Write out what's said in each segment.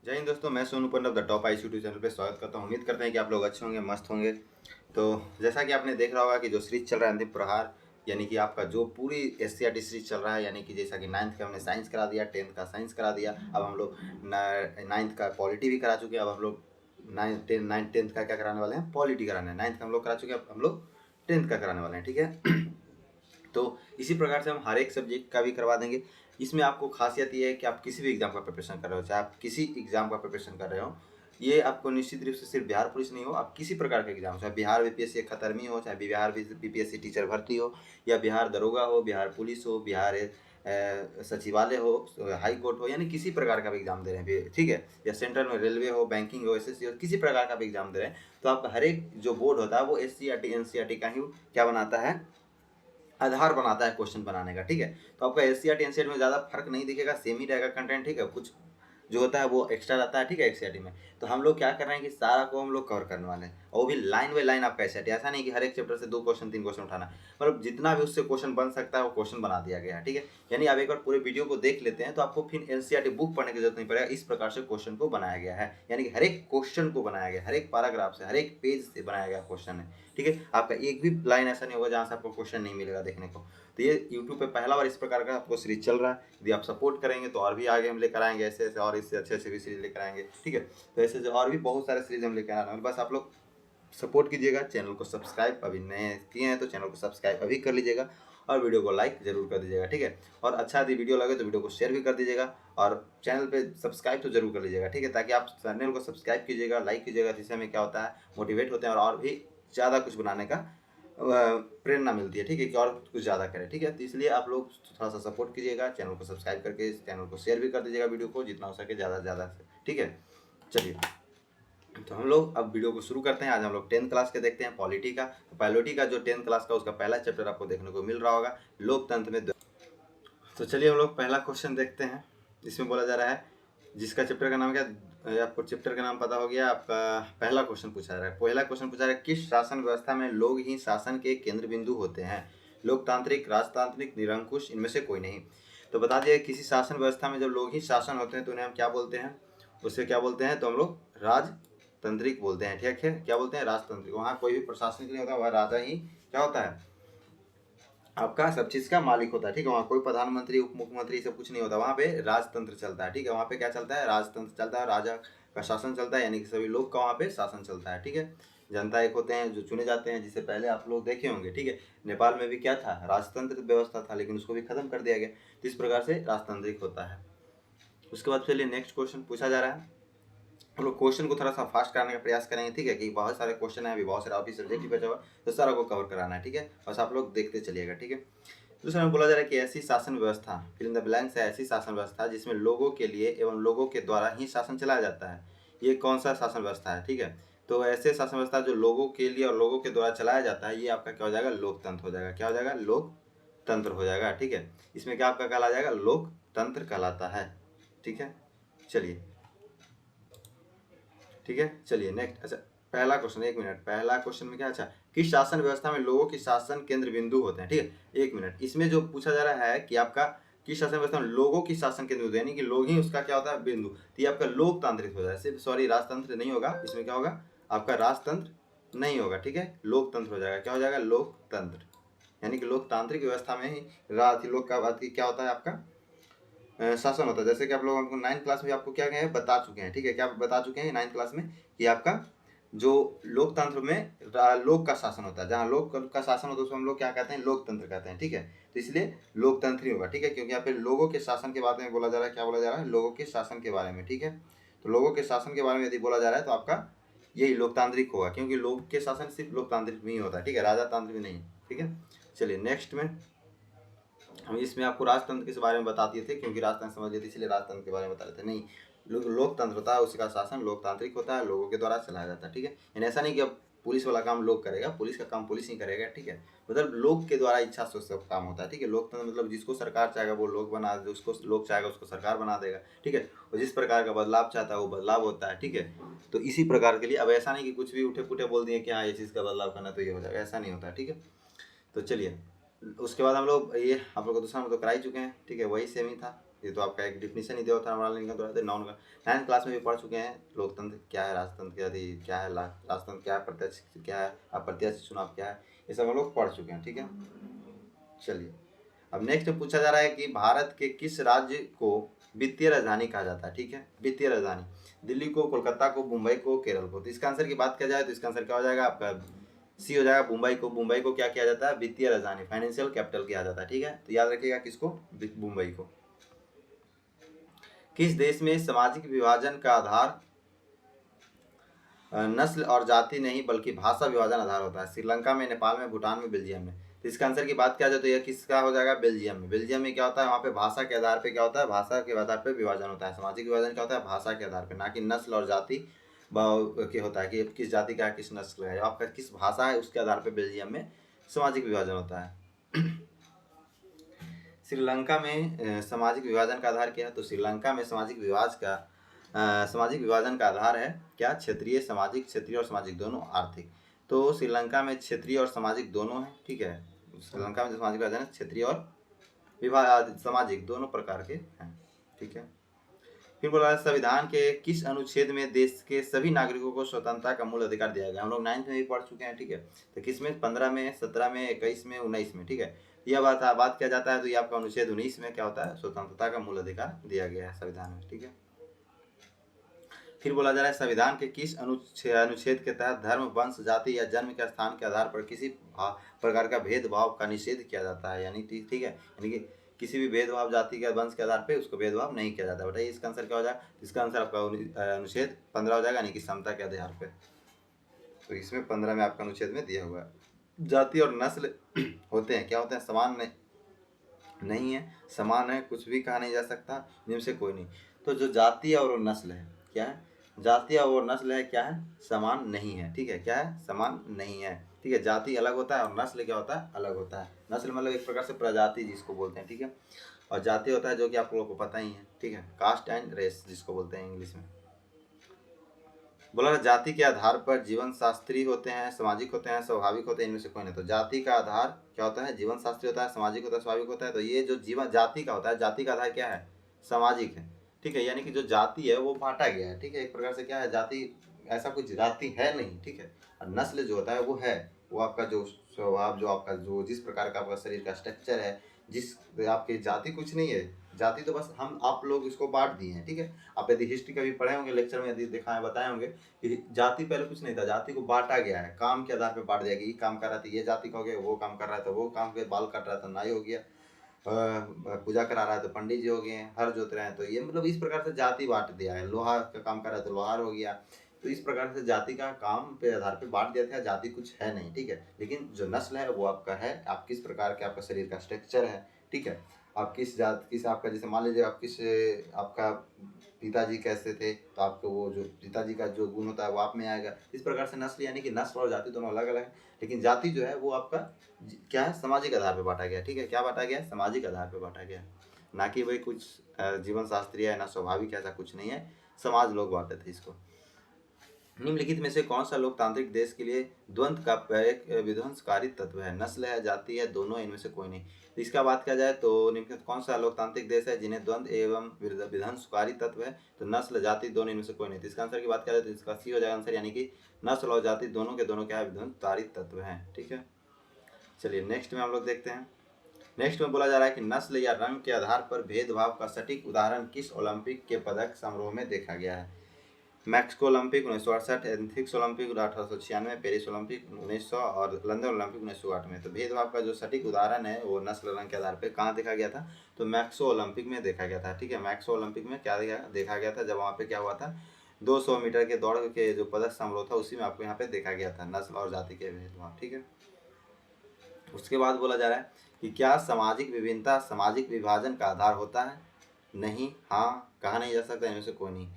जय हिंद दोस्तों, मैं Sonu Pandav the topic YouTube channel पे स्वागत करता हूं। उम्मीद करते हैं कि आप लोग अच्छे होंगे, मस्त होंगे। तो जैसा कि आपने देख रहा होगा कि जो सीरीज चल रहा है अंतिम प्रहार, यानी कि आपका जो पूरी एससीईआरटी सीरीज चल रहा है, यानी कि जैसा कि 9th का हमने साइंस करा दिया, 10th का साइंस करा दिया, अब हम लोग 9th का पॉलिटी भी करा चुके हैं। अब हम लोग 9th का क्या कराने वाले हैं, पॉलिटी कराने हैं। 9th का हम लोग करा चुके हैं, अब हम लोग 10th का कराने वाले हैं, ठीक है। तो इसी प्रकार से हम हर एक सब्जेक्ट का भी करवा देंगे। इसमें आपको खासियत ये है कि आप किसी भी एग्जाम का प्रिपरेशन कर रहे हो, चाहे आप किसी एग्जाम का प्रिपरेशन कर रहे हो, ये आपको निश्चित रूप से सिर्फ बिहार पुलिस नहीं हो, आप किसी प्रकार का एग्जाम, चाहे बिहार बीपीएससी खतरमी हो, चाहे बिहार बीपीएससी टीचर भर्ती हो, या बिहार दरोगा हो, बिहार पुलिस हो, बिहार सचिवालय हो, हाई कोर्ट हो, यानी किसी प्रकार का भी एग्जाम दे रहे हैं, ठीक है, या सेंट्रल में रेलवे हो, बैंकिंग हो, एसएससी हो, किसी प्रकार का भी एग्जाम दे रहे हैं, तो आपका हर एक जो बोर्ड होता है वो एससीईआरटी एनसीईआरटी का ही क्या बनाता है, आधार बनाता है क्वेश्चन बनाने का, ठीक है। तो आपका एससीईआरटी एनसीईआरटी में ज़्यादा फर्क नहीं दिखेगा, सेम ही रहेगा कंटेंट, ठीक है। कुछ जो होता है वो एक्स्ट्रा रहता है, ठीक है, एससीईआरटी में। तो हम लोग क्या कर रहे हैं कि सारा को हम लोग कवर करने वाले हैं, और वो भी लाइन बाई लाइन आपका एससीईआरटी। ऐसा नहीं कि हर एक चैप्टर से 2 क्वेश्चन 3 क्वेश्चन उठाना, मतलब जितना भी उससे क्वेश्चन बन सकता है वो क्वेश्चन बना दिया गया है, ठीक है। यानी आप एक बार पूरे वीडियो को देख लेते हैं तो आपको फिर एनसीईआरटी बुक पढ़ने की जरूरत नहीं पड़ेगा। इस प्रकार से क्वेश्चन को बनाया गया है, यानी कि हर एक क्वेश्चन को बनाया गया, हर एक पैराग्राफ से, हर एक पेज से बनाया गया क्वेश्चन है, ठीक है। आपका एक भी लाइन ऐसा नहीं होगा जहाँ से आपको क्वेश्चन नहीं मिलेगा देखने को। तो ये यूट्यूब पे पहला बार इस प्रकार का आपको सीरीज चल रहा है। यदि आप सपोर्ट करेंगे तो और भी आगे हम लेकर आएंगे, ऐसे ऐसे और इससे अच्छे अच्छे भी सीरीज लेकर आएंगे, ठीक है। तो ऐसे ऐसे और भी बहुत सारे सीरीज हम लेकर आ रहे हैं, बस आप लोग सपोर्ट कीजिएगा। चैनल को सब्सक्राइब अभी नए किए हैं तो चैनल को सब्सक्राइब अभी कर लीजिएगा, और वीडियो को लाइक जरूर कर दीजिएगा, ठीक है। और अच्छा यदि वीडियो लगे तो वीडियो को शेयर भी कर दीजिएगा, और चैनल पे सब्सक्राइब तो जरूर कर लीजिएगा, ठीक है, ताकि आप चैनल को सब्सक्राइब कीजिएगा, लाइक कीजिएगा, जिससे हमें क्या होता है, मोटिवेट होते हैं और भी ज़्यादा कुछ बनाने का प्रेरणा मिलती है, ठीक है, कि और कुछ ज़्यादा करें, ठीक है। तो इसलिए आप लोग थोड़ा सा सपोर्ट कीजिएगा, चैनल को सब्सक्राइब करके इस चैनल को शेयर भी कर दीजिएगा, वीडियो को जितना हो सके ज़्यादा से ज़्यादा, ठीक है। चलिए, तो हम लोग अब वीडियो को शुरू करते हैं। आज हम लोग 10th क्लास के देखते हैं पॉलिटी का। तो पॉलिटी का जो 10th क्लास का उसका पहला चैप्टर आपको देखने को मिल रहा होगा, लोकतंत्र में। तो चलिए हम लोग पहला क्वेश्चन देखते हैं। इसमें बोला जा रहा है, जिसका चैप्टर का नाम क्या, आपको चैप्टर का नाम पता हो गया। आपका पहला क्वेश्चन पूछा जा रहा है, पहला क्वेश्चन पूछा जा रहा है, किस शासन व्यवस्था में लोग ही शासन के केंद्र बिंदु होते हैं? लोकतांत्रिक, राजतांत्रिक, निरंकुश, इनमें से कोई नहीं। तो बता दिया, किसी शासन व्यवस्था में जब लोग ही शासन होते हैं तो उन्हें हम क्या बोलते हैं, उसे क्या बोलते हैं, तो हम लोग राजतंत्रिक बोलते हैं, ठीक है। क्या बोलते हैं, राजतंत्रिक। वहाँ कोई भी प्रशासनिक नहीं होता, वह राजा ही क्या होता है, आपका सब चीज का मालिक होता है, ठीक है। वहाँ कोई प्रधानमंत्री, उप मुख्यमंत्री सब कुछ नहीं होता, वहाँ पे राजतंत्र चलता है, ठीक है। वहाँ पे क्या चलता है, राजतंत्र चलता है, राजा का शासन चलता है, यानी कि सभी लोग का वहाँ पे शासन चलता है, ठीक है। जनता एक होते हैं जो चुने जाते हैं, जिसे पहले आप लोग देखे होंगे, ठीक है। नेपाल में भी क्या था, राजतंत्र व्यवस्था था, लेकिन उसको भी खत्म कर दिया गया। तो इस प्रकार से राजतांत्रिक होता है। उसके बाद चलिए नेक्स्ट क्वेश्चन पूछा जा रहा है। हम लोग क्वेश्चन को थोड़ा सा फास्ट कराने का प्रयास करेंगे, ठीक है, कि बहुत सारे क्वेश्चन है, अभी बहुत सारे ऑफिस सब्जेक्ट बचा हुआ, तो सारा को कवर कराना है, ठीक है। बस आप लोग देखते चलिएगा, ठीक है। दूसरा में बोला जा रहा है कि ऐसी शासन व्यवस्था, फिल इन द ब्लैंक्स है, ऐसी शासन व्यवस्था जिसमें लोगों के लिए एवं लोगों के द्वारा ही शासन चलाया जाता है, ये कौन सा शासन व्यवस्था है, ठीक है। तो ऐसे शासन व्यवस्था जो लोगों के लिए और लोगों के द्वारा चलाया जाता है, ये आपका क्या हो जाएगा, लोकतंत्र हो जाएगा। क्या हो जाएगा, लोकतंत्र हो जाएगा, ठीक है। इसमें क्या आपका कहला जाएगा, लोकतंत्र कहलाता है, ठीक है। चलिए, ठीक है, चलिए नेक्स्ट। अच्छा, पहला क्वेश्चन, एक मिनट, पहला क्वेश्चन में क्या, अच्छा, किस शासन व्यवस्था में लोगों के शासन केंद्र बिंदु होते हैं, ठीक है। एक मिनट, इसमें जो पूछा जा रहा है कि आपका किस शासन व्यवस्था में लोगों की शासन केंद्र बिंदु, यानी कि लोग ही उसका क्या होता है, बिंदु, तो ये आपका लोकतांत्रिक हो जाएगा, सिर्फ सॉरी राजतंत्र नहीं होगा, इसमें क्या होगा, आपका राजतंत्र नहीं होगा, ठीक है, लोकतंत्र हो जाएगा। क्या हो जाएगा, लोकतंत्र, यानी कि लोकतांत्रिक व्यवस्था में ही राज लोक का बात की क्या होता है, आपका शासन होता है। जैसे कि आप लोग हमको 9th क्लास में आपको क्या कहे बता चुके हैं, ठीक है, क्या बता चुके हैं 9th क्लास में, कि आपका जो लोकतंत्र में लोक का शासन होता है, जहाँ लोक का शासन होता है उसको हम लोग क्या कहते हैं, लोकतंत्र कहते हैं, ठीक है। तो इसलिए लोकतंत्र ही होगा, ठीक है, क्योंकि यहाँ पे लोगों के शासन के बारे में बोला जा रहा है। क्या बोला जा रहा है, लोगों के शासन के बारे में, ठीक है। तो लोगों के शासन के बारे में यदि बोला जा रहा है तो आपका यही लोकतांत्रिक होगा, क्योंकि लोग के शासन सिर्फ लोकतांत्रिक में ही होता है, ठीक है, राजातांत्रिक में नहीं, ठीक है। चलिए नेक्स्ट में हम इसमें आपको राजतंत्र के बारे में बता दिए थे, क्योंकि राजतंत्र समझ लिए थे इसलिए राजतंत्र के बारे में बता रहे थे। नहीं, लोकतंत्र होता है, उसका शासन लोकतांत्रिक होता है, लोगों के द्वारा चलाया जाता है, ठीक है। यानी ऐसा नहीं कि अब पुलिस वाला काम लोग करेगा, पुलिस का काम पुलिस ही करेगा, ठीक है। मतलब लोग के द्वारा इच्छा से सब काम होता है, ठीक है। लोकतंत्र मतलब जिसको सरकार चाहेगा वो लोग बना, जिसको लोग चाहेगा उसको सरकार बना देगा, ठीक है। और जिस प्रकार का बदलाव चाहता है वो बदलाव होता है, ठीक है। तो इसी प्रकार के लिए अब ऐसा नहीं कि कुछ भी उठे पुठे बोल दिए कि हाँ ये चीज़ का बदलाव करना तो ये हो जाएगा, ऐसा नहीं होता, ठीक है। तो चलिए, उसके बाद हम लोग ये आप लोग को दूसरा हम तो करा ही चुके हैं, ठीक है, वही सेम ही था। ये तो आपका एक डिफिनेशन ही दिया होता है हमारा लिंगन द्वारा नॉन का। 9th क्लास में भी पढ़ चुके हैं लोकतंत्र क्या है, राजतंत्र क्या है, राजतंत्र क्या है, प्रत्यक्ष क्या है, अप्रत्यक्ष चुनाव क्या है, ये सब हम लोग पढ़ चुके हैं। ठीक है, चलिए अब नेक्स्ट पूछा जा रहा है कि भारत के किस राज्य को वित्तीय राजधानी कहा जाता है। ठीक है, वित्तीय राजधानी दिल्ली को, कोलकाता को, मुंबई को, केरल को। तो इसका आंसर की बात किया जाए तो इसका आंसर क्या हो जाएगा आपका, सी हो जाएगा मुंबई को। मुंबई को क्या किया जाता है, वित्तीय राजधानी, फाइनेंशियल कैपिटल किया जाता है। ठीक है, तो याद रखिएगा किसको, मुंबई को। किस देश में सामाजिक विभाजन का आधार नस्ल और जाति नहीं बल्कि भाषा विभाजन आधार होता है। श्रीलंका में, नेपाल में, भूटान में, बेल्जियम में। तो इसका आंसर की बात किया जाए तो यह किसका हो जाएगा, बेल्जियम में। बेल्जियम में क्या होता है, वहाँ पे भाषा के आधार पे क्या होता है, भाषा के आधार पे विभाजन होता है। सामाजिक विभाजन क्या होता है, भाषा के आधार पे, ना कि नस्ल और जाति के होता है कि किस जाति का है, किस नस्ल का है, आपका किस भाषा है उसके आधार पर बेल्जियम में सामाजिक विभाजन होता है। श्रीलंका में सामाजिक विभाजन का आधार क्या है, तो श्रीलंका में सामाजिक विभाजन का आधार है क्या, क्षेत्रीय, सामाजिक, क्षेत्रीय और सामाजिक दोनों, आर्थिक। तो श्रीलंका में क्षेत्रीय और सामाजिक दोनों है। ठीक है, श्रीलंका में जो सामाजिक विभाजन है क्षेत्रीय और सामाजिक दोनों प्रकार के हैं। ठीक है, फिर बोला संविधान के किस अनुच्छेद में देश के सभी नागरिकों को स्वतंत्रता का मूल अधिकार दिया गया। हम लोग 9th में भी पढ़ चुके हैं। ठीक है, तो किस में, 15 में, 17 में, 21 में, 19 में। ठीक है, यह बात किया जाता है तो ये आपका अनुच्छेद 19 में क्या होता है, स्वतंत्रता का मूल अधिकार दिया गया है संविधान में। ठीक है, फिर बोला जा रहा है संविधान के किस अनुच्छेद के तहत धर्म, वंश, जाति या जन्म के स्थान के आधार पर किसी प्रकार का भेदभाव का निषेध किया जाता है। यानी ठीक है, यानी कि किसी भी भेदभाव जाति के वंश के आधार पे उसको भेदभाव नहीं किया जाता। बताइए इसका आंसर क्या हो जाएगा, इसका आंसर आपका अनुच्छेद 15 हो जाएगा, यानी कि समता के आधार पे। तो इसमें 15 में आपका अनुच्छेद में दिया हुआ है। जाति और नस्ल होते हैं क्या, होते हैं समान नहीं है, समान है, कुछ भी कहा नहीं जा सकता, इनमें से कोई नहीं। तो जो जाति और नस्ल है क्या है, जाति और नस्ल है क्या है, समान नहीं है। ठीक है, क्या है, समान नहीं है। ठीक है, जाति अलग होता है और नस्ल क्या होता है, अलग होता है। नस्ल मतलब एक प्रकार से प्रजाति जिसको बोलते हैं। ठीक है, और जाति होता है जो कि आप लोगों को पता ही है। ठीक है, कास्ट एंड रेस जिसको बोलते हैं इंग्लिश में। बोला जाति के आधार पर जीवन शास्त्री होते हैं, सामाजिक होते हैं, स्वाभाविक होते हैं, इनमें से कोई नहीं। तो जाति का आधार क्या होता है, जीवन शास्त्री होता है, सामाजिक होता है, स्वाभाविक होता है। तो ये जो जीवन जाति का होता है, जाति का आधार क्या है, सामाजिक है। ठीक है, यानी कि जो जाति है वो बांटा गया है। ठीक है, एक प्रकार से क्या है, जाति ऐसा कुछ जाति है नहीं। ठीक है, और नस्ल जो होता है वो है, वो आपका जो स्वभाव, जो आपका जो जिस प्रकार का आपका शरीर का स्ट्रक्चर है, जिस आपकी जाति कुछ नहीं है। जाति तो बस हम आप लोग इसको बांट दिए हैं। ठीक है, आप यदि हिस्ट्री कभी पढ़े होंगे, लेक्चर में यदि देखा है, बताए होंगे कि जाति पहले कुछ नहीं था, जाति को बांटा गया है, काम के आधार पर बांट दिया गया। ये काम कर रहा था ये जाति का हो गया, वो काम कर रहा था वो काम के, बाल काट रहा था नाई हो गया, पूजा करा रहा है तो पंडित जी हो गए, हर जोत रहे हैं तो ये, मतलब इस प्रकार से जाति बांट दिया है। लोहा का काम कर रहा है तो लोहार हो गया। तो इस प्रकार से जाति का काम पे आधार पे बांट दिया था। जाति कुछ है नहीं। ठीक है, लेकिन जो नस्ल है वो आपका है, आप किस प्रकार के आपका शरीर का स्ट्रक्चर है। ठीक है, आप किस जात, किस आपका, जैसे मान लीजिए आप किस, आपका पिताजी कैसे थे तो आपको वो जो पिताजी का जो गुण होता है वो आप में आएगा। इस प्रकार से नस्ल, यानी कि नस्ल और जाति दोनों अलग अलग है, लेकिन जाति जो है वो आपका क्या है, सामाजिक आधार पर बांटा गया। ठीक है, क्या बांटा गया, सामाजिक आधार पर बांटा गया, ना कि भाई कुछ जीवन शास्त्रीय है ना स्वाभाविक, ऐसा कुछ नहीं है, समाज लोग बांटे थे इसको। निम्नलिखित में से कौन सा लोकतांत्रिक देश के लिए द्वंद्व का एक विध्वंसकारी तत्व है, नस्ल है, जाति है, दोनों, इनमें से कोई नहीं। तो इसका बात किया जाए तो निम्नलिखित कौन सा लोकतांत्रिक देश है जिन्हें द्वंद्व एवं विध्वंसकारी तत्व है, तो नस्ल, जाति, दोनों, इनमें से कोई नहीं। तो इसका आंसर की बात किया जाए तो इसका सी हो जाएगा आंसर, यानी कि नस्ल और जाति दोनों के दोनों क्या है, विध्वंसकारी तत्व हैं। ठीक है, चलिए नेक्स्ट में हम लोग देखते हैं। नेक्स्ट में बोला जा रहा है कि नस्ल या रंग के आधार पर भेदभाव का सटीक उदाहरण किस ओलंपिक के पदक समारोह में देखा गया है। Mexico Olympic 1968, Athens Olympic 1896, Paris Olympic 1900 और लंदन ओलंपिक 1908 में। तो भेदभाव का जो सटीक उदाहरण है वो नस्ल रंग के आधार पर कहाँ देखा गया था, तो मैक्सिको ओलंपिक में देखा गया था। ठीक है, मैक्सिको ओलंपिक में क्या देखा गया था, जब वहाँ पे क्या हुआ था, 200 मीटर के दौड़ के जो पदक समारोह था उसी में आपको यहाँ पे देखा गया था नस्ल और जाति के भेदभाव। ठीक है, उसके बाद बोला जा रहा है कि क्या सामाजिक विभिन्नता सामाजिक विभाजन का आधार होता है, नहीं, हाँ, कहा नहीं जा सकता, इनमें से कोई नहीं।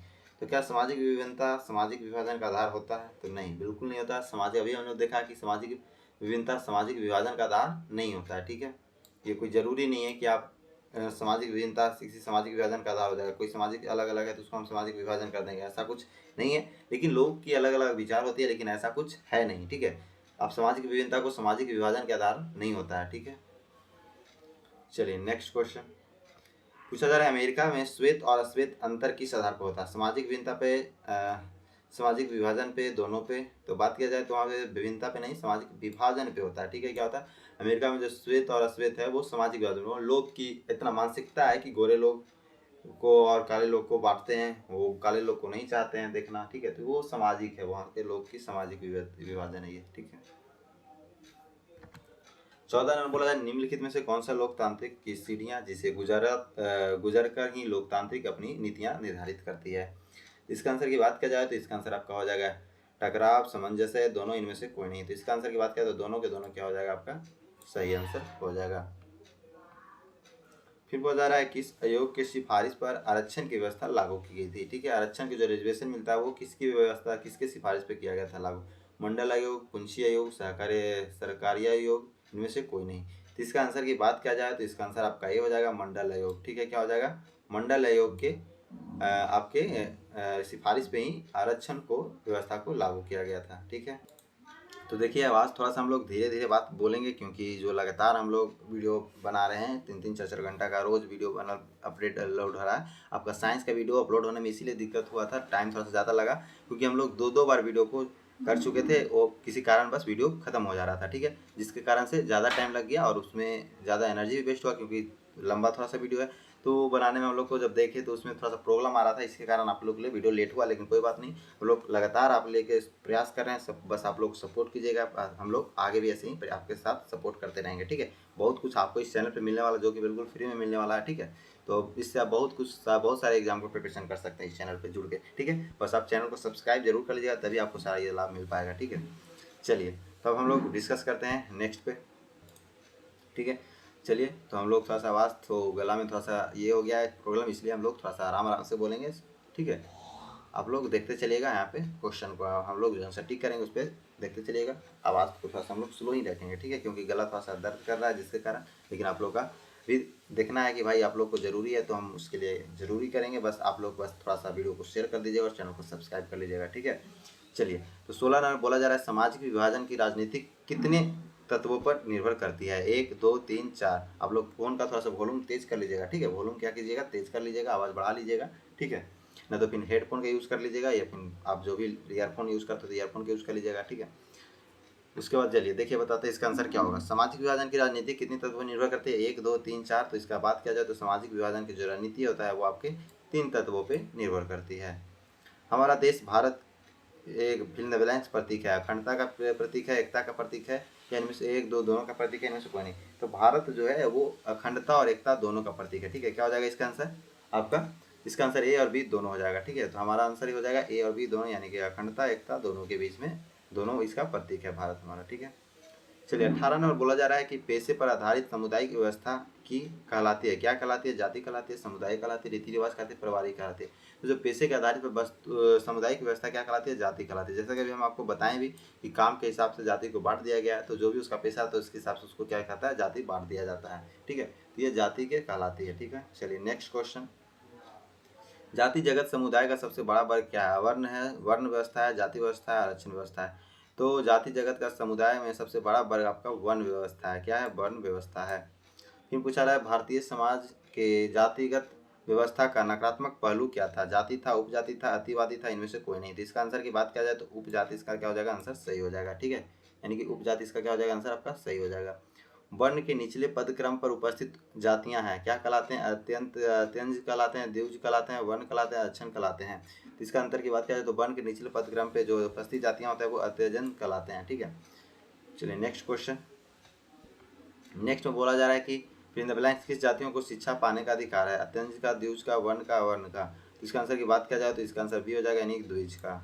तो क्या सामाजिक विभिन्नता सामाजिक विभाजन का आधार होता है, तो नहीं, बिल्कुल नहीं होता। सामाजिक, अभी हमने देखा कि सामाजिक विभिन्नता सामाजिक विभाजन का आधार नहीं होता है। ठीक है, ये कोई ज़रूरी नहीं है कि आप सामाजिक विभिन्नता किसी सामाजिक विभाजन का आधार हो जाएगा। कोई सामाजिक अलग अलग है तो उसको हम सामाजिक विभाजन कर देंगे, ऐसा कुछ नहीं है। लेकिन लोग की अलग अलग विचार होती है, लेकिन ऐसा कुछ है नहीं। ठीक है, आप सामाजिक विभिन्नता को सामाजिक विभाजन के आधार नहीं होता है। ठीक है, चलिए नेक्स्ट क्वेश्चन। पूछा जा रहा है अमेरिका में श्वेत और अश्वेत अंतर किस आधार पर होता है? सामाजिक भिन्नता पे, सामाजिक विभाजन पे, दोनों पे। तो बात किया जाए तो वहाँ पे विभिन्नता पे नहीं, सामाजिक विभाजन पे होता है। ठीक है, क्या होता है अमेरिका में जो श्वेत और अश्वेत है वो सामाजिक विभाजन, वो लोग की इतना मानसिकता है कि गोरे लोग को और काले लोग को बांटते हैं, वो काले लोग को नहीं चाहते हैं देखना। ठीक है, तो वो सामाजिक है, वहाँ के लोग की सामाजिक विभाजन है ये। ठीक है, 14 नंबर बोला जाए निम्नलिखित में से कौन सा लोकतांत्रिक की सीढ़ियाँ जिसे गुजर कर ही लोकतांत्रिक अपनी नीतियाँ निर्धारित करती है? इसका आंसर की बात किया जाए तो इसका आंसर आपका हो जाएगा टकराव, सामंजस्य, दोनों इनमें से कोई नहीं। तो इसका आंसर की बात किया तो दोनों के दोनों क्या हो जाएगा आपका सही आंसर हो जाएगा। फिर बोला जा रहा है किस आयोग की सिफारिश पर आरक्षण की व्यवस्था लागू की गई थी? ठीक है, आरक्षण की जो रिजर्वेशन मिलता है वो किसकी व्यवस्था, किसके सिफारिश पर किया गया था लागू? मंडल आयोग, पुंछी आयोग, सहकारी सरकारी आयोग, इनमें से कोई नहीं। तो इसका आंसर की बात किया जाए तो इसका आंसर आपका ये हो जाएगा मंडल आयोग। ठीक है, क्या हो जाएगा मंडल आयोग के आपके सिफारिश पे ही आरक्षण को व्यवस्था को लागू किया गया था। ठीक है, तो देखिए आवाज़ थोड़ा सा हम लोग धीरे धीरे बात बोलेंगे क्योंकि जो लगातार हम लोग वीडियो बना रहे हैं 3-3 4-4 घंटा का रोज़ वीडियो बना अपडेट लोड हो रहा है। आपका साइंस का वीडियो अपलोड होने में इसीलिए दिक्कत हुआ था, टाइम थोड़ा सा ज़्यादा लगा क्योंकि हम लोग 2-2 बार वीडियो को कर चुके थे, वो किसी कारण बस वीडियो ख़त्म हो जा रहा था। ठीक है, जिसके कारण से ज़्यादा टाइम लग गया और उसमें ज़्यादा एनर्जी भी वेस्ट हुआ क्योंकि लंबा थोड़ा सा वीडियो है। तो बनाने में हम लोग को जब देखे तो उसमें थोड़ा सा प्रॉब्लम आ रहा था, इसके कारण आप लोग के लिए वीडियो लेट हुआ, लेकिन कोई बात नहीं, हम लोग लगातार आप लेके प्रयास कर रहे हैं। सब बस आप लोग सपोर्ट कीजिएगा, हम लोग आगे भी ऐसे ही आपके साथ सपोर्ट करते रहेंगे। ठीक है, बहुत कुछ आपको इस चैनल पे मिलने वाला जो कि बिल्कुल फ्री में मिलने वाला है। ठीक है, तो इससे आप बहुत सारे एग्जाम को प्रिपरेशन कर सकते हैं इस चैनल पर जुड़ के। ठीक है, बस आप चैनल को सब्सक्राइब जरूर कर लीजिएगा, तभी आपको सारा ये लाभ मिल पाएगा। ठीक है, चलिए तो अब हम लोग डिस्कस करते हैं नेक्स्ट पे। ठीक है, चलिए तो हम लोग थोड़ा सा आवाज़ तो गला में थोड़ा सा ये हो गया है प्रॉब्लम, इसलिए हम लोग थोड़ा सा आराम आराम से बोलेंगे। ठीक है, आप लोग देखते चलिएगा, यहाँ पे क्वेश्चन को हम लोग जो है टिक करेंगे उस पर देखते चलिएगा। आवाज़ को थोड़ा सा हम लोग स्लो ही रखेंगे। ठीक है, क्योंकि गला थोड़ा सा दर्द कर रहा है जिसके कारण, लेकिन आप लोग का भी देखना है कि भाई आप लोग को ज़रूरी है तो हम उसके लिए ज़रूरी करेंगे। बस आप लोग बस थोड़ा सा वीडियो को शेयर कर दीजिएगा और चैनल को सब्सक्राइब कर लीजिएगा। ठीक है, चलिए तो 16 नंबर बोला जा रहा है सामाजिक विभाजन की राजनीतिक कितने तत्वों पर निर्भर करती है? 1 2 3 4। आप लोग फ़ोन का थोड़ा सा वॉल्यूम तेज कर लीजिएगा। ठीक है, वॉल्यूम क्या कीजिएगा तेज कर लीजिएगा, आवाज़ बढ़ा लीजिएगा। ठीक है, ना तो फिर हेडफोन का यूज़ कर लीजिएगा या फिर आप जो भी ईयरफोन यूज़ करते हो तो ईयरफोन का यूज़ कर लीजिएगा। ठीक है, उसके बाद चलिए देखिए बताते हैं इसका आंसर क्या होगा। सामाजिक विभाजन की राजनीति कितनी तत्वों पर निर्भर करती है? 1 2 3 4। तो इसका बात किया जाए तो सामाजिक विभाजन की जो रणनीति होता है वो आपके 3 तत्वों पर निर्भर करती है। हमारा देश भारत एक भिन्न बैलेंस प्रतीक है, अखंडता का प्रतीक है, एकता का प्रतीक है, या इनमें से 1 2 दोनों का प्रतीक है, इनमें से कोई नहीं। तो भारत जो है वो अखंडता और एकता दोनों का प्रतीक है। ठीक है, क्या हो जाएगा इसका आंसर आपका? इसका आंसर ए और बी दोनों हो जाएगा। ठीक है, तो हमारा आंसर ही हो जाएगा ए और बी दोनों, यानी कि अखंडता एकता दोनों के बीच में दोनों इसका प्रतीक है भारत हमारा। ठीक है, चलिए 18 नंबर बोला जा रहा है कि पेशे पर आधारित सामुदायिक व्यवस्था की कहलाती है? क्या कहलाती है? जाति कहलाती है, समुदाय कहलाती है, रीति रिवाज कहलाती है, पारिवारिक कहलाती है। तो जो पेशे के आधारित पर सामुदायिक व्यवस्था क्या कहलाती है? जाति कहलाती है। जैसा कि अभी हम आपको बताएं भी कि काम के हिसाब से जाति को बांट दिया गया है, तो जो भी उसका पेशा है तो उसके हिसाब से उसको क्या कहता है? जाति बांट दिया जाता है। ठीक है, तो ये जाति के कहलाती है। ठीक है, चलिए नेक्स्ट क्वेश्चन। जाति जगत समुदाय का सबसे बड़ा वर्ग क्या है? वर्ण है, वर्ण व्यवस्था है, जाति व्यवस्था है, आरक्षण व्यवस्था है। तो जाति जगत का समुदाय में सबसे बड़ा वर्ग आपका वर्ण व्यवस्था है। क्या है? वर्ण व्यवस्था है। फिर पूछा रहा है भारतीय समाज के जातिगत व्यवस्था का नकारात्मक पहलू क्या था? जाति था, उपजाति था, अतिवादी था, इनमें से कोई नहीं। तो इसका आंसर की बात किया जाए तो उपजाति इसका क्या हो जाएगा? आंसर सही हो जाएगा। ठीक है, यानी कि उपजाति इसका क्या हो जाएगा? आंसर आपका सही हो जाएगा। वर्ण के निचले पद क्रम पर उपस्थित जातियां हैं, क्या कहलाते हैं? अत्यंज कहलाते हैं, द्विज कहलाते हैं, वर्ण कहलाते हैं, अक्षण कहलाते हैं। तो इसका अंतर की बात किया जाए तो वर्ण के निचले पद क्रम पे जो उपस्थित जातियां होते हैं वो अत्यजन कहलाते हैं। ठीक है, चलिए नेक्स्ट क्वेश्चन। नेक्स्ट में बोला जा रहा है कि फिर इन द ब्लैंक्स किस जातियों को शिक्षा पाने का अधिकार है? अत्यंज का, द्विज का, वर्ण का, अवर्ण का। तो इसका आंसर की बात किया जाए तो इसका आंसर बी हो जाएगा, यानी द्विज का।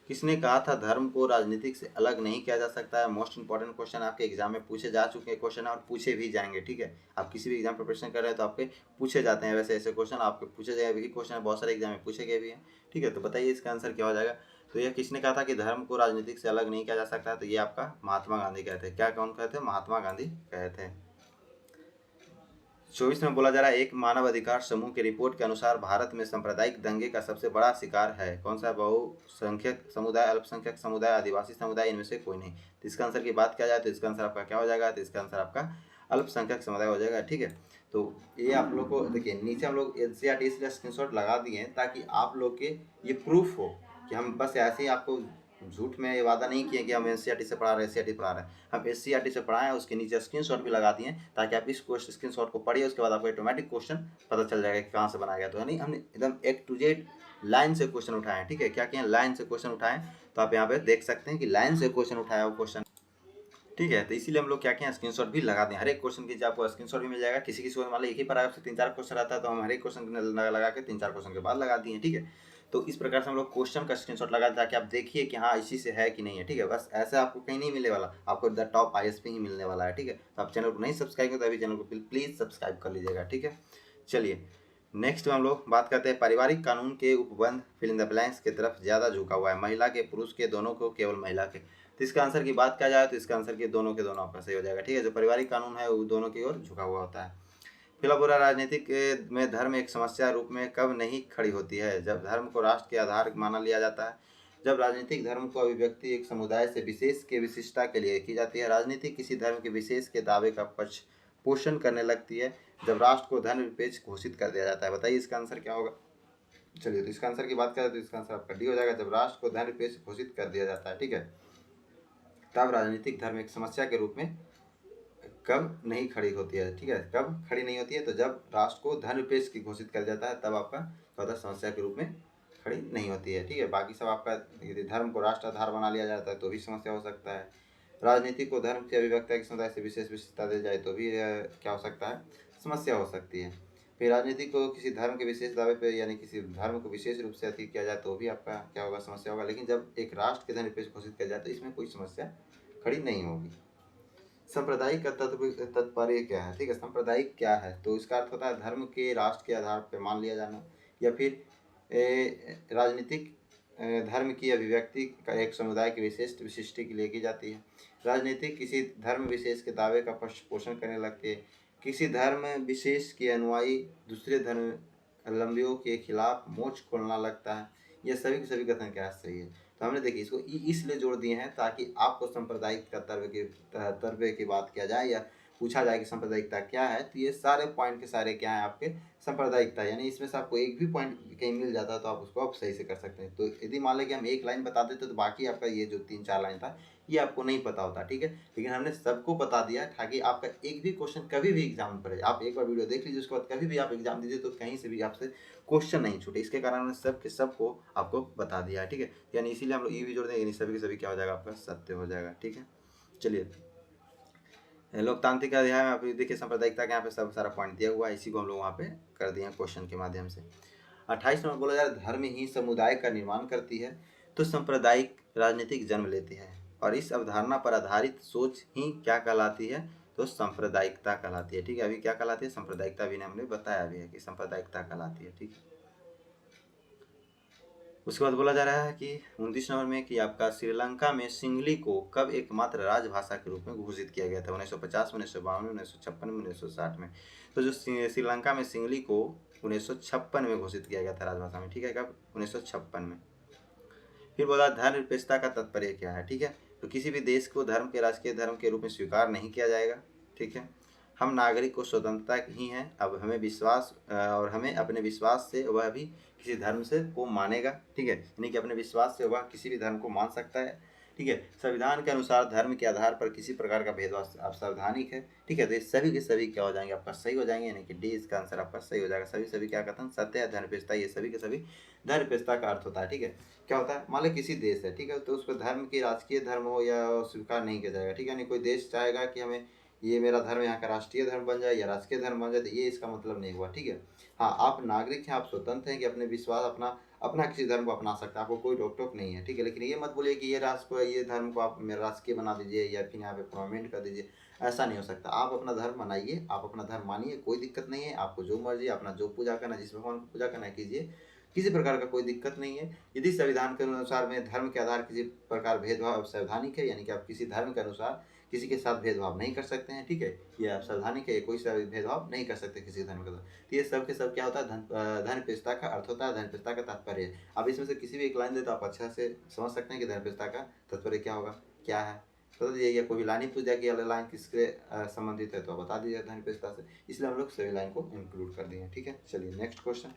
किसने कहा था धर्म को राजनीतिक से अलग नहीं किया जा सकता है? मोस्ट इंपॉर्टेंट क्वेश्चन आपके एग्जाम में पूछे जा चुके हैं क्वेश्चन और पूछे भी जाएंगे। ठीक है, आप किसी भी एग्जाम प्रिपरेशन कर रहे हैं तो आपके पूछे जाते हैं वैसे ऐसे क्वेश्चन, आपके पूछे जाएंगे भी क्वेश्चन, बहुत सारे एग्जाम में पूछे गए भी हैं। ठीक है, तो बताइए इसका आंसर क्या हो जाएगा। तो यह किसने कहा था कि धर्म को राजनीतिक से अलग नहीं किया जा सकता? तो ये आपका महात्मा गांधी कहते हैं। क्या कौन कहते हैं? महात्मा गांधी कहते हैं। 24 में बोला जा रहा है एक मानव अधिकार समूह की रिपोर्ट के अनुसार भारत में सांप्रदायिक दंगे का सबसे बड़ा शिकार है कौन सा? बहुसंख्यक समुदाय, अल्पसंख्यक समुदाय, आदिवासी समुदाय, इनमें से कोई नहीं। तो इसका आंसर की बात किया जाए तो इसका आंसर आपका क्या हो जाएगा? तो इसका आंसर आपका अल्पसंख्यक समुदाय हो जाएगा। ठीक है, तो ये आप लोग को देखिए, नीचे हम लोग एनसीईआरटी इसलिए स्क्रीनशॉट लगा दिए हैं ताकि आप लोग के ये प्रूफ हो कि हम बस ऐसे ही आपको झूठ में ये वादा नहीं किए कि हम एनसीईआरटी से पढ़ा रहे हैं, एनसीईआरटी पढ़ा रहे हैं। हम एनसीईआरटी से पढ़ाए हैं, उसके नीचे स्क्रीनशॉट भी लगा दिए ताकि आप इस क्वेश्चन स्क्रीनशॉट को पढ़िए, उसके बाद आपको ऑटोमेटिक क्वेश्चन पता चल जाएगा कि कहाँ से बनाया गया। तो यानी हमने एकदम A to Z लाइन से क्वेश्चन उठाए हैं, ठीक है। क्या किए, लाइन से क्वेश्चन उठाए, तो आप यहाँ पे देख सकते हैं कि लाइन से क्वेश्चन उठाया हुआ क्वेश्चन, ठीक है। तो इसीलिए हम लोग क्या किए, स्क्रीनशॉट भी लगा दें। हर एक क्वेश्चन की आपको स्क्रीनशॉट भी मिल जाएगा। किसी किसी को मान लो एक ही पैराग्राफ से 3-4 क्वेश्चन आता है, तो हम हर एक क्वेश्चन लगा के 3-4 क्वेश्चन के बाद लगा दिए, ठीक है। तो इस प्रकार से हम लोग क्वेश्चन का स्क्रीनशॉट लगा ताकि आप देखिए कि हाँ इसी से है कि नहीं है, ठीक है। बस ऐसे आपको कहीं नहीं मिलने वाला, आपको द टॉप आईएएस ही मिलने वाला है, ठीक है। तो आप चैनल को नहीं सब्सक्राइब करें तो अभी चैनल को प्लीज़ सब्सक्राइब कर लीजिएगा, ठीक है। चलिए नेक्स्ट हम लोग बात करते हैं, पारिवारिक कानून के उपबंध फिल इन द ब्लैंक्स की तरफ ज़्यादा झुका हुआ है, महिला के, पुरुष के, दोनों को, केवल महिला के। तो इसका आंसर की बात किया जाए तो इसका आंसर के दोनों आपका सही हो जाएगा, ठीक है। जो पारिवारिक कानून है वो दोनों की ओर झुका हुआ होता है। फिलहाल बुरा राजनीतिक में धर्म एक समस्या रूप में कब नहीं खड़ी होती है, जब धर्म को राष्ट्र के आधार माना लिया जाता है, जब राजनीतिक धर्म को अभिव्यक्ति एक समुदाय से विशेष के विशिष्टता के लिए की जाती है, राजनीति किसी धर्म के विशेष के दावे का पक्ष पोषण करने लगती है, जब राष्ट्र को धर्म निरपेक्ष घोषित कर दिया जाता है। बताइए इसका आंसर क्या होगा। चलिए तो इसका आंसर की बात करें तो इसका आंसर आपका डी हो जाएगा, जब राष्ट्र को धर्म निरपेक्ष घोषित कर दिया जाता है, ठीक है। तब राजनीतिक धर्म एक समस्या के रूप में कब नहीं खड़ी होती है, ठीक है। कब खड़ी नहीं होती है, तो जब राष्ट्र को धर्मनिरपेक्ष की घोषित कर जाता है, तब आपका क्या होता है, समस्या के रूप में खड़ी नहीं होती है, ठीक है। बाकी सब आपका यदि धर्म को राष्ट्र आधार बना लिया जाता है तो भी समस्या हो सकता है। राजनीति को धर्म की अभिव्यक्ति के समुदाय से विशेष विशेषता दी जाए तो भी क्या हो सकता है, समस्या हो सकती है। फिर राजनीति को किसी धर्म के विशेष दावे पे यानी किसी धर्म को विशेष रूप से अति किया जाए तो भी आपका क्या होगा, समस्या होगा। लेकिन जब एक राष्ट्र के धर्मनिरपेक्ष घोषित किया जाए तो इसमें कोई समस्या खड़ी नहीं होगी। सांप्रदायिक का तात्पर्य क्या है, ठीक है। सांप्रदायिक क्या है, तो इसका अर्थ होता है धर्म के राष्ट्र के आधार पर मान लिया जाना, या फिर राजनीतिक धर्म की अभिव्यक्ति का एक समुदाय की विशिष्ट विशिष्टि के लिए की जाती है। राजनीतिक किसी धर्म विशेष के दावे का पोषण करने लगती है, किसी धर्म विशेष के अनुयायी दूसरे धर्म अवलंबियों के खिलाफ मोर्च खोलना लगता है। यह सभी के सभी कथन क्या सही है। तो हमने देखिए इसको इसलिए जोड़ दिए हैं ताकि आपको सांप्रदायिक का तर्वे की बात किया जाए या पूछा जाए कि सांप्रदायिकता क्या है, तो ये सारे पॉइंट के सारे क्या हैं आपके सांप्रदायिकता, यानी इसमें से आपको एक भी पॉइंट कहीं मिल जाता है तो आप उसको आप सही से कर सकते हैं। तो यदि मान लें कि हम एक लाइन बता देते तो बाकी आपका ये जो 3-4 लाइन था ये आपको नहीं पता होता, ठीक है। लेकिन हमने सबको बता दिया ताकि आपका एक भी क्वेश्चन कभी भी एग्जाम में पड़े, आप एक बार वीडियो देख लीजिए, उसके बाद कभी भी आप एग्जाम दीजिए तो कहीं से भी आपसे क्वेश्चन नहीं छूटे। इसके कारण हमने सब के सब को आपको बता दिया है, ठीक है। यानी इसीलिए हम लोग ये भी जोड़ देंगे, यानी सभी के सभी क्या हो जाएगा, आपका सत्य हो जाएगा, ठीक है। चलिए लोकतांत्रिक अध्याय में आप देखिए सांप्रदायिकता के यहाँ पे सब सारा पॉइंट दिया हुआ है, इसी को हम लोग वहाँ पे कर दिए हैं क्वेश्चन के माध्यम से। 28 नंबर बोला जा रहा है धर्म ही समुदाय का निर्माण करती है तो सांप्रदायिक राजनीतिक जन्म लेती है, और इस अवधारणा पर आधारित सोच ही क्या कहलाती है, तो सांप्रदायिकता कहलाती है, ठीक है। अभी क्या कहलाती है, सांप्रदायिकता भी हमने बताया भी है कि सांप्रदायिकता कहलाती है, ठीक है। उसके बाद बोला जा रहा है कि 29 नंबर में कि आपका श्रीलंका में सिंगली को कब एकमात्र राजभाषा के रूप में घोषित किया गया था, 1950 में, 1952 में, 1956 में, 1960 में। तो जो श्रीलंका में सिंगली को 1956 में घोषित किया गया था राजभाषा में, ठीक है। कब, 1956 में। फिर बोला धर्म निरपेक्षता का तात्पर्य क्या है, ठीक है। तो किसी भी देश को धर्म के राजकीय धर्म के रूप में स्वीकार नहीं किया जाएगा, ठीक है। हम नागरिक को स्वतंत्रता ही है, अब हमें विश्वास और हमें अपने विश्वास से वह भी किसी धर्म से को मानेगा, ठीक है। यानी कि अपने विश्वास से वह किसी भी धर्म को मान सकता है, ठीक है। संविधान के अनुसार धर्म के आधार पर किसी प्रकार का भेदभाव आप सावधानिक है, ठीक है। तो ये सभी के सभी क्या हो जाएंगे, आपका सही हो जाएंगे, यानी कि डी इसका आंसर आपका सही हो जाएगा। सभी सभी क्या कहते हैं, सत्य है, धर्मनिरपेक्षता, ये सभी के सभी धर्मनिरपेक्षता का अर्थ होता है, ठीक है। क्या होता है, मान लो किसी देश है, ठीक है, तो उस पर धर्म की राजकीय धर्म हो या स्वीकार नहीं किया जाएगा, ठीक है। यानी कोई देश चाहेगा कि हमें ये मेरा धर्म यहाँ का राष्ट्रीय धर्म बन जाए या राजकीय धर्म बन जाए, तो ये इसका मतलब नहीं हुआ, ठीक है। हाँ, आप नागरिक हैं, आप स्वतंत्र हैं कि अपने विश्वास अपना अपना किसी धर्म को अपना सकते हैं, आपको कोई रोक टोक नहीं है, ठीक है। लेकिन ये मत बोलिए कि ये राष्ट्र को, ये धर्म को आप मेरा राजकीय बना दीजिए या फिर यहाँ पे परमानेंट कर दीजिए, ऐसा नहीं हो सकता। आप अपना धर्म मनाइए, आप अपना धर्म मानिए, कोई दिक्कत नहीं है। आपको जो मर्जी, अपना जो पूजा करना, जिस भगवान को पूजा करना है कीजिए, किसी प्रकार का कोई दिक्कत नहीं है। यदि संविधान के अनुसार में धर्म के आधार किसी प्रकार भेदभाव सावधानिक है, यानी कि आप किसी धर्म के अनुसार किसी के साथ भेदभाव नहीं कर सकते हैं, ठीक है। ये आप सावधानिक है, कोई सा भेदभाव नहीं कर सकते किसी धर्म के साथ। तो ये सब के सब क्या होता है, धर्मनिरपेक्षता का अर्थ होता है, धर्मनिरपेक्षता का तात्पर्य। अब इसमें से किसी भी एक लाइन दे तो आप अच्छा से समझ सकते हैं कि धर्मनिरपेक्षता का तात्पर्य क्या होगा, क्या है, बता दीजिए, या कोई लाइन ही पूछ जाए कि यह लाइन किसके संबंधित है तो बता दीजिए धनपेशता से, इसलिए हम लोग सभी लाइन को इंक्लूड कर दिए हैं। ठीक है, चलिए नेक्स्ट क्वेश्चन।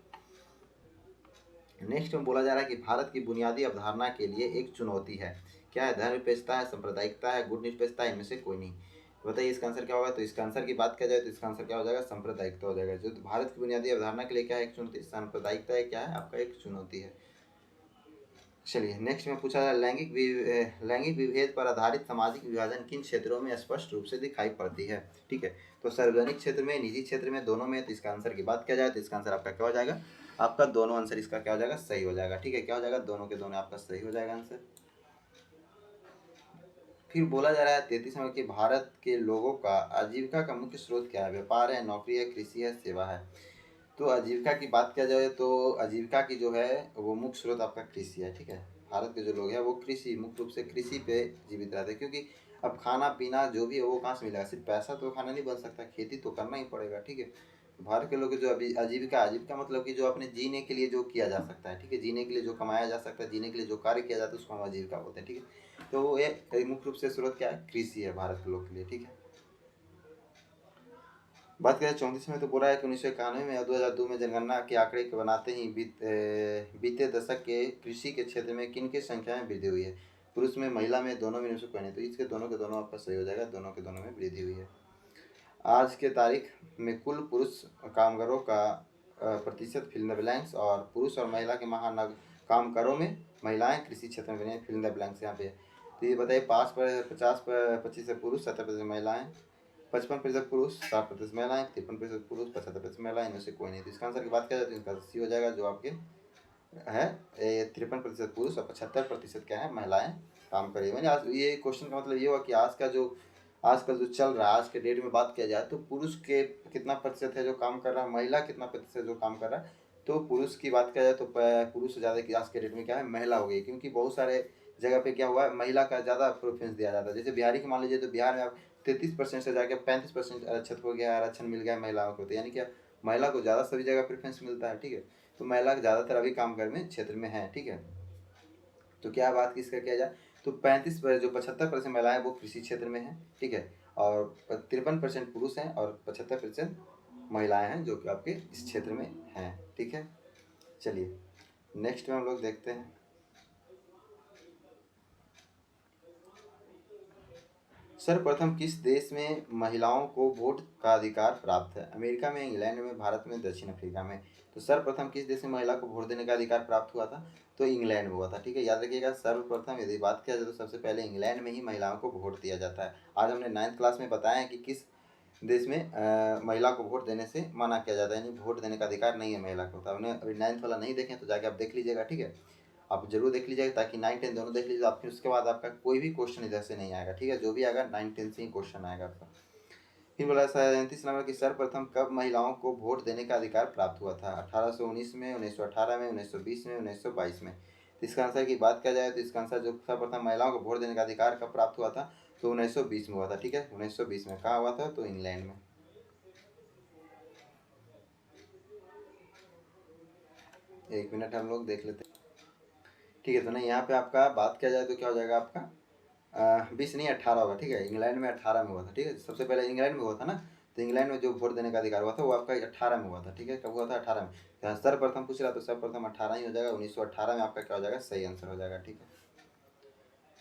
नेक्स्ट में बोला जा रहा है कि भारत की बुनियादी अवधारणा के लिए एक चुनौती है, क्या है? धर्मनिरपेक्षता है, सांप्रदायिकता है, गुट निरपेक्षता है, इनमें से कोई नहीं। बताइए इसका आंसर क्या होगा? तो इसका आंसर की बात किया जाए तो इसका आंसर क्या हो जाएगा? सांप्रदायिकता हो जाएगा। जो भारत की बुनियादी अवधारणा के लिए क्या है? एक चुनौती। सांप्रदायिकता है क्या है? आपका एक चुनौती है। चलिए नेक्स्ट में पूछा जाए, लैंगिक विभेद पर आधारित सामाजिक विभाजन किन क्षेत्रों में स्पष्ट रूप से दिखाई पड़ती है? ठीक है, तो सार्वजनिक क्षेत्र में, निजी क्षेत्र में, दोनों में। तो इसका आंसर की बात किया जाए तो इसका आंसर आपका क्या हो जाएगा? आपका दोनों आंसर इसका क्या हो जाएगा? सही हो जाएगा। ठीक है, क्या हो जाएगा? दोनों के दोनों आपका सही हो जाएगा आंसर। फिर बोला जा रहा है 33 नंबर कि भारत के लोगों का आजीविका का मुख्य स्रोत क्या है? व्यापार है, नौकरी है, कृषि है, सेवा है? तो आजीविका की बात किया जाए तो आजीविका की जो है वो मुख्य स्रोत आपका कृषि है। ठीक है, भारत के जो लोग हैं वो कृषि, मुख्य रूप से कृषि पे जीवित रहते हैं, क्योंकि अब खाना पीना जो भी है वो कहाँ से मिलेगा? सिर्फ पैसा तो खाना नहीं बन सकता, खेती तो करना ही पड़ेगा। ठीक है, तो भारत के लोग की जो अभी आजीविका, आजीविका मतलब कि जो अपने जीने के लिए जो किया जा सकता है। ठीक है, जीने के लिए जो कमाया जा सकता है, जीने के लिए जो कार्य किया जाता है उसको हम आजीविका बोलते हैं। ठीक है, तो वो एक मुख्य रूप से स्रोत क्या है? कृषि है भारत के लोग के लिए। ठीक है, बात करें 34 में तो बोला है कि 1991 में या 2002 में जनगणना के आंकड़े के बनाते ही बीते दशक के कृषि के क्षेत्र में किन की संख्या में वृद्धि हुई है? पुरुष में, महिला में, दोनों में, इनमें से कोई नहीं। तो इसके दोनों के दोनों आपका सही हो जाएगा, दोनों के दोनों में वृद्धि हुई है। आज के तारीख में कुल पुरुष कामगारों का प्रतिशत फिल इन द ब्लैंक्स, और पुरुष और महिला के महानगर कामगारों में महिलाएं कृषि क्षेत्र में बनी फिल इन द ब्लैंक्स यहाँ पे। तो ये बताइए, 50-25% पुरुष, 70% महिलाएं, 55% पुरुष, 60% महिलाएं, 53% पुरुष, 75% महिलाएं, इनमें से कोई नहीं। तो इसका आंसर की बात किया जाए तो इसका सी हो जाएगा, जो आपके है 53% पुरुष और 75% क्या है? महिलाएं काम कर रही है। आज ये क्वेश्चन का मतलब ये हुआ कि आज का जो आजकल जो चल रहा है, आज के डेट में बात किया जाए तो पुरुष के कितना प्रतिशत है जो काम कर रहा है, महिला कितना प्रतिशत जो काम कर रहा है? तो पुरुष की बात किया जाए तो पुरुष से ज़्यादा की आज के डेट में क्या है? महिला हो गई, क्योंकि बहुत सारे जगह पे क्या हुआ है, महिला का ज़्यादा प्रेफरेंस दिया जाता है। जैसे बिहारी की मान लीजिए, तो बिहार में आप 33% से जाकर 35% आरक्षण हो गया, आरक्षण मिल गया महिलाओं को। तो यानी क्या, महिला को ज़्यादा सभी जगह प्रेफरेंस मिलता है। ठीक है, तो महिला ज़्यादातर अभी काम कर में क्षेत्र में है। ठीक है, तो क्या बात किसका किया जाए तो 75% महिलाएं वो कृषि क्षेत्र में हैं। ठीक है, और 53% पुरुष हैं और 75% महिलाएं हैं जो कि आपके इस क्षेत्र में हैं। ठीक है, चलिए नेक्स्ट में हम लोग देखते हैं। सर्वप्रथम किस देश में महिलाओं को वोट का अधिकार प्राप्त है? अमेरिका में, इंग्लैंड में, भारत में, दक्षिण अफ्रीका में? तो सर्वप्रथम किस देश में महिला को वोट देने का अधिकार प्राप्त हुआ था? तो इंग्लैंड में हुआ था। ठीक है, याद रखिएगा, सर्वप्रथम यदि बात किया जाए तो सबसे पहले इंग्लैंड में ही महिलाओं को वोट दिया जाता है। आज हमने 9th क्लास में बताया है कि किस देश में महिला को वोट देने से मना किया जाता है, यानी वोट देने का अधिकार नहीं है महिला को। तो आपने अभी 9th वाला नहीं देखें तो जाके आप देख लीजिएगा। ठीक है, आप जरूर देख लीजिएगा, ताकि 9-10 दोनों देख लीजिए। आप फिर उसके बाद आपका कोई भी क्वेश्चन इधर से नहीं आएगा। ठीक है, जो भी आएगा 9-10 से ही क्वेश्चन आएगा आपका। फिर बोला 37 नंबर की, सर्वप्रथम कब महिलाओं को वोट देने का अधिकार प्राप्त हुआ था? 1819 में, 1918 में, 1920 में, 1922 में? तो इसका आंसर की बात किया जाए तो इसका आंसर जो सर्वप्रथम महिलाओं को वोट देने का अधिकार कब प्राप्त हुआ था? तो 1920 में हुआ था। ठीक है, 1920 में कहाँ हुआ था? तो इंग्लैंड में। एक मिनट हम लोग देख लेते हैं। ठीक है, तो नहीं, यहाँ पे आपका बात किया जाए तो क्या हो जाएगा आपका? 20 नहीं, 18 होगा। ठीक है, इंग्लैंड में 18 में हुआ था। ठीक है, सबसे पहले इंग्लैंड में हुआ था ना, तो इंग्लैंड में जो वोट देने का अधिकार हुआ था वो आपका 18 में हुआ था। ठीक है, कब हुआ था? 18 में। तो सर्वप्रथम पूछ रहा तो सर्वप्रथम 18 ही हो जाएगा, 1918 में आपका क्या हो जाएगा? सही आंसर हो जाएगा। ठीक है,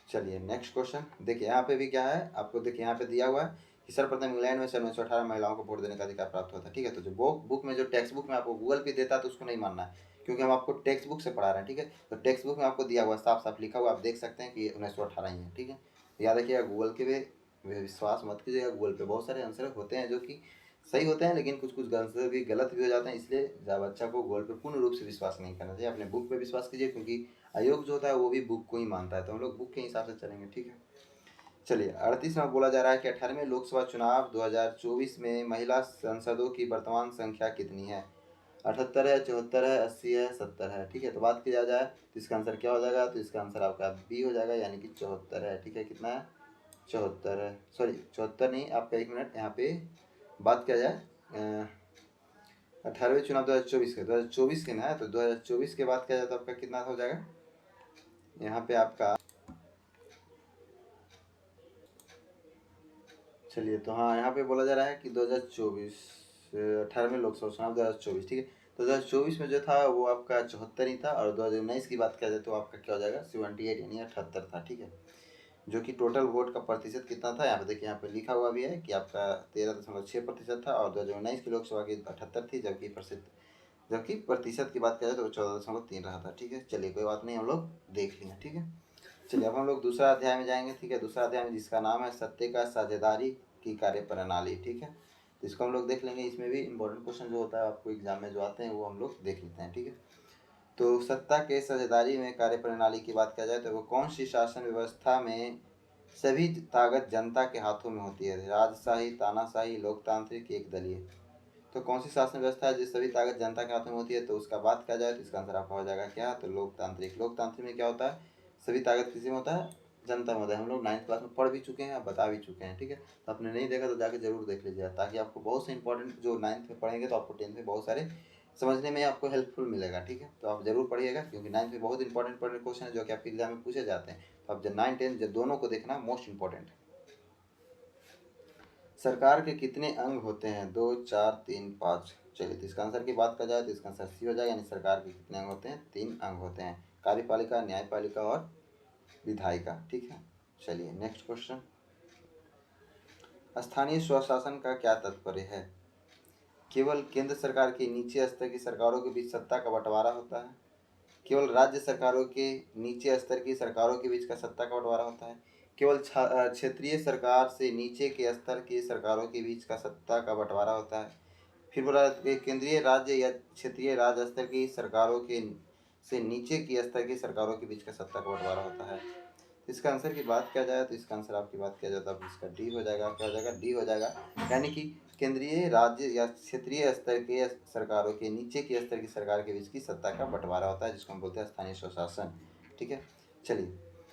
चलिए नेक्स्ट क्वेश्चन देखिए, यहाँ पे भी क्या है आपको, देखिए यहाँ पे दिया हुआ है कि सर्वप्रथम इंग्लैंड में सन 1918 महिलाओं को वोट देने का अधिकार प्राप्त हुआ था। ठीक है, तो जो बुक में, जो टेक्स्ट बुक में आपको गूगल पे देता है तो उसको नहीं मानना है, क्योंकि हम आपको टेक्स्ट बुक से पढ़ा रहे हैं। ठीक है, तो टेक्स्ट बुक में आपको दिया हुआ साफ साफ लिखा हुआ, आप देख सकते हैं कि 1918 ही है। ठीक है, याद रखिएगा, गूगल के पे विश्वास मत कीजिएगा। गूगल पे बहुत सारे आंसर होते हैं जो कि सही होते हैं, लेकिन कुछ कुछ आंसर भी गलत भी हो जाते हैं। इसलिए जब बच्चा को गूगल पे पूर्ण रूप से विश्वास नहीं करना चाहिए, अपने बुक पे विश्वास कीजिए, क्योंकि आयोग जो होता है वो भी बुक को ही मानता है। तो हम लोग बुक के हिसाब से चलेंगे। ठीक है, चलिए 38 में बोला जा रहा है कि 18वें लोकसभा चुनाव 2024 में महिला सांसदों की वर्तमान संख्या कितनी है? 78 है, 74 है, 80 है, 70 है? ठीक है, तो बात किया जाए तो इसका आंसर क्या हो जाएगा? तो इसका आंसर आपका बी हो जाएगा, यानी कि 74 है। ठीक है, कितना है? 74 है, सॉरी 74 नहीं, आपका एक मिनट, यहाँ पे बात किया जाए 18वें चुनाव 2024 के ना है, तो 2024 के बात किया जाए तो आपका कितना हो जाएगा? यहाँ पे आपका चलिए, तो हाँ, यहाँ पे बोला जा रहा है कि 2024 18वें लोकसभा चुनाव 2024, ठीक है। तो 2024 में जो था वो आपका 74 ही था, और 2019 की बात किया जाए तो आपका क्या हो जाएगा 78 यानी 78 था, ठीक है। जो कि टोटल वोट का प्रतिशत कितना था, यहाँ पे देखिए, यहाँ पे लिखा हुआ भी है कि आपका 13.6% था, और 2019 की लोकसभा की 78 थी, जबकि प्रतिशत की बात करें तो 14.3 रहा था, ठीक है। चलिए, कोई बात नहीं, हम लोग देख लिए, ठीक है। चलिए, अब हम लोग दूसरा अध्याय में जाएंगे, ठीक है। दूसरा अध्याय में जिसका नाम है सत्य का साझेदारी की कार्य प्रणाली, ठीक है। तो इसको हम लोग देख लेंगे। इसमें भी इंपॉर्टेंट क्वेश्चन जो होता है आपको एग्जाम में जो आते हैं वो हम लोग देख लेते हैं, ठीक है। तो सत्ता के साझेदारी में कार्य प्रणाली की बात किया जाए तो वो कौन सी शासन व्यवस्था में सभी ताकत जनता के हाथों में होती है, राजशाही, तानाशाही, लोकतांत्रिक, एक दलीय। तो कौन सी शासन व्यवस्था है जिस सभी ताकत जनता के हाथों में होती है, तो उसका बात किया जाए तो इसका आंसर आपका हो जाएगा क्या, तो लोकतांत्रिक। लोकतांत्रिक में क्या होता है, सभी ताकत किसी में होता है, जनता में होता है। हम लोग 9th क्लास में पढ़ भी चुके हैं, बता भी चुके हैं, ठीक है। तो आपने नहीं देखा तो जाके जरूर देख लीजिएगा, ताकि आपको बहुत से इंपॉर्टेंट जो 9th में पढ़ेंगे तो आपको 10th में बहुत सारे समझने में आपको हेल्पफुल मिलेगा, ठीक है। तो आप जरूर पढ़िएगा, क्योंकि 9th में बहुत इंपॉर्टेंट क्वेश्चन है जो कि आपके एग्जाम में पूछे जाते हैं। तो आप जब 9 10 जब दोनों को देखना मोस्ट इंपॉर्टेंट है। सरकार के कितने अंग होते हैं, 2, 4, 3, 5। चलिए, तो इसका आंसर की बात कर जाए तो इसका आंसर सी हो जाएगा, यानी सरकार के कितने अंग होते हैं, 3 अंग होते हैं, कार्यपालिका, न्यायपालिका और विधायिका, ठीक है। चलिए, नेक्स्ट क्वेश्चन। स्थानीय स्वशासन का क्या तात्पर्य है, केवल केंद्र सरकार के नीचे स्तर की सरकारों के बीच सत्ता का बंटवारा होता है, केवल राज्य सरकारों के नीचे स्तर की सरकारों के बीच का सत्ता का बंटवारा होता है, केवल क्षेत्रीय सरकार से नीचे के स्तर की सरकारों के बीच का सत्ता का बंटवारा होता है, फिर बोला केंद्रीय, राज्य या क्षेत्रीय राज स्तर की सरकारों के से नीचे की स्तर की सरकारों के बीच का सत्ता का बंटवारा होता है। तो इसका आंसर की बात किया जाए तो इसका आंसर आपकी बात किया जाए तो अब इसका डी हो जाएगा, क्या हो जाएगा, डी हो जाएगा। यानी कि केंद्रीय, राज्य या क्षेत्रीय स्तर के सरकारों के नीचे की स्तर की सरकार के बीच की सत्ता का बंटवारा होता है, जिसको हम बोलते हैं स्थानीय स्वशासन, ठीक है। चलिए,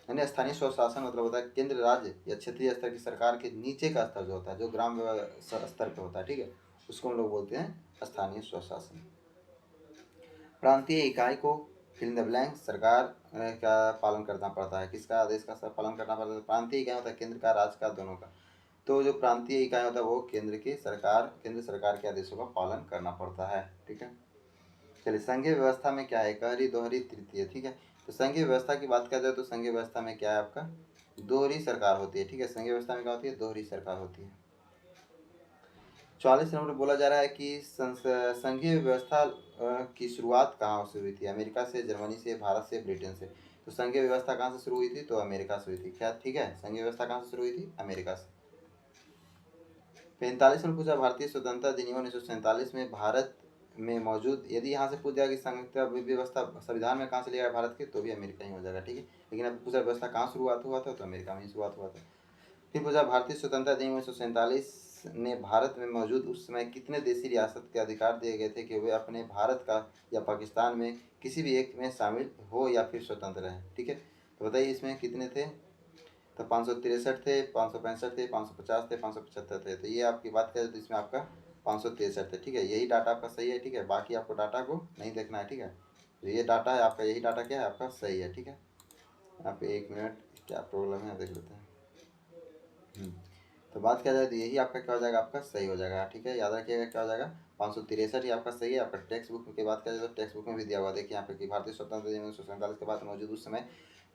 यानी स्थानीय स्वशासन मतलब होता है केंद्र, राज्य या क्षेत्रीय स्तर की सरकार के नीचे का स्तर जो होता है, जो ग्राम स्तर पर होता है, ठीक है, उसको हम लोग बोलते हैं स्थानीय स्वशासन। प्रांतीय इकाई को फिल इन द ब्लैंक सरकार का पालन करना पड़ता है, किसका आदेश का पालन करना पड़ता है, प्रांतीय इकाई होता है केंद्र का, राज्य का, दोनों का। तो जो प्रांतीय इकाई होता है वो केंद्र सरकार के आदेशों का पालन करना पड़ता है, ठीक है। चलिए, संघीय व्यवस्था में क्या है, एकहरी, दोहरी, तृतीय, ठीक है। तो संघीय व्यवस्था की बात कर जाए तो संघीय व्यवस्था में क्या है आपका, दोहरी सरकार होती है, ठीक है। संघीय व्यवस्था में क्या होती है, दोहरी सरकार होती है। 44 नंबर बोला जा रहा है कि संघीय व्यवस्था की शुरुआत कहाँ से हुई थी, अमेरिका से, जर्मनी से, भारत से, ब्रिटेन से। तो संघीय व्यवस्था कहाँ से शुरू हुई थी, तो अमेरिका से हुई थी, क्या, ठीक है। संघीय व्यवस्था कहाँ से शुरू हुई थी, अमेरिका से। 45 में पूछा, भारतीय स्वतंत्रता अधिनियम 1947 में भारत में मौजूद, यदि यहाँ से पूछ जाएगा कि संघ व्यवस्था संविधान में कहाँ से लिया है भारत के, तो भी अमेरिका ही हो जाएगा, ठीक है। लेकिन अब पूछा व्यवस्था कहाँ शुरुआत हुआ था, तो अमेरिका में ही शुरुआत हुआ था। फिर पूछा, भारतीय स्वतंत्रता अधिनियम 1947 ने भारत में मौजूद उस समय कितने देशी रियासत के अधिकार दिए गए थे कि वे अपने भारत का या पाकिस्तान में किसी भी एक में शामिल हो या फिर स्वतंत्र रहें, ठीक है। तो बताइए इसमें कितने थे, तो 563 थे, 565 थे, 550 थे, 575 थे। तो ये आपकी बात करें तो इसमें आपका 563 थे, ठीक है। यही डाटा आपका सही है, ठीक है। बाकी आपको डाटा को नहीं देखना है, ठीक है। तो ये डाटा है आपका, यही डाटा क्या है आपका सही है, ठीक है। यहाँ पे 1 मिनट, क्या प्रॉब्लम है देख लेते हैं। तो बात किया जाए तो यही आपका क्या हो जाएगा, आपका सही हो जाएगा, ठीक है। याद रखिएगा क्या हो जाएगा, 563 ही आपका सही है। आपका टेक्स्ट बुक की बात करें तो टेक्स्ट बुक में भी दिया हुआ, देखिए यहाँ पे कि भारतीय स्वतंत्रता दिवस 1947 के बाद मौजूद उस समय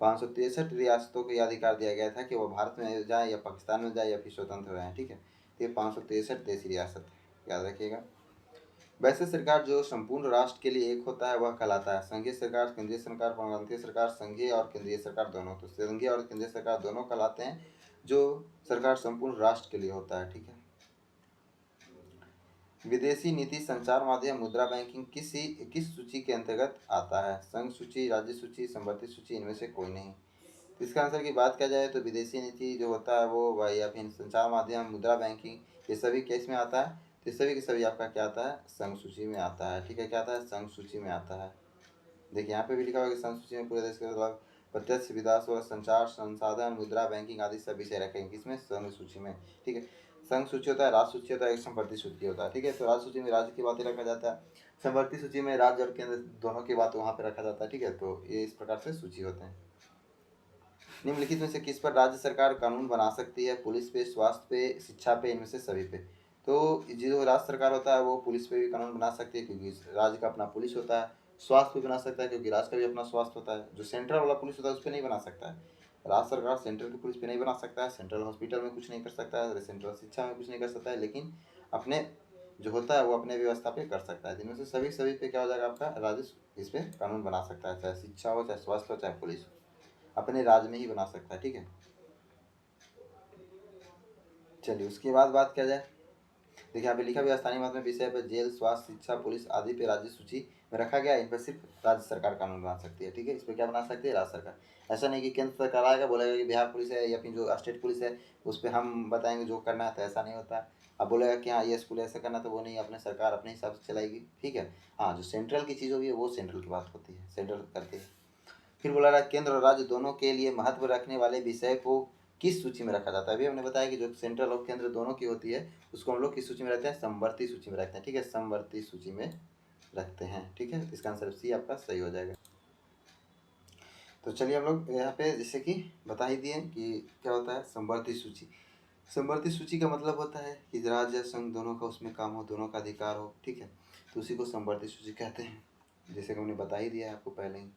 563 रियासतों को यह अधिकार दिया गया था कि वो भारत में जाए या पाकिस्तान में जाए या फिर स्वतंत्र रहें, ठीक है। तो ये 563 देशी रियासत याद रखिएगा। वैसे सरकार जो संपूर्ण राष्ट्र के लिए एक होता है वह कहलाता है संघीय सरकार, केंद्रीय सरकार, प्रांतीय सरकार, संघीय और केंद्रीय सरकार दोनों। तो संघीय और केंद्रीय सरकार दोनों कहलाते हैं जो सरकार संपूर्ण राष्ट्र के लिए होता है, ठीक है। विदेशी नीति, संचार माध्यम, मुद्रा बैंकिंग किस सूची के अंतर्गत आता है, संघ सूची, राज्य सूची, संवर्धित सूची, इनमें से कोई नहीं। तो इसका आंसर की बात किया जाए तो विदेशी नीति जो होता है वो या फिर संचार माध्यम, मुद्रा बैंकिंग, ये सभी केस में आता है। तो सभी के सभी आपका क्या आता है, संघ सूची में आता है, ठीक है। क्या आता है, संघ सूची में आता है। देखिए यहाँ पे भी लिखा हुआ कि संघ सूची में पूरे देश के लगभग प्रत्यक्ष विधायी संचार, संसाधन, मुद्रा बैंकिंग आदि सब विषय रखेंगे किसमें, संघ सूची में, ठीक है। संघ सूची होता है, राज्य सूची होता है, एक संवर्ती सूची होता है, ठीक है। तो राज्य सूची में राज्य की बातें रखा जाता है, संवर्ती सूची में राज्य और केंद्र दोनों की बात वहाँ पे रखा जाता है, ठीक है। तो ये इस प्रकार से सूची होते हैं। निम्नलिखित में से किस पर राज्य सरकार कानून बना सकती है? पुलिस पे, स्वास्थ्य पे, शिक्षा पे, इनमें से सभी पे। तो जो राज्य सरकार होता है वो पुलिस पे भी कानून बना सकती है क्योंकि राज्य का अपना पुलिस होता है। स्वास्थ्य पे बना सकता है क्योंकि राज्य का भी अपना स्वास्थ्य होता है। जो सेंट्रल वाला पुलिस होता है उस पर नहीं बना सकता है। राज्य सरकार सेंट्रल की पुलिस पे नहीं बना सकता है, सेंट्रल हॉस्पिटल में कुछ नहीं कर सकता है, सेंट्रल शिक्षा में कुछ नहीं कर सकता है, लेकिन अपने जो होता है वो अपने व्यवस्था पे कर सकता है। जिनमें से सभी पे क्या हो जाएगा आपका? राज्य इस पे कानून बना सकता है, चाहे शिक्षा हो, चाहे स्वास्थ्य हो, चाहे पुलिस हो, अपने राज्य में ही बना सकता है। ठीक है, चलिए उसके बाद बात किया जाए। देखिए यहाँ पे लिखा भी स्थानीय महत्व में विषय पर जेल, स्वास्थ्य, शिक्षा, पुलिस आदि पे राज्य सूची में रखा गया। इन पर सिर्फ राज्य सरकार कानून बना सकती है। ठीक है, इस पर क्या बना सकती है? राज्य सरकार। ऐसा नहीं कि केंद्र सरकार आएगा बोलेगा कि बिहार पुलिस है या फिर जो स्टेट पुलिस है उस पर हम बताएंगे जो करना है, तो ऐसा नहीं होता। अब बोलेगा कि हाँ ये स्कूल ऐसा करना, तो वो नहीं, अपने सरकार अपने हिसाब से चलाएगी। ठीक है, हाँ जो सेंट्रल की चीज़ होगी वो सेंट्रल की बात होती है, सेंट्रल करती है। फिर बोला रहा केंद्र और राज्य दोनों के लिए महत्व रखने वाले विषय को किस सूची में रखा जाता है? अभी हमने बताया कि जो सेंट्रल और केंद्र दोनों की होती है उसको हम लोग किस सूची में रखते हैं? समवर्ती सूची में रखते हैं। ठीक है, समवर्ती सूची में रखते हैं। ठीक है, इसका आंसर सी आपका सही हो जाएगा। तो चलिए हम लोग यहाँ पे जैसे कि बता ही दिए कि क्या होता है समवर्ती सूची। समवर्ती सूची का मतलब होता है कि राज्य संघ दोनों का उसमें काम हो, दोनों का अधिकार हो। ठीक है, तो उसी को समवर्ती सूची कहते हैं, जैसे कि हमने बता ही दिया है आपको पहले ही।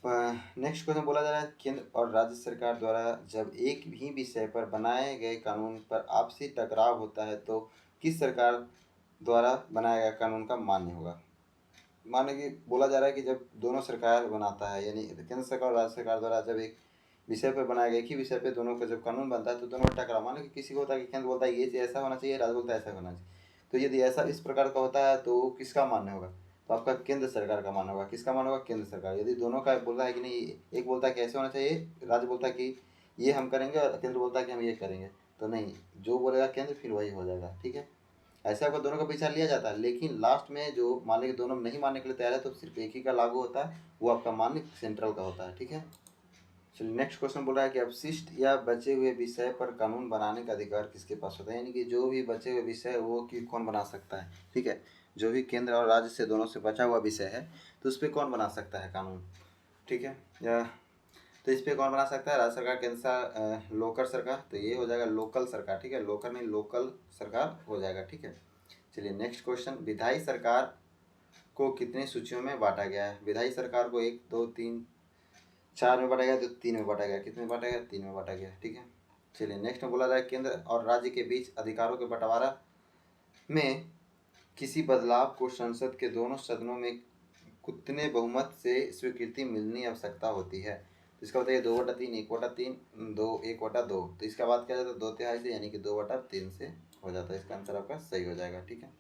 नेक्स्ट क्वेश्चन बोला जा रहा है केंद्र और राज्य सरकार द्वारा जब एक ही विषय पर बनाए गए कानून पर आपसी टकराव होता है तो किस सरकार द्वारा बनाया गया कानून का मान्य होगा? माने कि बोला जा रहा है कि जब दोनों सरकार बनाता है, यानी केंद्र सरकार और राज्य सरकार द्वारा जब एक विषय पर बनाया गया, एक ही विषय पर दोनों का जब कानून बनता है तो दोनों टकराव, माने कि किसी को होता है कि केंद्र बोलता है ये ऐसा होना चाहिए, राज्य बोलता है ऐसा होना चाहिए। तो यदि ऐसा इस प्रकार का होता है तो किसका मान्य होगा? तो आपका केंद्र सरकार का मान्य होगा। किसका मान्य होगा? केंद्र सरकार। यदि दोनों का बोल रहा है कि नहीं, एक बोलता है कि ऐसे होना चाहिए, राज्य बोलता है कि ये हम करेंगे, और केंद्र बोलता है कि हम ये करेंगे, तो नहीं, जो बोलेगा केंद्र फिर वही हो जाएगा। ठीक है, ऐसे आपको दोनों का पीछा लिया जाता है, लेकिन लास्ट में जो मान लीजिए दोनों नहीं मानने के लिए तैयार है तो सिर्फ एक ही का लागू होता है, वो आपका मान्य सेंट्रल का होता है। ठीक है, चलिए नेक्स्ट क्वेश्चन बोल रहा है कि अपशिष्ट या बचे हुए विषय पर कानून बनाने का अधिकार किसके पास होता है? यानी कि जो भी बचे हुए विषय वो कि कौन बना सकता है? ठीक है, जो भी केंद्र और राज्य से दोनों से बचा हुआ विषय है तो उस पर कौन बना सकता है कानून? ठीक है, या तो इस पर कौन बना सकता है? राज्य सरकार, केंद्र लोकल सरकार, तो ये हो जाएगा लोकल सरकार। ठीक है, लोकल नहीं लोकल सरकार हो जाएगा। ठीक है, चलिए नेक्स्ट क्वेश्चन, विधायी सरकार को कितनी सूचियों में बांटा गया है? विधायी सरकार को 1 2 3 4 में बांटा गया, तो 3 में बांटा गया। कितने में बांटा गया? 3 में बांटा गया। ठीक है, चलिए नेक्स्ट में बोला जाए केंद्र और राज्य के बीच अधिकारों के बंटवारा में किसी बदलाव को संसद के दोनों सदनों में कितने बहुमत से स्वीकृति मिलनी आवश्यकता होती है? तो इसका बताइए 2/3, 1/3, 1/2। तो इसका बात किया जाता है 2/3 से, यानी कि 2/3 से हो जाता है। इसका आंसर आपका सही हो जाएगा। ठीक है,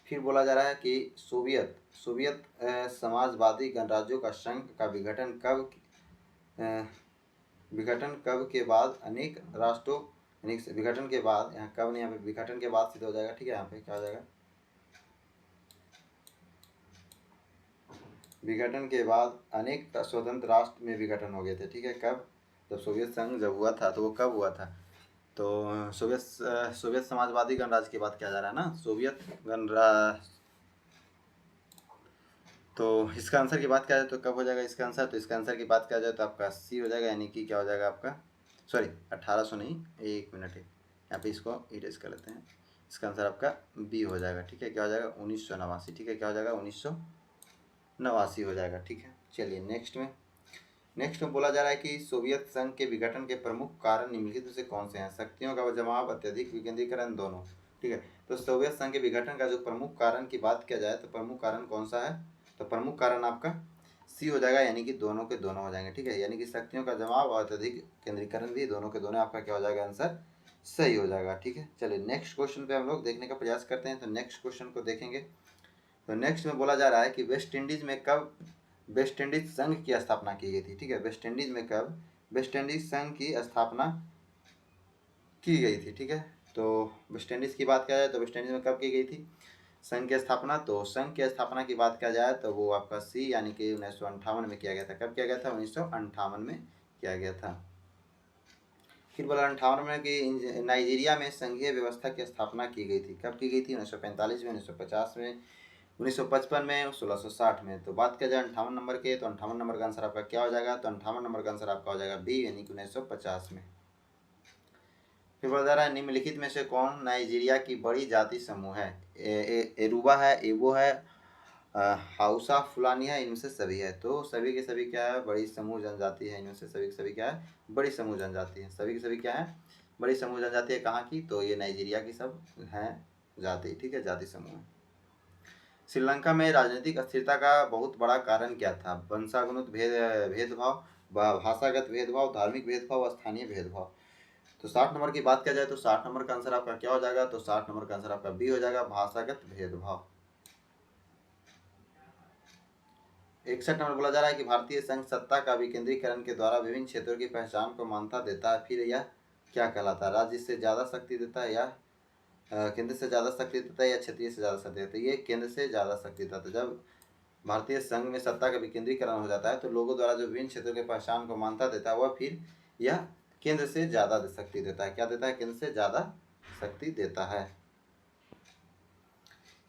फिर बोला जा रहा है कि सोवियत सोवियत समाजवादी गणराज्यों का संघ का विघटन कब के बाद अनेक राष्ट्रों, यानी विघटन के बाद, यहाँ कब नहीं, यहाँ पे विघटन के बाद सीधे हो जाएगा। ठीक है, यहाँ पे क्या हो जाएगा? विघटन के बाद अनेक स्वतंत्र राष्ट्र में विघटन हो गए थे। ठीक है, कब? जब सोवियत संघ जब हुआ था तो वो कब हुआ था? तो सोवियत समाजवादी गणराज्य की बात किया जा रहा है ना, सोवियत गणराज्य। तो इसका आंसर की बात किया जाए तो कब हो जाएगा इसका आंसर? तो इसका आंसर की बात किया जाए तो आपका सी हो जाएगा, यानी कि क्या हो जाएगा आपका, सॉरी 1800 नहीं, 1 मिनट है, यहाँ पे इसको इरेज कर लेते हैं। इसका आंसर आपका बी हो जाएगा। ठीक है, क्या हो जाएगा? 1989। ठीक है, क्या हो जाएगा? 1989 हो जाएगा। ठीक है, चलिए नेक्स्ट में बोला जा रहा है कि सोवियत संघ के विघटन के प्रमुख कारण निम्नलिखित में से कौन से हैं? शक्तियों का जमाव, अत्यधिक विकेंद्रीकरण, दोनों। ठीक है, तो सोवियत संघ के विघटन का जो प्रमुख कारण की बात किया जाए तो प्रमुख कारण कौन सा है? तो प्रमुख कारण आपका सी हो जाएगा, यानी कि दोनों के दोनों हो जाएंगे। ठीक है, यानी कि शक्तियों का जमाव और अत्यधिक केंद्रीकरण भी दोनों के दोनों आपका क्या हो जाएगा? आंसर सही हो जाएगा। ठीक है, चलिए नेक्स्ट क्वेश्चन पे हम लोग देखने का प्रयास करते हैं। तो नेक्स्ट क्वेश्चन को देखेंगे। तो नेक्स्ट में बोला जा रहा है कि वेस्ट इंडीज में कब वेस्ट इंडीज संघ की स्थापना की गई थी? ठीक है, वेस्ट इंडीज में कब वेस्ट इंडीज संघ की स्थापना की गई थी? ठीक है, तो वेस्ट इंडीज की बात किया जाए तो वेस्ट इंडीज में कब की गई थी संघ की स्थापना? तो संघ की स्थापना की बात किया जाए तो वो आपका सी, यानी कि 1958 में किया गया था। कब किया गया था? 1958 में किया गया था। फिर बोला 58 में कि नाइजीरिया में संघीय व्यवस्था की स्थापना की गई थी। कब की गई थी? 1945 में, 1950 में, 1955 में, 1660 में। तो बात किया जाए 58 नंबर के, तो 58 नंबर का आंसर आपका क्या हो जाएगा? तो 58 नंबर का आंसर आपका हो जाएगा बी, यानी कि 1950 में। फिर बोला जा रहा है निम्नलिखित में से कौन नाइजीरिया की बड़ी जाति समूह है? एरुबा है, एबो है, हाउसा फुलानी है, इनमें से सभी है। तो सभी के सभी क्या है? बड़ी समूह जनजाति है। इनमें से सभी के सभी क्या है? बड़ी समूह जनजाति है। सभी के सभी क्या है? बड़ी समूह जनजाति है। कहाँ की? तो ये नाइजीरिया की सब हैं जाति, ठीक है, जाति समूह। श्रीलंका में राजनीतिक अस्थिरता का बहुत बड़ा कारण क्या था? वंशागुणित भेदभाव, भाषागत भेदभाव, धार्मिक भेदभाव, स्थानीय भेदभाव। तो 60 नंबर की बात किया जाए तो 60 नंबर का आंसर आपका क्या हो जाएगा? तो 60 नंबर का आंसर आपका बी हो जाएगा, भाषागत भेदभाव। 61 नंबर बोला जा रहा है कि भारतीय संघ सत्ता का विकेंद्रीकरण के द्वारा विभिन्न क्षेत्रों की पहचान को मान्यता देता है, फिर यह क्या कहलाता है? राज्य से ज़्यादा शक्ति देता है, या केंद्र से ज़्यादा शक्ति देता है, या क्षेत्रीय से ज़्यादा शक्ति देता है? ये केंद्र से ज़्यादा शक्ति देता है। जब भारतीय संघ में सत्ता का विकेंद्रीकरण हो जाता है तो लोगों द्वारा जो विभिन्न क्षेत्रों के पहचान को मान्यता देता है वह फिर यह केंद्र से ज़्यादा शक्ति देता है। क्या देता है? केंद्र से ज़्यादा शक्ति देता है।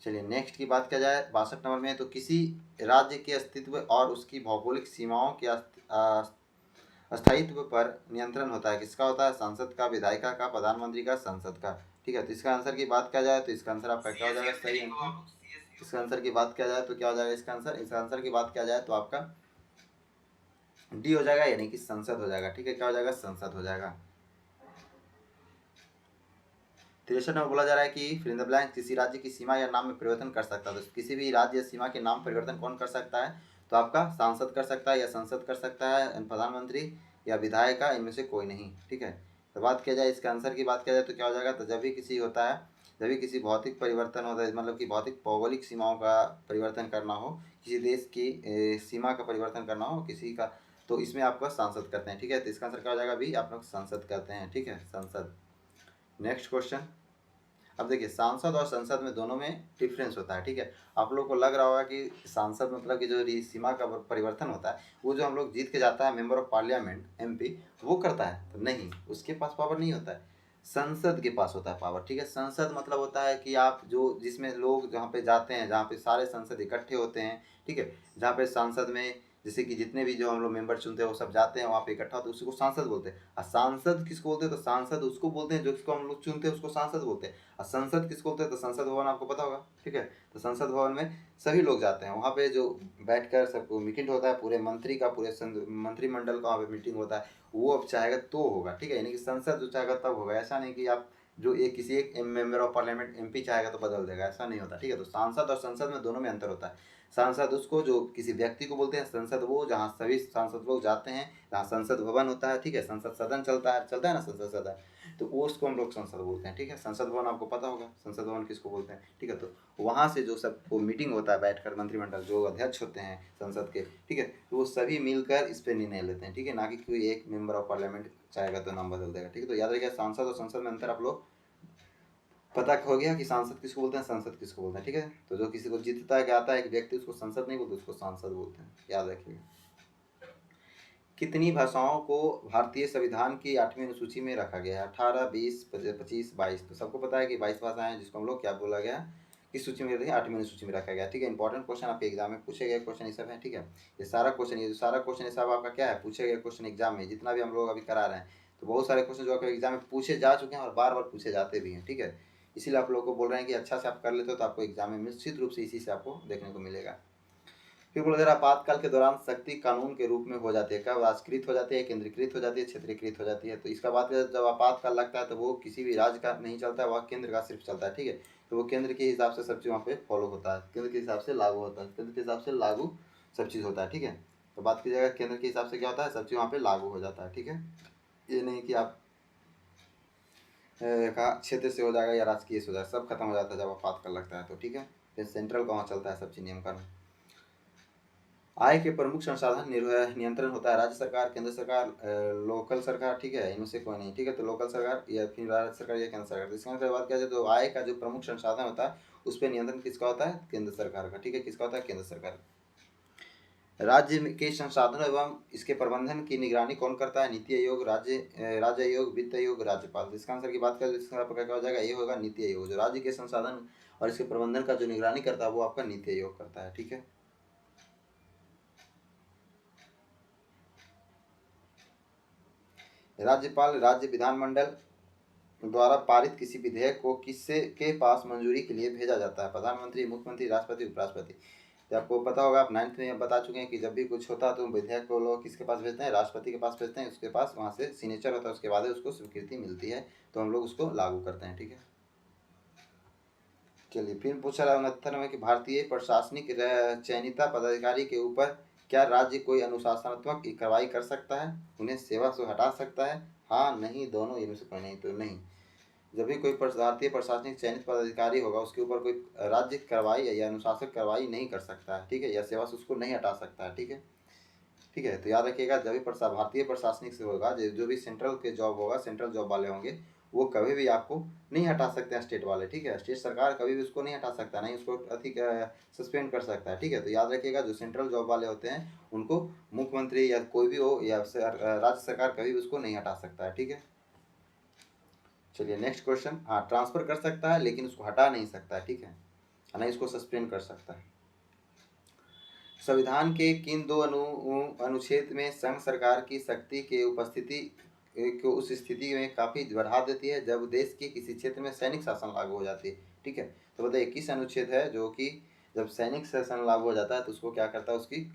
चलिए नेक्स्ट की बात किया जाए 62 नंबर में, तो किसी राज्य के अस्तित्व और उसकी भौगोलिक सीमाओं के स्थायित्व पर नियंत्रण होता है। किसका होता है? संसद का, विधायिका का, प्रधानमंत्री का, संसद का। ठीक है, तो इसका आंसर की बात किया जाए तो इसका आंसर आपका क्या हो जाएगा? सही आंसर। इसका आंसर की बात किया जाए तो क्या हो जाएगा इसका आंसर? इसका आंसर की बात किया जाए तो आपका डी हो जाएगा, यानी कि संसद हो जाएगा। ठीक है, क्या हो जाएगा? संसद हो जाएगा। 63 नंबर बोला जा रहा है कि फिल इन द ब्लैंक किसी राज्य की सीमा या नाम में परिवर्तन कर सकता है। तो किसी भी राज्य या सीमा के नाम परिवर्तन कौन कर सकता है? तो आपका सांसद कर सकता है, या संसद कर सकता है, प्रधानमंत्री या विधायक, इनमें से कोई नहीं। ठीक है, तो बात किया जाए इसका आंसर की बात किया जाए तो क्या हो जाएगा? तो जब भी किसी होता है, जब भी किसी भौतिक परिवर्तन होता है, मतलब कि भौतिक भौगोलिक सीमाओं का परिवर्तन करना हो, किसी देश की सीमा का परिवर्तन करना हो किसी का, तो इसमें आपका सांसद करते हैं। ठीक है, तो इसका आंसर क्या हो जाएगा? भी आप लोग संसद करते हैं। ठीक है, संसद। Next question. अब देखिए सांसद और संसद में दोनों में डिफरेंस होता है। ठीक है, आप लोग को लग रहा होगा कि सांसद मतलब कि जो सीमा का परिवर्तन होता है वो जो हम लोग जीत के जाता है मेंबर ऑफ पार्लियामेंट एमपी वो करता है, तो नहीं, उसके पास पावर नहीं होता है, संसद के पास होता है पावर। ठीक है, संसद मतलब होता है कि आप जो जिसमें लोग जहाँ पे जाते हैं, जहाँ पे सारे संसद इकट्ठे होते हैं। ठीक है, जहाँ पे सांसद में जैसे कि जितने भी जो हम लोग मेंबर चुनते हैं वो सब जाते हैं वहाँ पे इकट्ठा होते हैं, उसको सांसद बोलते हैं। और सांसद किसको बोलते हैं? तो सांसद उसको बोलते हैं जो किसको हम लोग चुनते हैं उसको सांसद बोलते हैं। और संसद किसको बोलते हैं? तो संसद भवन आपको पता होगा। ठीक है, तो संसद भवन में सभी लोग जाते हैं, वहाँ पे जो बैठकर सबको मीटिंग होता है, पूरे मंत्री का, पूरे मंत्रिमंडल का वहाँ पे मीटिंग होता है, वो अब चाहेगा तो होगा। ठीक है, यानी कि संसद जो चाहेगा तब होगा, ऐसा नहीं कि आप जो एक किसी एक मेंबर ऑफ पार्लियामेंट एमपी चाहेगा तो बदल देगा, ऐसा नहीं होता। ठीक है, तो सांसद और संसद में दोनों में अंतर होता है। सांसद उसको जो किसी व्यक्ति को बोलते हैं, संसद वो जहाँ सभी सांसद लोग जाते हैं, जहाँ संसद भवन होता है। ठीक है, संसद सदन चलता है ना, संसद सदन, तो वो उसको हम लोग संसद बोलते हैं। ठीक है, संसद भवन आपको पता होगा संसद भवन किसको बोलते हैं। ठीक है, तो वहाँ से जो सब वो मीटिंग होता है बैठकर, मंत्रिमंडल जो अध्यक्ष होते हैं संसद के, ठीक है, तो वो सभी मिलकर इस पर निर्णय लेते हैं। ठीक है, ना कि कोई एक मेंबर ऑफ पार्लियामेंट चाहेगा तो नाम बदल देगा। ठीक है, तो याद रखिएगा सांसद और संसद में अंतर आप लोग पता हो गया कि सांसद किसको बोलते हैं, संसद किसको बोलते हैं। ठीक है, तो जो किसी को जीतता है, आता है एक व्यक्ति, उसको संसद नहीं बोलते, उसको सांसद बोलते हैं, याद रखिएगा। कितनी भाषाओं को भारतीय संविधान की 8वीं अनुसूची में रखा गया है? 18, 20, 25, 22। तो सबको पता है कि 22 भाषाएं हैं, जिसको हम लोग क्या बोला गया, किस सूची में? 8वीं अनुसूची में रखा गया। ठीक है, इंपॉर्टेंट क्वेश्चन आपके एग्जाम में पूछे गए क्वेश्चन ये सब है। ठीक है, ये सारा क्वेश्चन ये सब आपका क्या है, पूछे गए क्वेश्चन एग्जाम में, जितना भी हम लोग अभी करा रहे हैं, तो बहुत सारे क्वेश्चन जो आपके एग्जाम में पूछे जा चुके हैं और बार बार पूछे जाते भी हैं। ठीक है, इसीलिए आप लोगों को बोल रहे हैं कि अच्छा से आप कर लेते हो तो आपको एग्जाम में निश्चित रूप से इसी से आपको देखने को मिलेगा। फिर बोला जरा आपातकाल के दौरान शक्ति कानून के रूप में हो जाती है, कब राष्ट्रीकृत हो जाती है, केंद्रीकृत हो जाती है, क्षेत्रीकृत हो जाती है? तो इसका बात करें जब आपातकाल लगता है तो वो किसी भी राज्य का नहीं चलता है, वह केंद्र का सिर्फ चलता है। ठीक है, तो वो केंद्र के हिसाब से सब चीज़ वहाँ पे फॉलो होता है, केंद्र के हिसाब से लागू होता है, केंद्र के हिसाब से लागू सब चीज़ होता है। ठीक है, तो बात की जाएगा केंद्र के हिसाब से क्या होता है, सब चीज़ वहाँ पे लागू हो जाता है। ठीक है, ये नहीं कि आप का क्षेत्र से हो जाएगा या राजकीय से हो जाएगा, सब खत्म हो जाता है जब आपातकाल लगता है तो। ठीक है, फिर सेंट्रल का वहाँ चलता है सब चीज़ नियम कानून। आय के प्रमुख संसाधन नियंत्रण होता है राज्य सरकार, केंद्र सरकार, लोकल सरकार। ठीक है, इनमें से कोई नहीं। ठीक है, तो लोकल सरकार या फिर राज्य सरकार या केंद्र सरकार। इसका मतलब बात क्या है, तो आय का जो प्रमुख संसाधन होता है उस पर नियंत्रण किसका होता है? केंद्र सरकार का। ठीक है, किसका होता है? केंद्र सरकार। राज्य के संसाधनों एवं इसके प्रबंधन की निगरानी कौन करता है? नीति आयोग, राज्य आयोग, वित्त आयोग, राज्यपाल। इसका आंसर की बात करें तो इसका आपका क्या हो जाएगा? ये होगा नीति आयोग। जो राज्य के संसाधन और इसके प्रबंधन का जो निगरानी करता है वो आपका नीति आयोग करता है। ठीक है, राज्यपाल राज्य विधानमंडल द्वारा पारित किसी विधेयक को किससे के पास मंजूरी के लिए भेजा जाता है? प्रधानमंत्री, मुख्यमंत्री, राष्ट्रपति, उपराष्ट्रपति। तो आपको पता होगा, आप 9th में बता चुके हैं कि जब भी कुछ होता है तो विधेयक को लोग किसके पास भेजते हैं? राष्ट्रपति के पास भेजते हैं, उसके पास वहाँ से सिग्नेचर होता है, उसके बाद उसको स्वीकृति मिलती है, तो हम लोग उसको लागू करते हैं। ठीक है, चलिए फिर पूछा रहा 69 में कि भारतीय प्रशासनिक चयनित पदाधिकारी के ऊपर क्या राज्य कोई अनुशासनात्मक कार्रवाई कर सकता है? उन्हें सेवा से हटा सकता है? हाँ, नहीं, दोनों, इनमें से कोई नहीं तो नहीं। जब भी कोई भारतीय प्रशासनिक चयनित पदाधिकारी होगा उसके ऊपर कोई राज्य कार्रवाई या अनुशासक कार्रवाई नहीं कर सकता है। ठीक है, या सेवा से उसको नहीं हटा सकता है। ठीक है, ठीक है, तो याद रखिएगा, जब भी भारतीय प्रशासनिक से होगा, जो भी सेंट्रल के जॉब होगा, सेंट्रल जॉब वाले होंगे, वो कभी भी आपको नहीं हटा सकते हैं स्टेट वाले। ठीक है, स्टेट सरकार कभी भी उसको नहीं हटा सकता, नहीं उसको अधिक सस्पेंड कर सकता है। ठीक है, तो याद रखिएगा, जो सेंट्रल जॉब वाले होते हैं उनको मुख्यमंत्री या कोई भी हो या राज्य सरकार कभी भी उसको नहीं हटा सकता है। ठीक है, चलिए नेक्स्ट क्वेश्चन। हाँ, ट्रांसफर कर सकता है लेकिन उसको हटा नहीं सकता है। ठीक है, नहीं उसको सस्पेंड कर सकता है। संविधान के किन दो अनुच्छेद में संघ सरकार की शक्ति के उपस्थिति को उस स्थिति में काफ़ी बढ़ा देती है जब देश के किसी क्षेत्र में सैनिक शासन लागू हो जाती है? ठीक है, तो बताइए किस अनुच्छेद है जो कि जब सैनिक शासन लागू हो जाता है तो उसको क्या करता है? उसकी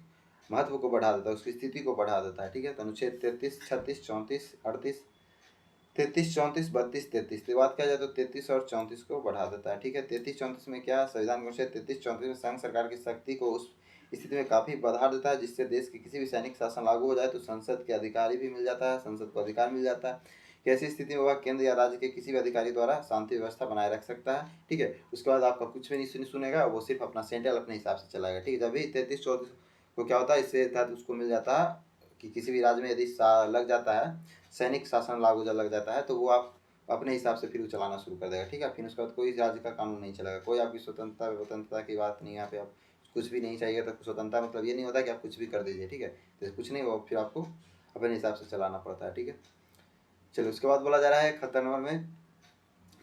महत्व को बढ़ा देता है, उसकी स्थिति को बढ़ा देता है। ठीक है, तो अनुच्छेद 33, 36, 34, 38, 33, 34, 32, 33। तो बात किया जाए तो 33 और 34 को बढ़ा देता है। ठीक है, 33, 34 में क्या? संविधान अनुच्छेद 33, 34 में संघ सरकार की शक्ति को उस स्थिति में काफ़ी बढ़ा देता है जिससे देश के किसी भी सैनिक शासन लागू हो जाए तो संसद के अधिकारी भी मिल जाता है, संसद को अधिकार मिल जाता है कि ऐसी स्थिति में वह केंद्र या राज्य के किसी भी अधिकारी द्वारा शांति व्यवस्था बनाए रख सकता है। ठीक है, उसके बाद आपका कुछ भी नहीं सुनेगा, वो सिर्फ अपना सेंट्रल अपने हिसाब से चलाएगा। ठीक है, जब भी 33, 34 को क्या होता है, इससे तहत उसको मिल जाता है कि किसी भी राज्य में यदि लग जाता है, सैनिक शासन लागू जब लग जाता है तो वो आप अपने हिसाब से फिर वो चलाना शुरू कर देगा। ठीक है, फिर उसके बाद कोई राज्य का कानून नहीं चलेगा, कोई आपकी स्वतंत्रता की बात नहीं है। यहाँ पे आप कुछ भी नहीं चाहिए तो स्वतंत्रता मतलब ये नहीं होता कि आप कुछ भी कर दीजिए। ठीक है, तो कुछ नहीं, वो फिर आपको अपने हिसाब से चलाना पड़ता है। ठीक है, चलिए उसके बाद बोला जा रहा है 71 में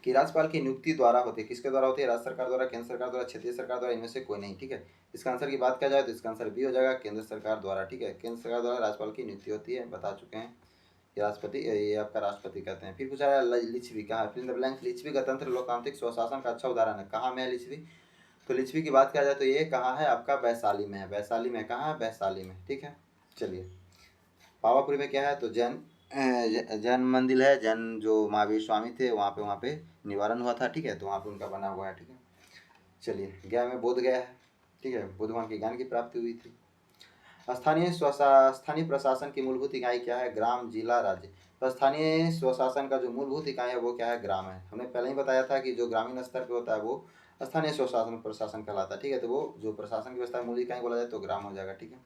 कि राज्यपाल की नियुक्ति द्वारा होती है, किसके द्वारा होती है? राज्य सरकार द्वारा, केंद्र सरकार द्वारा, क्षेत्रीय सरकार द्वारा, इनमें से कोई नहीं। ठीक है, इसका आंसर की बात किया जाए तो इसका आंसर बी हो जाएगा, केंद्र सरकार द्वारा। ठीक है, केंद्र सरकार द्वारा राज्यपाल की नियुक्ति होती है, बता चुके हैं। ये राष्ट्रपति, ये आपका राष्ट्रपति कहते हैं। फिर पूछा रहा है लिच्छवी कहाँ है? फिर द ब्लैंक। लिच्छवी गणतंत्र लोकतांत्रिक स्वशासन का अच्छा उदाहरण है। कहाँ में है लिच्छवी? तो लिच्छवी की बात किया जाए तो ये कहाँ है? आपका वैशाली में है। वैशाली में कहाँ है? वैशाली में। ठीक है, चलिए पावापुरी में क्या है? तो जैन मंदिर है, जैन जो महावीर स्वामी थे वहाँ पे निवारण हुआ था। ठीक है, तो वहाँ पे उनका बना हुआ है। ठीक है, चलिए गया में बोध गया है। ठीक है, बुद्ध भगवान की ज्ञान की प्राप्ति हुई थी। स्थानीय प्रशासन की मूलभूत इकाई क्या है? ग्राम, जिला, राज्य। तो स्थानीय स्वशासन का जो मूलभूत इकाई है वो क्या है? ग्राम है। हमने पहले ही बताया था कि जो ग्रामीण स्तर पे होता है वो स्थानीय स्वशासन प्रशासन कहलाता है। ठीक है, तो वो जो प्रशासन की व्यवस्था मूल इकाई बोला जाए तो ग्राम हो जाएगा। ठीक है,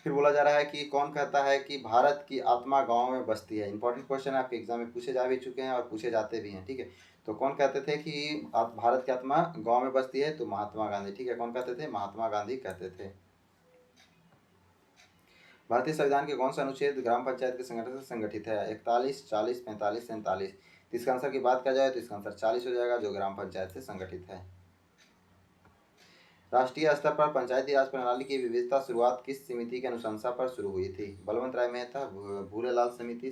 फिर बोला जा रहा है कि कौन कहता है कि भारत की आत्मा गाँव में बसती है? इंपॉर्टेंट क्वेश्चन है, आपके एग्जाम में पूछे जा भी चुके हैं और पूछे जाते भी हैं। ठीक है, तो कौन कहते थे कि भारत की आत्मा गाँव में बसती है? तो महात्मा गांधी। ठीक है, कौन कहते थे? महात्मा गांधी कहते थे। भारतीय संविधान के कौन सा अनुच्छेद ग्राम पंचायत के संगठन से संगठित है? 41, 40, 45, 47। इसका आंसर की बात किया जाए तो इसका आंसर 40 हो जाएगा, जो ग्राम पंचायत से संगठित है। राष्ट्रीय स्तर पर पंचायती राज प्रणाली की विविधता शुरुआत किस समिति की अनुशंसा पर शुरू हुई थी? बलवंत राय मेहता, भूलेलाल समिति,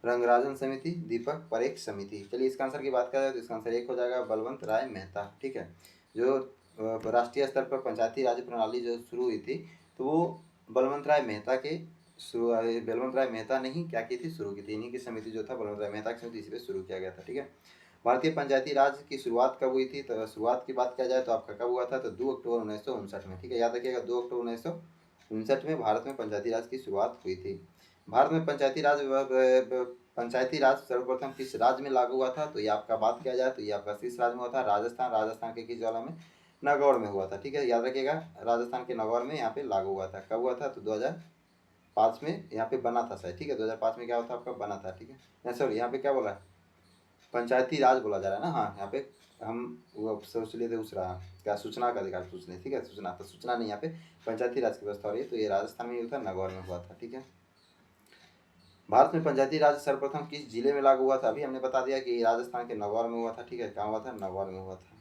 रंगराजन समिति, दीपक परेख समिति। चलिए इसका आंसर की बात करें तो इसका आंसर 1 हो जाएगा, बलवंत राय मेहता। ठीक है, जो राष्ट्रीय स्तर पर पंचायती राज प्रणाली जो शुरू हुई थी तो वो बलवंत राय मेहता के बलवंत राय मेहता ने ही क्या की थी? शुरू की थी। इन्हीं की समिति जो था बलवंत राय मेहता की समिति, इसी पे शुरू किया गया था। ठीक है, भारतीय पंचायती राज की शुरुआत कब हुई थी? तो शुरुआत की बात किया जाए तो आपका कब हुआ था? तो 2 अक्टूबर 1959 में। ठीक है, याद रखिएगा 2 अक्टूबर 1959 में भारत में पंचायती राज की शुरुआत हुई थी। भारत में पंचायती राज सर्वप्रथम किस राज्य में लागू हुआ था? तो ये आपका बात किया जाए तो ये आपका किस राज्य में हुआ था? राजस्थान। राजस्थान के किस जिला में? नागौर में हुआ था। ठीक है, याद रखिएगा राजस्थान के नागौर में यहाँ पे लागू हुआ था। कब हुआ था? तो 2005 में यहाँ पे बना था शायद। ठीक है, 2005 में क्या हुआ था? आपका बना था। ठीक है, सॉरी यहाँ पे क्या बोला? पंचायती राज बोला जा रहा है ना। हाँ, यहाँ पे हम वो सोच लिए थे दूसरा क्या, सूचना का अधिकार पूछ रहे। ठीक है, सूचना, तो सूचना नहीं, यहाँ पे पंचायती राज की व्यवस्था हो रही है। तो ये राजस्थान में ही हुआ था, नागौर में हुआ था। ठीक है, भारत में पंचायती राज सर्वप्रथम किस जिले में लागू हुआ था? अभी हमने बता दिया कि राजस्थान के नगौर में हुआ था। ठीक है, कहाँ हुआ था? नगौर में हुआ था।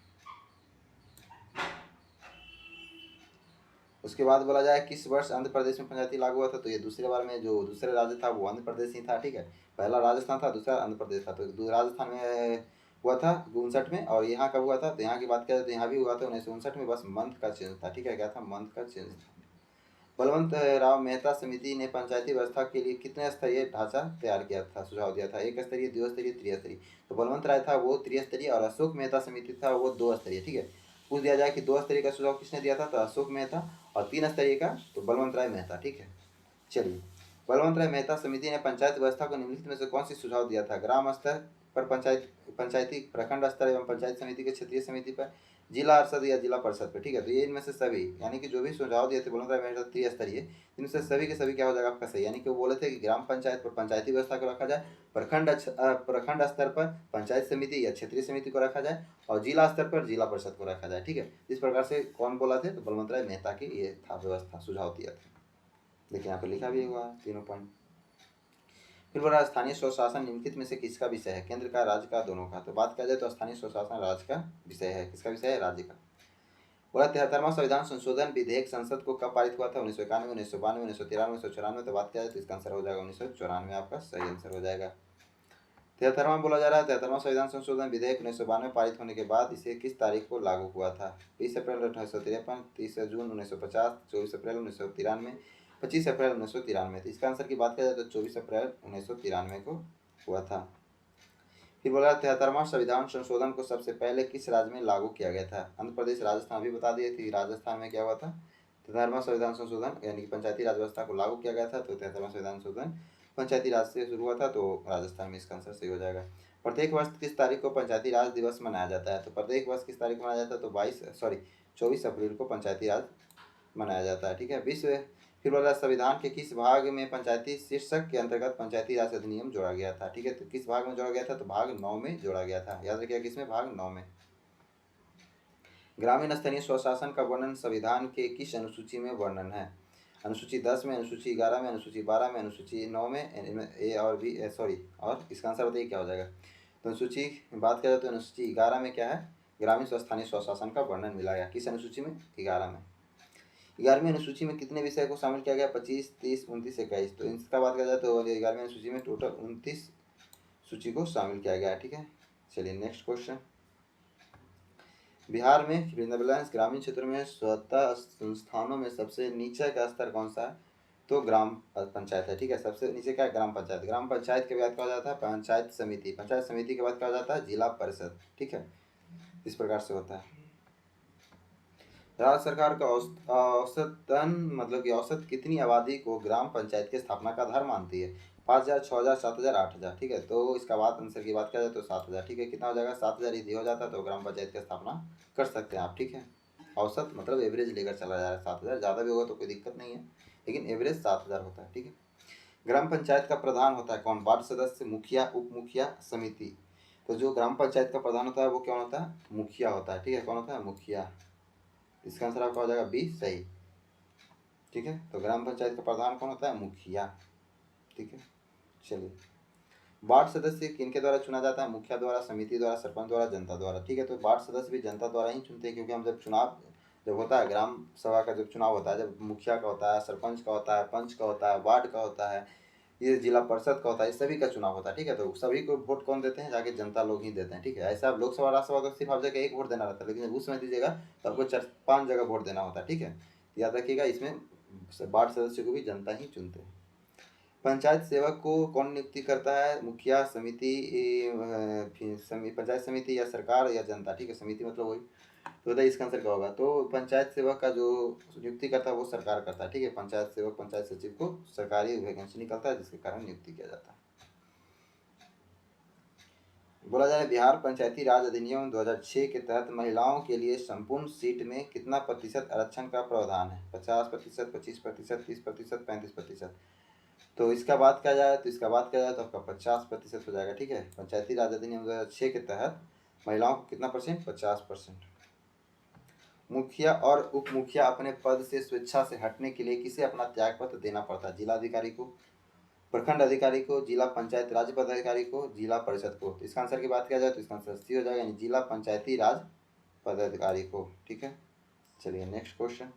उसके बाद बोला जाए किस वर्ष आंध्र प्रदेश में पंचायती लागू हुआ था? तो ये दूसरे बार में जो दूसरे राज्य था वो आंध्र प्रदेश ही था। ठीक है, पहला राजस्थान था, दूसरा आंध्र प्रदेश था। तो राजस्थान में हुआ था 59 में, और यहाँ कब हुआ था? तो यहाँ की बात करें तो यहाँ भी हुआ था 1959 में, बस मंथ का चेंज था। ठीक है, क्या था? मंथ का चेंज था। बलवंत राव मेहता समिति ने पंचायती व्यवस्था के लिए कितने स्तरीय ढांचा तैयार किया था, सुझाव दिया था? एक स्तरीय, द्विस्तरीय, त्रिस्तरीय। तो बलवंत राय था वो त्रिस्तरीय, और अशोक मेहता समिति था वो 2 स्तरीय। ठीक है, पूछ दिया जाए कि 2 स्तरीय का सुझाव किसने दिया था? तो अशोक मेहता। और 3 स्तरीय का तो बलवंत राय मेहता। ठीक है, चलिए। बलवंत राय मेहता समिति ने पंचायत व्यवस्था को निम्नलिखित में से कौन सी सुझाव दिया था? ग्राम स्तर पर पंचायती, प्रखंड स्तर एवं पंचायत समिति के क्षेत्रीय समिति पर, जिला अरसद या जिला परिषद पे। ठीक है, तो ये इनमें से सभी, यानी कि जो भी सुझाव दिए थे बलवंत राय मेहता त्रिस्तरीय, इनमें से सभी के सभी क्या हो जाएगा आपका सही। यानी कि वो बोले थे कि ग्राम पंचायत पर पंचायती व्यवस्था को रखा जाए, प्रखंड स्तर पर पंचायत समिति या क्षेत्रीय समिति को रखा जाए, और जिला स्तर पर जिला परिषद को रखा जाए। ठीक है, इस प्रकार से कौन बोला थे? तो बलवंत राय मेहता की ये था व्यवस्था, सुझाव दिया था। देखिए यहाँ पर लिखा भी हुआ तीनों पॉइंट। फिर बोला स्थानीय स्वशासन निम्नलिखित में से किसका विषय है? केंद्र का, राज्य का, दोनों का? तो बात किया जाए तो स्थानीय स्वशासन राज्य का विषय है। किसका विषय है? राज्य का। बोला 73वां संविधान संशोधन विधेयक संसद को कब पारित हुआ था? 1991, 1992, 1993, 1994। तो बात किया जाए तो इसका आंसर हो जाएगा 1994, आपका सही आंसर हो जाएगा। 73वां बोला जा रहा है 73वां संविधान संशोधन विधेयक 1992 पारित होने के बाद इसे किस तारीख को लागू हुआ था? 20 अप्रैल 1853, 30 जून 1950, 24 अप्रैल 1993, 25 अप्रैल 1993। तो इसका आंसर की बात किया जाए तो 24 अप्रैल 1993 को हुआ था। फिर बोला 73वां संविधान संशोधन को सबसे पहले किस राज्य में लागू किया गया था? आंध्र प्रदेश, राजस्थान। भी बता दिए थे राजस्थान में क्या हुआ था 73वां संविधान संशोधन, यानी कि पंचायती राज व्यवस्था को लागू किया गया था। तो 73वां संविधान संशोधन पंचायती राज से शुरू हुआ था, तो राजस्थान में इसका आंसर सही हो जाएगा। प्रत्येक वर्ष किस तारीख को पंचायती राज दिवस मनाया जाता है? तो प्रत्येक वर्ष किस तारीख को मनाया जाता है? तो 24 अप्रैल को पंचायती राज मनाया जाता है। ठीक है, विश्व। फिर बोला संविधान के किस भाग में पंचायती शीर्षक के अंतर्गत पंचायती राज अधिनियम जोड़ा गया था? ठीक है, तो किस भाग में जोड़ा गया था? तो भाग 9 में जोड़ा गया था। याद रखिएगा किसमें? भाग 9 में। ग्रामीण स्थानीय स्वशासन का वर्णन संविधान के किस अनुसूची में वर्णन है? अनुसूची 10 में, अनुसूची 11 में, अनुसूची 12 में, अनुसूची 9 में, ए और बी, सॉरी, और इसका आंसर बताइए क्या हो जाएगा? तो अनुसूची बात करें तो अनुसूची 11 में क्या है? ग्रामीण स्थानीय स्वशासन का वर्णन मिला गया। किस अनुसूची में? 11 में। 11वीं अनुसूची में कितने विषय को शामिल किया गया? 25, 30, 29, 21। तो इसका बात किया जाए तो 11वीं अनुसूची में टोटल 29 सूची को शामिल किया गया है। ठीक है, चलिए नेक्स्ट क्वेश्चन। बिहार में ग्रामीण क्षेत्रों में स्वतः संस्थानों में सबसे नीचे का स्तर कौन सा है? तो ग्राम पंचायत है। ठीक है, सबसे नीचे क्या है? ग्राम पंचायत। ग्राम पंचायत के बाद कहा जाता है पंचायत समिति, पंचायत समिति के बाद कहा जाता है जिला परिषद। ठीक है, इस प्रकार से होता है। राज्य सरकार का औसतन, मतलब कि औसत कितनी आबादी को ग्राम पंचायत की स्थापना का आधार मानती है? 5,000, 6,000, 7,000, 8,000। ठीक है, तो इसका बात आंसर की बात किया जाए तो 7,000। ठीक है, कितना हो जाएगा? 7,000 यदि हो जाता तो ग्राम पंचायत की स्थापना कर सकते हैं आप। ठीक है, औसत मतलब एवरेज लेकर चला जा रहा है 7,000। ज़्यादा भी होगा तो कोई दिक्कत नहीं है, लेकिन एवरेज 7,000 होता है। ठीक है, ग्राम पंचायत का प्रधान होता है कौन? वार्ड सदस्य, मुखिया, उप मुखिया, समिति। तो जो ग्राम पंचायत का प्रधान होता है वो कौन होता है? मुखिया होता है। ठीक है, कौन होता है? मुखिया। इसका आंसर आपका हो जाएगा बी, सही। ठीक है, तो ग्राम पंचायत का प्रधान कौन होता है? मुखिया। ठीक है, चलिए। वार्ड सदस्य किनके द्वारा चुना जाता है? मुखिया द्वारा, समिति द्वारा, सरपंच द्वारा, जनता द्वारा। ठीक है, तो वार्ड सदस्य भी जनता द्वारा ही चुनते हैं, क्योंकि हम जब होता है ग्राम सभा का, जब चुनाव होता है, जब मुखिया का होता है, सरपंच का होता है, पंच का होता है, वार्ड का होता है, ये जिला परिषद का होता है, सभी का चुनाव होता है। ठीक है, तो सभी को वोट कौन देते हैं? जाके जनता लोग ही देते हैं। ठीक है, ऐसा आप लोकसभा, राज्यसभा तो सिर्फ आप जगह एक वोट देना रहता है, लेकिन उस समय दीजिएगा तो आपको 4-5 जगह वोट देना होता है। ठीक है, याद रखिएगा इसमें वार्ड सदस्य को भी जनता ही चुनते हैं। पंचायत सेवक को कौन नियुक्ति करता है? मुखिया, समिति, पंचायत समिति, या सरकार, या जनता? ठीक है, समिति मतलब वही। तो बताइए इसका आंसर क्या होगा? तो पंचायत सेवक का जो नियुक्ति करता है वो सरकार करता है। ठीक है, पंचायत सेवक, पंचायत सचिव को सरकारी वैकेंसी निकलता है जिसके कारण नियुक्ति किया जाता है। बोला जाए बिहार पंचायती राज अधिनियम 2006 के तहत महिलाओं के लिए संपूर्ण सीट में कितना प्रतिशत आरक्षण का प्रावधान है? 50%, 25%, 30%, 35%। तो इसका बात किया जाए तो आपका 50% हो जाएगा। ठीक है, पंचायती राज अधिनियम 2006 के तहत महिलाओं को कितना परसेंट? 50%। मुखिया और उप मुखिया अपने पद से स्वेच्छा से हटने के लिए किसे अपना त्याग पत्र देना पड़ता है? जिलाधिकारी को, प्रखंड अधिकारी को, जिला पंचायत राज्य पदाधिकारी को, जिला परिषद को। तो इसका आंसर की बात किया जाए तो इसका आंसर सी हो जाएगा, यानी जिला पंचायती राज पदाधिकारी को। ठीक है, चलिए नेक्स्ट क्वेश्चन।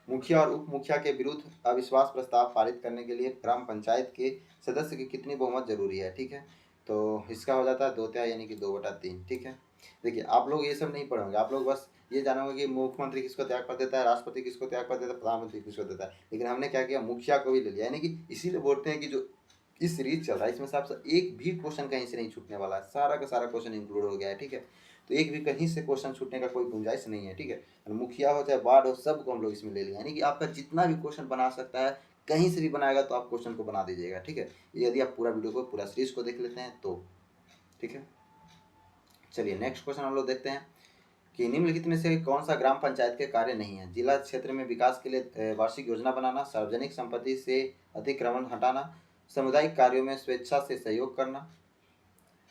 मुखिया और उप मुखिया के विरुद्ध अविश्वास प्रस्ताव पारित करने के लिए ग्राम पंचायत के सदस्य की कितनी बहुमत जरूरी है? ठीक है, तो इसका हो जाता है 2/3 यानी कि 2/3। ठीक है, देखिए आप लोग ये सब नहीं पढ़ोगे, आप लोग बस ये जानोगे कि मुख्यमंत्री किसको त्यागपत्र देता है, राष्ट्रपति किसको त्यागपत्र देता है, प्रधानमंत्री किसको देता है, लेकिन हमने क्या किया, मुखिया को भी ले लिया। यानी कि इसीलिए बोलते हैं कि जो इस सीरीज चल रहा है इसमें सबसे एक भी क्वेश्चन कहीं से नहीं छूटने वाला है, सारा का सारा क्वेश्चन इंक्लूड हो गया है। ठीक है, तो एक भी कहीं से क्वेश्चन छूटने का कोई गुंजाइश नहीं है। ठीक है, मुखिया हो चाहे वार्ड हो, सबको हम लोग इसमें ले लिया, यानी कि आपका जितना भी क्वेश्चन बना सकता है, कहीं से भी बनाएगा तो आप क्वेश्चन को बना दीजिएगा। ठीक है, यदि आप पूरा वीडियो को, पूरा सीरीज को देख लेते हैं तो। ठीक है, चलिए नेक्स्ट क्वेश्चन हम लोग देखते हैं कि निम्नलिखित में से कौन सा ग्राम पंचायत के कार्य नहीं है? जिला क्षेत्र में विकास के लिए वार्षिक योजना बनाना, सार्वजनिक संपत्ति से अतिक्रमण हटाना, सामुदायिक कार्यों में स्वेच्छा से सहयोग करना,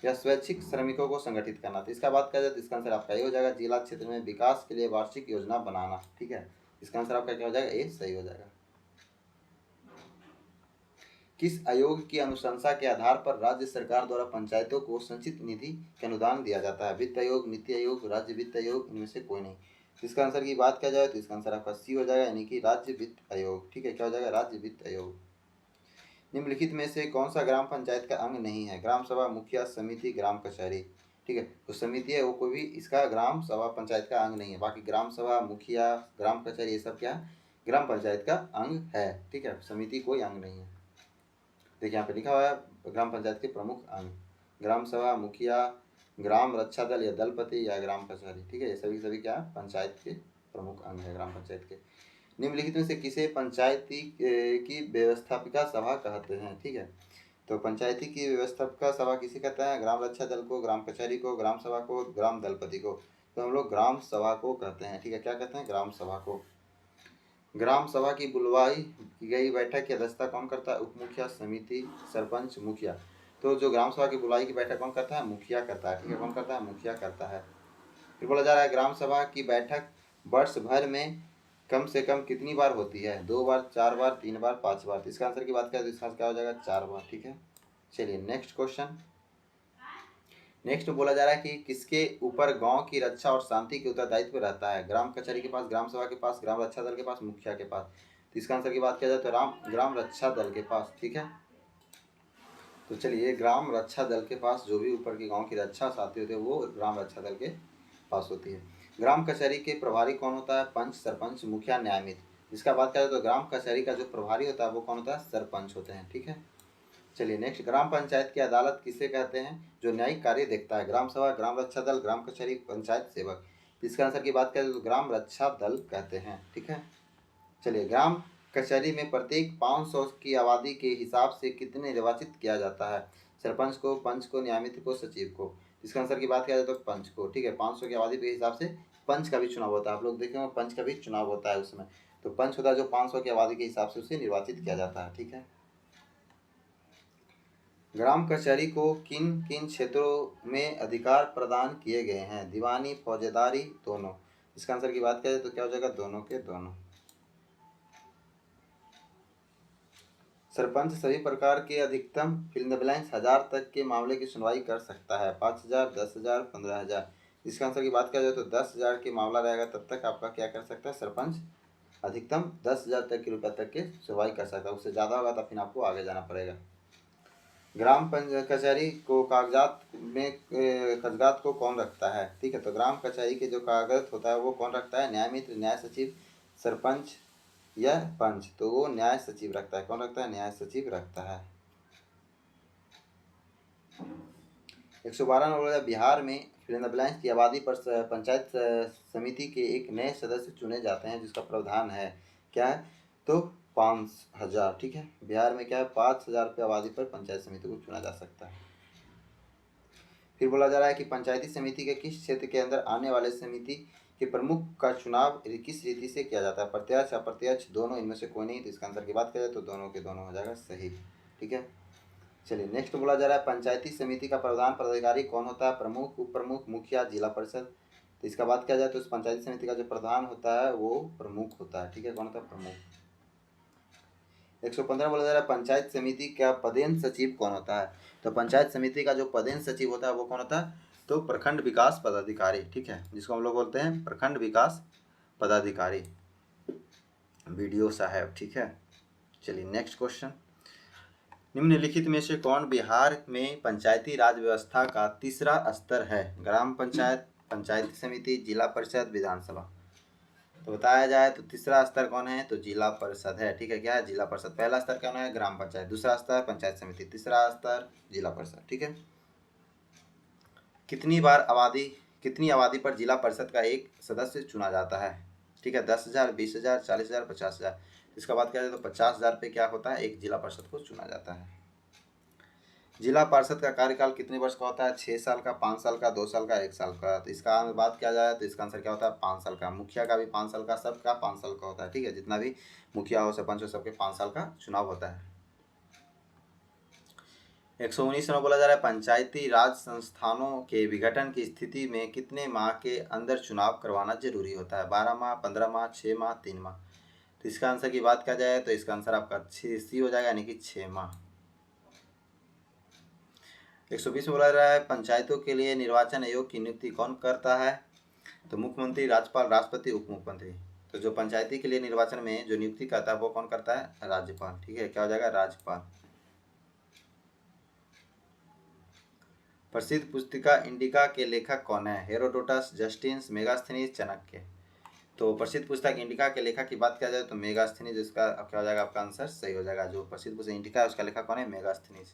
या स्वैच्छिक श्रमिकों को संगठित करना। तो इसका बात किया जाए तो इसका आंसर आपका ये हो जाएगा, जिला क्षेत्र में विकास के लिए वार्षिक योजना बनाना। ठीक है, इसका आंसर आपका क्या हो जाएगा, ये सही हो जाएगा। किस आयोग की अनुशंसा के आधार पर राज्य सरकार द्वारा पंचायतों को संचित निधि के अनुदान दिया जाता है? वित्त आयोग, नीति आयोग, राज्य वित्त आयोग, इनमें से कोई नहीं। इसका आंसर की बात किया जाए तो इसका आंसर आपका सी हो जाएगा, यानी कि राज्य वित्त आयोग। ठीक है, क्या हो जाएगा, राज्य वित्त आयोग। निम्नलिखित में से कौन सा ग्राम पंचायत का अंग नहीं है? ग्राम सभा, मुखिया, समिति, ग्राम कचहरी। ठीक है, तो समिति है वो कोई भी इसका ग्राम सभा पंचायत का अंग नहीं है, बाकी ग्राम सभा, मुखिया, ग्राम कचहरी ये सब क्या ग्राम पंचायत का अंग है। ठीक है, समिति कोई अंग नहीं है। देखिए यहाँ पे लिखा हुआ है ग्राम पंचायत के प्रमुख अंग, ग्राम सभा, मुखिया, ग्राम रक्षा दल या दलपति या ग्राम कचहरी। ठीक है, ये सभी क्या पंचायत के प्रमुख अंग है ग्राम पंचायत के। निम्नलिखित में से किसे पंचायती की व्यवस्थापिका सभा कहते हैं? ठीक है, तो पंचायती की व्यवस्थापिका सभा किसे कहते हैं? ग्राम रक्षा दल को, ग्राम कचहरी को, ग्राम सभा को, ग्राम दलपति को। तो हम लोग ग्राम सभा को कहते हैं। ठीक है, क्या कहते हैं, ग्राम सभा को। ग्राम सभा की बुलवाई की गई बैठक की अध्यक्षता कौन करता है? उप मुखिया, समिति, सरपंच, मुखिया। तो जो ग्राम सभा की बुलाई की बैठक कौन करता है? मुखिया करता है। ठीक है, कौन करता है? मुखिया करता है। फिर बोला जा रहा है ग्राम सभा की बैठक वर्ष भर में कम से कम कितनी बार होती है? 2 बार, 4 बार, 3 बार, 5 बार। तो इसका आंसर की बात करें तो इसका क्या हो जाएगा, 4 बार। ठीक है, चलिए नेक्स्ट क्वेश्चन। नेक्स्ट बोला जा रहा है कि किसके ऊपर गांव की रक्षा और शांति के उत्तरदायित्व रहता है? ग्राम कचहरी के पास, ग्राम सभा के पास, ग्राम रक्षा दल के पास, मुखिया के पास। तो इसका आंसर की बात किया जाए तो ग्राम रक्षा दल के पास। ठीक है, तो चलिए ग्राम रक्षा दल के पास जो भी ऊपर के गांव की रक्षा शांति होती है वो ग्राम रक्षा दल के पास होती है। ग्राम कचहरी के प्रभारी कौन होता है? पंच, सरपंच, मुखिया, न्यायमित्र। इसका बात करें तो ग्राम कचहरी का जो प्रभारी होता है वो कौन होता है? सरपंच होते हैं। ठीक है, चलिए नेक्स्ट, ग्राम पंचायत की अदालत किसे कहते हैं जो न्यायिक कार्य देखता है? ग्राम सभा, ग्राम रक्षा दल, ग्राम कचहरी, पंचायत सेवक। इसका आंसर की बात करें तो ग्राम रक्षा दल कहते हैं। ठीक है, चलिए ग्राम कचहरी में प्रत्येक 500 की आबादी के हिसाब से कितने निर्वाचित किया जाता है? सरपंच को, पंच को, न्यायमित्र को, सचिव को। इसका आंसर की बात किया जाए तो पंच को। ठीक है, 500 की आबादी के हिसाब से पंच का भी चुनाव होता है, आप लोग देखेंगे पंच का भी चुनाव होता है उसमें। तो पंच होता है जो 500 की आबादी के हिसाब से उसे निर्वाचित किया जाता है। ठीक है, ग्राम कचहरी को किन किन क्षेत्रों में अधिकार प्रदान किए गए हैं? दीवानी, फौजदारी, दोनों। इसका आंसर की बात करें तो क्या हो जाएगा, दोनों के दोनों। सरपंच सभी प्रकार के अधिकतम फिल इन द ब्लैंक्स 1000 तक के मामले की सुनवाई कर सकता है। 5000, 10,000, 15,000। इसका आंसर की बात किया जाए तो 10,000 के मामला रहेगा तब तक आपका क्या कर सकता है सरपंच? अधिकतम 10,000 तक के रुपये तक के सुनवाई कर सकता है, उससे ज़्यादा होगा तो फिर आपको आगे जाना पड़ेगा। ग्राम कचहरी को कागजात को कौन रखता है? ठीक है, तो ग्राम कचहरी के जो कागज होता है वो कौन रखता है? न्यायमित्र, न्याय सचिव, सरपंच या पंच। तो वो न्याय सचिव रखता है। कौन रखता है? न्याय सचिव रखता है। 112 नंबर, बिहार में फिल इन द ब्लैंक्स की आबादी पर पंचायत समिति के एक नए सदस्य चुने जाते हैं जिसका प्रावधान है क्या है? तो 5,000। ठीक है, बिहार में क्या है, 5,000 रुपये आबादी पर पंचायत समिति को चुना जा सकता है। फिर बोला जा रहा है कि पंचायती समिति के किस क्षेत्र के अंदर आने वाले समिति के प्रमुख का चुनाव किस रीति से किया जाता है? प्रत्यक्ष, अप्रत्यक्ष, दोनों, इनमें से कोई नहीं। तो इसका आंसर की बात करें तो दोनों के दोनों हो जाएगा सही। ठीक है, चलिए नेक्स्ट बोला जा रहा है पंचायती समिति का प्रधान पदाधिकारी कौन होता है? प्रमुख, उप प्रमुख, मुखिया, जिला परिषद। तो इसका बात किया जाए तो इस पंचायती समिति का जो प्रधान होता है वो प्रमुख होता है। ठीक है, कौन होता है? प्रमुख। 115 बोला जा रहा है पंचायत समिति का पदेन सचिव कौन होता है। तो पंचायत समिति का जो पदेन सचिव होता है वो कौन होता है, तो प्रखंड विकास पदाधिकारी, ठीक है, जिसको हम लोग बोलते हैं प्रखंड विकास पदाधिकारी, बीडीओ साहब, ठीक है। चलिए नेक्स्ट क्वेश्चन, निम्नलिखित में से कौन बिहार में पंचायती राज व्यवस्था का तीसरा स्तर है। ग्राम पंचायत, पंचायती समिति, जिला परिषद, विधानसभा। तो बताया जाए तो तीसरा स्तर कौन है, तो जिला परिषद है, ठीक है। क्या है, जिला परिषद। पहला स्तर कौन है, ग्राम पंचायत। दूसरा स्तर पंचायत समिति। तीसरा स्तर जिला परिषद, ठीक है। कितनी आबादी पर जिला परिषद का एक सदस्य चुना जाता है, ठीक है। 10,000, 20,000, 40,000, 50,000। इसका बात किया जाए तो 50,000 पे क्या होता है, एक जिला परिषद को चुना जाता है। जिला पार्षद का कार्यकाल कितने वर्ष का होता है, 6 साल का, 5 साल का, 2 साल का, 1 साल का। तो इसका बात किया जाए तो इसका आंसर क्या होता है, 5 साल का। मुखिया का भी 5 साल का, सबका 5 साल का होता है, ठीक है। जितना भी मुखिया हो, सरपंच हो, सबके 5 साल का चुनाव होता है। 119 में बोला जा रहा है पंचायती राज संस्थानों के विघटन की स्थिति में कितने माह के अंदर चुनाव करवाना जरूरी होता है। 12 माह, 15 माह, 6 माह, 3 माह। तो इसका आंसर की बात किया जाए तो इसका आंसर आपका सी हो जाएगा, यानी कि 6 माह। 120 में बोला जा रहा है पंचायतों के लिए निर्वाचन आयोग की नियुक्ति कौन करता है। तो मुख्यमंत्री, राज्यपाल, राष्ट्रपति, उप मुख्यमंत्री। तो जो पंचायती के लिए निर्वाचन में जो नियुक्ति करता है वो कौन करता है, राज्यपाल, ठीक है। क्या हो जाएगा, राज्यपाल। प्रसिद्ध पुस्तिका इंडिका के लेखक कौन है। हेरोडोटस, जस्टिन्स, मेगास्थनीज, चाणक्य। तो प्रसिद्ध पुस्तक इंडिका के लेखक की बात किया जाए तो मेगास्थनीज, इसका क्या हो जाएगा, आपका आंसर सही हो जाएगा। जो प्रसिद्ध पुस्तक इंडिका है उसका लेखक कौन है, मेगास्थनीज।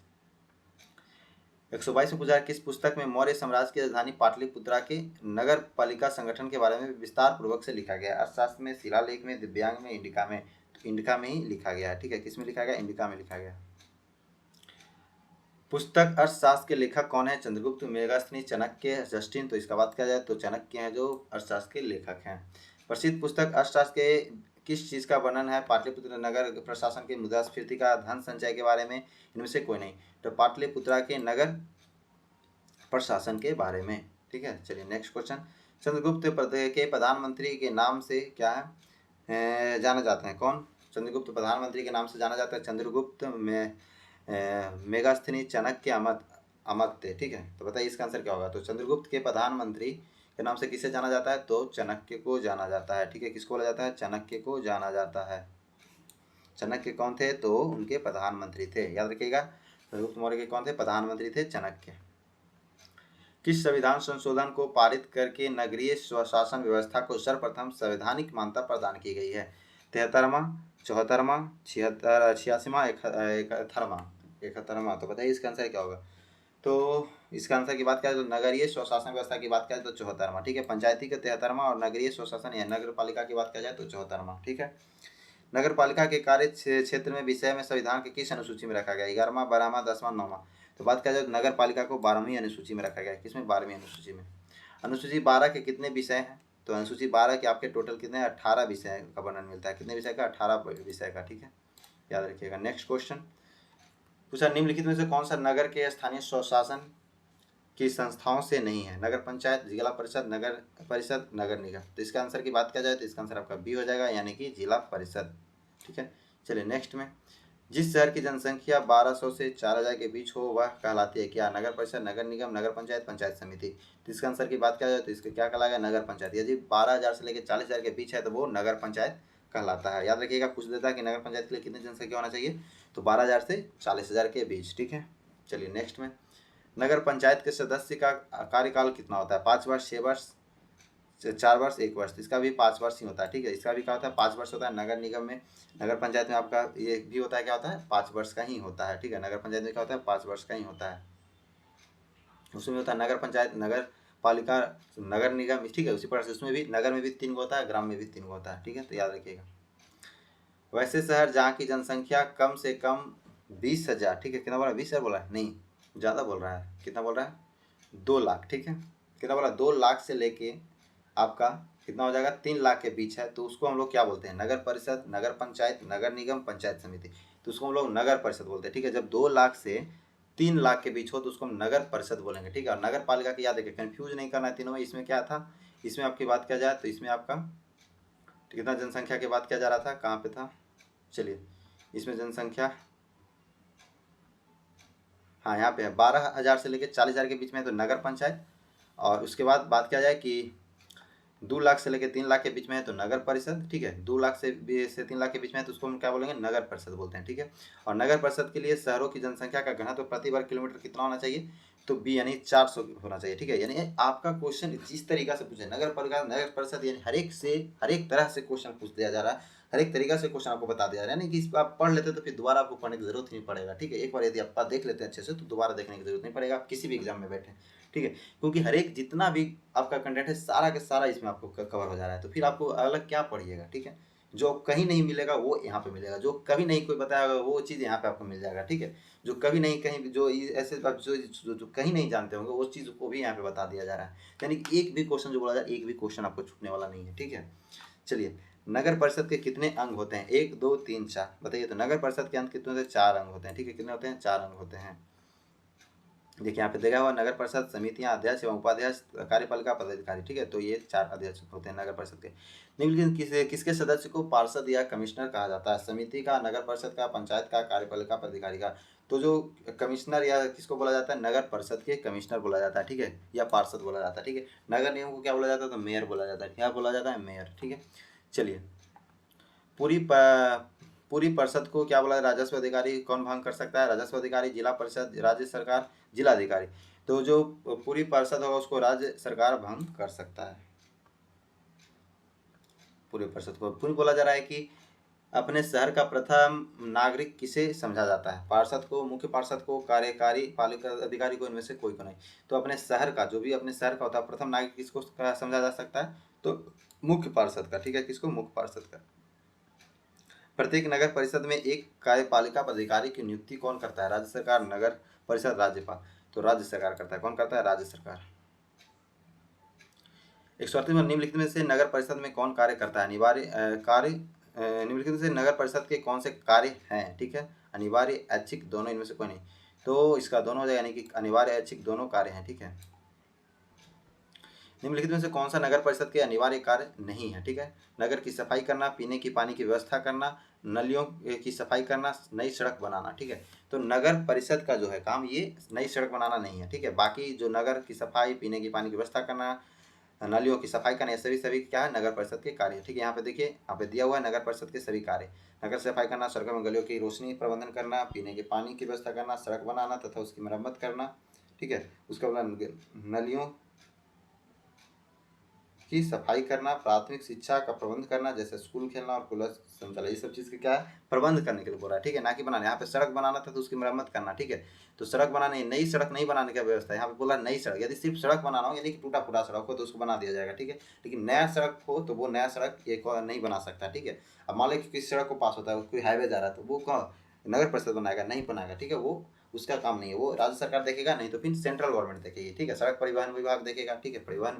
122 में पूछा किस पुस्तक में मौर्य साम्राज्य की राजधानी पाटलिपुत्रा के नगर पालिका संगठन के बारे में विस्तार पूर्वक से लिखा गया है। अर्थशास्त्र में, शिलालेख में, दिव्यांग में, इंडिका में। तो इंडिका में ही लिखा गया है, ठीक है। किस में लिखा गया, इंडिका में लिखा गया। पुस्तक अर्थशास्त्र के लेखक कौन है, चंद्रगुप्त, मेगास्थनीज, चाणक्य, जस्टिन। तो इसका बात किया जाए तो चाणक्य हैं जो अर्थशास्त्र के लेखक हैं। प्रसिद्ध पुस्तक अर्थशास्त्र के किस चीज़ का वर्णन है, पाटलिपुत्र नगर प्रशासन के मुद्रास्फीति का, धन संचय के बारे में, इनमें से कोई नहीं। तो पाटलिपुत्रा के नगर प्रशासन के बारे में, ठीक है। चलिए नेक्स्ट क्वेश्चन, चंद्रगुप्त के प्रधानमंत्री के नाम से क्या है जाना जाते हैं, कौन। चंद्रगुप्त प्रधानमंत्री के नाम से जाना जाता है चंद्रगुप्त में मेगास्थनीज, चाणक्य, अमात्य, ठीक है। तो बताइए इसका आंसर क्या होगा। तो चंद्रगुप्त के प्रधानमंत्री के नाम से किसे जाना जाता है, तो चाणक्य को जाना जाता है, ठीक है। किसको बोला जाता है, चाणक्य को जाना जाता है। चाणक्य कौन थे, तो उनके प्रधानमंत्री थे, याद रखिएगा। चंद्रगुप्त मौर्य के कौन थे, प्रधानमंत्री थे चाणक्य। किस संविधान संशोधन को पारित करके नगरीय स्वशासन व्यवस्था को सर्वप्रथम संवैधानिक मान्यता प्रदान की गई है। 73वां, 74वां, 86वां, 71वां। तो बताइए इसका आंसर क्या होगा। तो इसका आंसर की बात करें तो नगरीय स्वशासन व्यवस्था की बात करें तो 74वां, ठीक है। पंचायती का 73वां और नगरीय स्वशासन या नगर पालिका की बात किया जाए तो 74वां, ठीक है। नगर पालिका के कार्य क्षेत्र में विषय में संविधान के किस अनुसूची में रखा गया, 11वां, 12वां, 10वां, 9वां। तो बात किया जाए तो नगर पालिका को 12वीं अनुसूची में रखा गया है। किसमें, 12वीं अनुसूची में। अनुसूची 12 के कितने विषय हैं, तो अनुसूची 12 के आपके टोटल कितने, 18 विषय का वर्णन मिलता है। कितने विषय का, 18 विषय का, ठीक है, याद रखिएगा। नेक्स्ट क्वेश्चन पूछा निम्नलिखित में से कौन सा नगर के स्थानीय स्वशासन की संस्थाओं से नहीं है। नगर पंचायत, जिला परिषद, नगर परिषद, नगर निगम। तो इसका आंसर की बात किया जाए तो इसका आंसर आपका बी हो जाएगा, यानी कि जिला परिषद, ठीक है। चलिए नेक्स्ट में, जिस शहर की जनसंख्या 1200 से 4000 के बीच हो वह कहलाती है क्या, नगर परिषद, नगर निगम, नगर पंचायत, पंचायत समिति। तो इसका आंसर की बात किया जाए तो इसका क्या कहलाएगा, नगर पंचायत। यदि 12,000 से लेकर 40,000 के बीच है तो वो नगर पंचायत कहलाता है। याद रखिएगा, पूछ देता है कि नगर पंचायत के लिए कितनी जनसंख्या होना चाहिए, तो 12,000 से 40,000 के बीच, ठीक है। चलिए नेक्स्ट में, नगर पंचायत के सदस्य का कार्यकाल कितना होता है, 5 वर्ष, 6 वर्ष, 4 वर्ष, 1 वर्ष। इसका भी 5 वर्ष ही होता है, ठीक है। इसका भी क्या होता है, 5 वर्ष होता है। नगर निगम में, नगर पंचायत में आपका ये भी होता है, क्या होता है, 5 वर्ष का ही होता है, ठीक है। नगर पंचायत में क्या होता है, 5 वर्ष का ही होता है। उसमें होता है नगर पंचायत, नगर पालिका, नगर निगम, ठीक है। उसी प्रकार से उसमें भी नगर में भी 3 गो होता है, ग्राम में भी 3 गो होता है, ठीक है। तो याद रखिएगा। वैसे शहर जहाँ की जनसंख्या कम से कम 20,000, ठीक है। कितना बोला, 20,000 बोला है, नहीं ज़्यादा बोल रहा है। कितना बोल रहा है, 2 लाख, ठीक है। कितना बोला, 2 लाख से लेके आपका कितना हो जाएगा, 3 लाख के बीच है, तो उसको हम लोग क्या बोलते हैं, नगर परिषद, नगर पंचायत, नगर निगम, पंचायत समिति। तो उसको हम लोग नगर परिषद बोलते हैं, ठीक है। जब 2 लाख से 3 लाख के बीच हो तो उसको हम नगर परिषद बोलेंगे, ठीक है। और नगर पालिका की याद रखिए, कन्फ्यूज नहीं करना है तीनों में। इसमें क्या था, इसमें आपकी बात किया जाए तो इसमें आपका कितना जनसंख्या की बात किया जा रहा था, कहाँ पे था, चलिए इसमें जनसंख्या, हाँ यहाँ पे है 12,000 से लेकर 40,000 के बीच में है तो नगर पंचायत, और उसके बाद बात किया जाए कि 2 लाख से लेकर 3 लाख के बीच में है तो नगर परिषद, ठीक है। 2 लाख से 3 लाख के बीच में है तो उसको हम क्या बोलेंगे, नगर परिषद बोलते हैं, ठीक है। और नगर परिषद के लिए शहरों की जनसंख्या का घनत्व प्रति वर्ग किलोमीटर कितना होना चाहिए, तो बी यानी 400 होना चाहिए, ठीक है। यानी आपका क्वेश्चन जिस तरीका से पूछे नगर परिषद यानी हर एक तरह से क्वेश्चन पूछ दिया जा रहा है, हर एक तरीका से क्वेश्चन आपको बता दिया जा रहा है, यानी कि इसको आप पढ़ लेते तो फिर दोबारा आपको पढ़ने की जरूरत नहीं पड़ेगा, ठीक है। एक बार यदि आप देख लेते हैं अच्छे से तो दोबारा देखने की जरूरत नहीं पड़ेगा, आप किसी भी एग्जाम में बैठे, ठीक है। क्योंकि हर एक जितना भी आपका कंटेंट है सारा के सारा इसमें आपको कवर हो जा रहा है, तो फिर आपको अलग क्या पढ़िएगा, ठीक है। जो कहीं नहीं मिलेगा वो यहाँ पे मिलेगा, जो कभी नहीं कोई बताया होगा वो चीज़ यहाँ पे आपको मिल जाएगा, ठीक है। जो कभी नहीं कहीं जो ऐसे आप जो कहीं नहीं जानते होंगे उस चीज़ को भी यहाँ पे बता दिया जा रहा है, यानी कि एक भी क्वेश्चन जो बोला जाए एक भी क्वेश्चन आपको छूटने वाला नहीं है, ठीक है। चलिए, नगर परिषद के कितने अंग होते हैं, 1 2 3 4 बताइए। तो नगर परिषद के अंत कितने होते हैं, 4 अंग होते हैं, ठीक है। कितने होते हैं, 4 अंग होते हैं। देखिए यहाँ पे देखा हुआ नगर परिषद समितियां, अध्यक्ष एवं उपाध्यक्ष, कार्यपालिका पदाधिकारी, ठीक है। तो ये 4 अध्यक्ष होते हैं नगर परिषद के। निम्नलिखित किसके सदस्य को पार्षद या कमिश्नर कहा जाता है, समिति का, नगर परिषद का, पंचायत का, कार्यपालिका पदाधिकारी का। तो जो कमिश्नर या किसको बोला जाता है, नगर परिषद के कमिश्नर बोला जाता है, ठीक है, या पार्षद बोला जाता है, ठीक है। नगर निगम को क्या बोला जाता है, तो मेयर बोला जाता है, क्या बोला जाता है, मेयर, ठीक है। चलिए, पूरी परिषद को क्या बोला, राजस्व अधिकारी कौन भंग कर सकता है, राजस्व अधिकारी, जिला परिषद, राज्य सरकार, जिला अधिकारी। तो जो पूरी परिषद होगा उसको राज्य सरकार भंग कर सकता है। पूरी परिषद को पूरी बोला जा रहा है कि अपने शहर का प्रथम नागरिक किसे समझा जाता है, पार्षद को, मुख्य पार्षद को, कार्यकारी पालिका अधिकारी को, इनमें से कोई को नहीं। तो अपने शहर का, जो भी अपने शहर का होता है, प्रथम नागरिक किसको समझा जा सकता है, तो मुख्य पार्षद का, ठीक है। किसको, मुख्य पार्षद का। प्रत्येक नगर परिषद में एक कार्यपालिका पदाधिकारी की नियुक्ति कौन करता है, राज्य सरकार, नगर परिषद, राज्यपाल। तो राज्य सरकार करता है, कौन करता है, राज्य सरकार। 138 निम्नलिखित में से नगर परिषद में कौन कार्य करता है, अनिवार्य कार्य, निम्नलिखित में से नगर परिषद के कौन से कार्य हैं, ठीक है। अनिवार्य, ऐच्छिक, दोनों, इनमें से कोई नहीं। तो इसका दोनों हो जाएगा, यानी कि अनिवार्य, ऐच्छिक दोनों कार्य हैं, ठीक है। निम्नलिखित में से कौन सा नगर परिषद के अनिवार्य कार्य नहीं है, ठीक है। नगर की सफाई करना, पीने की पानी की व्यवस्था करना, नलियों की सफाई करना, नई सड़क बनाना, ठीक है। तो नगर परिषद का जो है काम ये नई सड़क बनाना नहीं है, ठीक है। बाकी जो नगर की सफाई, पीने की पानी की व्यवस्था करना, नालियों की सफाई करना, ये सभी क्या है, नगर परिषद के कार्य, ठीक है। यहाँ पे देखिए, यहाँ पे दिया हुआ है नगर परिषद के सभी कार्य, नगर सफाई करना, सड़कों में गलियों की रोशनी प्रबंधन करना, पीने के पानी की व्यवस्था करना, सड़क बनाना तथा उसकी मरम्मत करना, ठीक है। उसके बाद नलियों की सफाई करना, प्राथमिक शिक्षा का प्रबंध करना, जैसे स्कूल खेलना और कॉलेज संचालन, ये सब चीज़ के क्या है, प्रबंध करने के लिए बोल रहा है, ठीक है, ना कि बनाने। यहाँ पे सड़क बनाना था तो उसकी मरम्मत करना, ठीक है। तो सड़क बनाने, नई सड़क नहीं बनाने का व्यवस्था है, यहाँ पे बोला नई सड़क। यदि सिर्फ सड़क बनाना हो, यानी कि टूटा फूटा सड़क हो तो उसको बना दिया जाएगा, ठीक है। लेकिन नया सड़क हो तो वो नया सड़क एक नहीं बना सकता, ठीक है। अब मान लो कि किसी सड़क को पास होता है, कोई हाईवे जा रहा है तो वो कौन, नगर परिषद बनाएगा, नहीं बनाएगा, ठीक है। वो उसका काम नहीं है, वो राज्य सरकार देखेगा, नहीं तो फिर सेंट्रल गवर्नमेंट देखेगी, ठीक है। सड़क परिवहन विभाग देखेगा, ठीक है। परिवहन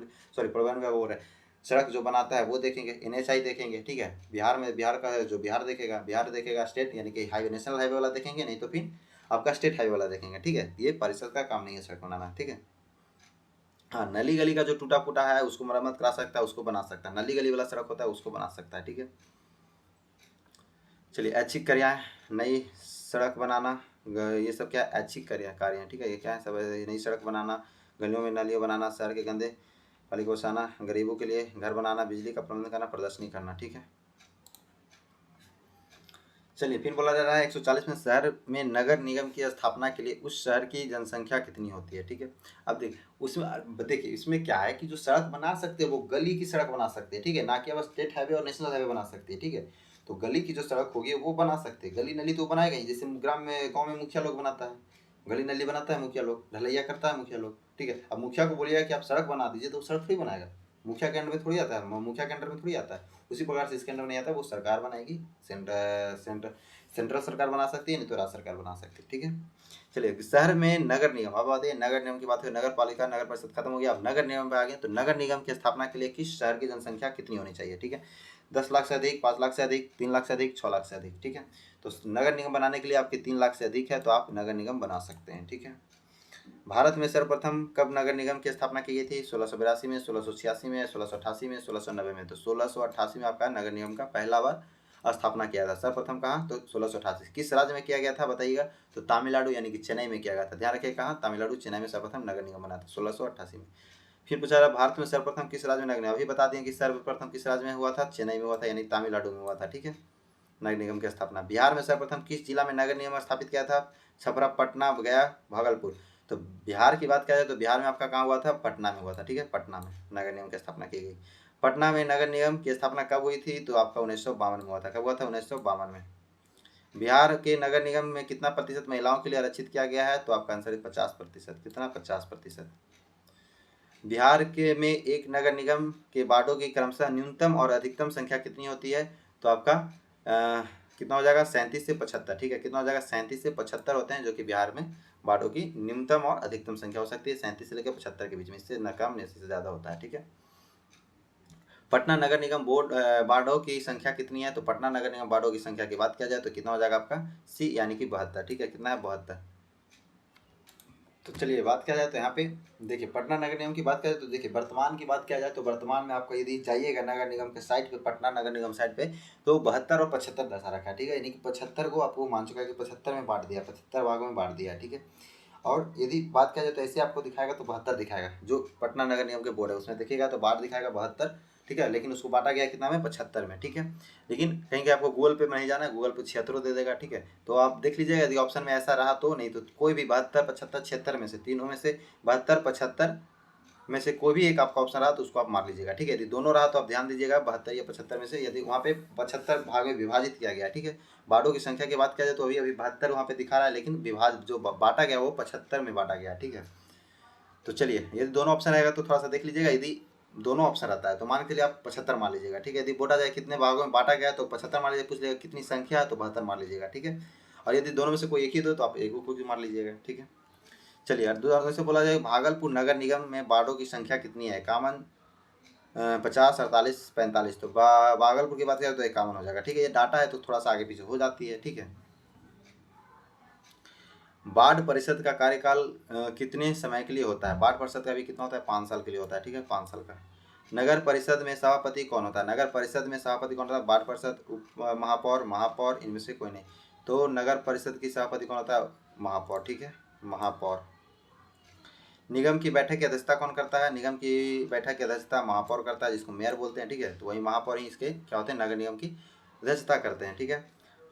विभाग हो रहा है, सड़क जो बनाता है वो देखेंगे, एनएचआई देखेंगे, ठीक है। बिहार में बिहार का जो बिहार देखेगा स्टेट, यानी कि हाईवे, नेशनल हाईवे वाला देखेंगे, नहीं तो फिर आपका स्टेट हाईवे वाला देखेंगे, ठीक है। ये परिषद का काम नहीं है सड़क बनाना, ठीक है। हाँ, नली गली का जो टूटा फूटा है उसको मरम्मत करा सकता है, उसको बना सकता है, नली गली वाला सड़क होता है उसको बना सकता है, ठीक है। चलिए, ऐच्छिक क्रियाएं, नई सड़क बनाना, ये सब क्या ऐच्छिक कार्य हैं, ठीक है। ये क्या है, सब नई सड़क बनाना, गलियों में नालियाँ बनाना, शहर के गंदे पानी को बचाना, गरीबों के लिए घर बनाना, बिजली का प्रबंध करना, प्रदर्शनी करना, ठीक है। चलिए, फिर बोला जा रहा है 140 में शहर में नगर निगम की स्थापना के लिए उस शहर की जनसंख्या कितनी होती है, ठीक है। अब देखिए इसमें क्या है कि जो सड़क बना सकते हैं वो गली की सड़क बना सकते हैं, ठीक है, ना कि अब स्टेट हाईवे और नेशनल हाईवे बना सकते हैं, ठीक है। तो गली की जो सड़क होगी वो बना सकते हैं, गली नली तो बनाएगा ही, जैसे गाँव में मुखिया लोग बनाता है, गली नली बनाता है मुखिया लोग, ढलैया करता है मुखिया लोग, ठीक है। अब मुखिया को बोलिएगा कि आप सड़क बना दीजिए तो सड़क थोड़ी बनाएगा, मुखिया के अंडर में थोड़ी आता है, मुखिया के अंडर में थोड़ी आता है। उसी प्रकार से इसके अंडर नहीं आता, वो सरकार बनाएगी, सेंट्रल सरकार बना सकती है, नहीं तो राज्य सरकार बना सकती है, ठीक है। चलिए, शहर में नगर निगम, अब आते हैं नगर निगम की बात है, नगर पालिका, नगर परिषद खत्म हो गया, अब नगर निगम पे आ गए। तो नगर निगम की स्थापना के लिए किस शहर की जनसंख्या कितनी होनी चाहिए, ठीक है। 10 लाख से अधिक, 5 लाख से अधिक, 3 लाख से अधिक, 6 लाख से अधिक, ठीक है। तो नगर निगम बनाने के लिए आपके 3 लाख से अधिक है तो आप नगर निगम बना सकते हैं, ठीक है। भारत में सर्वप्रथम कब नगर निगम की स्थापना की गई थी, 1682 में, 1686 में, 1688 में, 1690 में। तो 1688 में आपका नगर निगम का पहला बार स्थापना किया था। सर्वप्रथम कहाँ? तो 1688। किस राज्य में किया गया था बताइएगा? तो तमिलनाडु यानी कि चेन्नई में किया गया था। ध्यान रखिए कहाँ? तमिलनाडु चेन्नई में सर्वप्रथम नगर निगम बना था 1688 में। फिर पूछा रहा भारत में सर्वप्रथम किस राज्य में नगर निगम, अभी बता दें कि सर्वप्रथम किस राज्य में हुआ था? चेन्नई में हुआ था, यानी तमिलनाडु में हुआ था। ठीक है, नगर निगम की स्थापना। बिहार में सर्वप्रथम किस जिला में नगर निगम स्थापित किया था? छपरा, पटना, गया, भागलपुर। तो बिहार की बात किया जाए तो बिहार में आपका कहाँ हुआ था? पटना में हुआ था। ठीक है, पटना में नगर निगम की स्थापना की गई। पटना में नगर निगम की स्थापना कब हुई थी? तो आपका 1952 में हुआ था। कब हुआ था? 1952 में। बिहार के नगर निगम में कितना प्रतिशत महिलाओं के लिए आरक्षित किया गया है? तो आपका आंसर है 50%। कितना? 50%। बिहार के में एक नगर निगम के वार्डों की क्रमशः न्यूनतम और अधिकतम संख्या कितनी होती है? तो आपका कितना हो जाएगा? 37 से 75। ठीक है, कितना हो जाएगा? 37 से 75 होते हैं, जो कि बिहार में वार्डों की न्यूनतम और अधिकतम संख्या हो सकती है 37 से लेकर 75 के बीच में, इससे न कम इससे ज़्यादा होता है। ठीक है, पटना नगर निगम बोर्ड वार्डों की संख्या कितनी है? तो पटना नगर निगम वार्डों की संख्या की बात किया जाए तो कितना हो जाएगा आपका? सी यानी कि 72। ठीक है, कितना है? 72। तो चलिए बात किया जाए तो यहाँ पे देखिए पटना नगर निगम की बात करें तो देखिए वर्तमान की बात किया जाए तो वर्तमान में आपको यदि जाइएगा नगर निगम के साइट पे, पटना नगर निगम साइट पे, तो 72 और 75 दर्शा रखा है। ठीक है, यानी कि 75 को आपको मान चुका है कि 75 में बांट दिया, 75 भागों में बांट दिया। ठीक है, और यदि बात किया जाए तो ऐसे आपको दिखाएगा तो 72 दिखाएगा। जो पटना नगर निगम के बोर्ड है उसमें देखिएगा तो बार दिखाएगा 72। ठीक है, लेकिन उसको बांटा गया कितना में? 75 में। ठीक है, लेकिन कहीं आपको गूगल पे में नहीं जाना है, गूगल पे 76 दे देगा। ठीक है, तो आप देख लीजिएगा यदि ऑप्शन में ऐसा रहा तो, नहीं तो कोई भी 72, 75, 76 में से, तीनों में से 72, 75 में से कोई भी एक आपका ऑप्शन रहा तो उसको आप मार लीजिएगा। ठीक है, यदि दोनों रहा तो आप ध्यान दीजिएगा 72 या 75 में से, यदि वहाँ पे 75 भाग में विभाजित किया गया। ठीक है, वार्डों की संख्या की बात किया जाए तो अभी 72 वहाँ पे दिखा रहा है, लेकिन विभाज जो बांटा गया वो 75 में बांटा गया। ठीक है, तो चलिए यदि दोनों ऑप्शन आएगा तो थोड़ा सा देख लीजिएगा। यदि दोनों ऑप्शन रहता है तो मान के चलिए आप 75 मान लीजिएगा। ठीक है, यदि बोला जाए कितने भागों में बांटा गया तो 75 मान लीजिएगा, पूछ लेगा कितनी संख्या है तो 72 मान लीजिएगा। ठीक है, और यदि दोनों में से कोई एक ही दो तो आप एक को भी मार लीजिएगा। ठीक है, चलिए दूसरा से बोला जाए भागलपुर नगर निगम में वार्डों की संख्या कितनी है? इक्यावन, 50, 48, 45। तो भागलपुर की बात करें तो 51 हो जाएगा। ठीक है, ये डाटा है तो थोड़ा सा आगे पीछे हो जाती है। ठीक है, वार्ड परिषद का कार्यकाल कितने समय के लिए होता है? वार्ड परिषद का भी कितना होता है? 5 साल के लिए होता है। ठीक है, 5 साल का। नगर परिषद में सभापति कौन होता है? नगर परिषद में सभापति कौन होता है? वार्ड परिषद, महापौर, महापौर, इनमें से कोई नहीं। तो नगर परिषद की सभापति कौन होता है? महापौर। ठीक है, महापौर। निगम की बैठक की अध्यक्षता कौन करता है? निगम की बैठक की अध्यक्षता महापौर करता है, जिसको मेयर बोलते हैं। ठीक है, तो वही महापौर ही इसके क्या होते हैं? नगर निगम की अध्यक्षता करते हैं। ठीक है,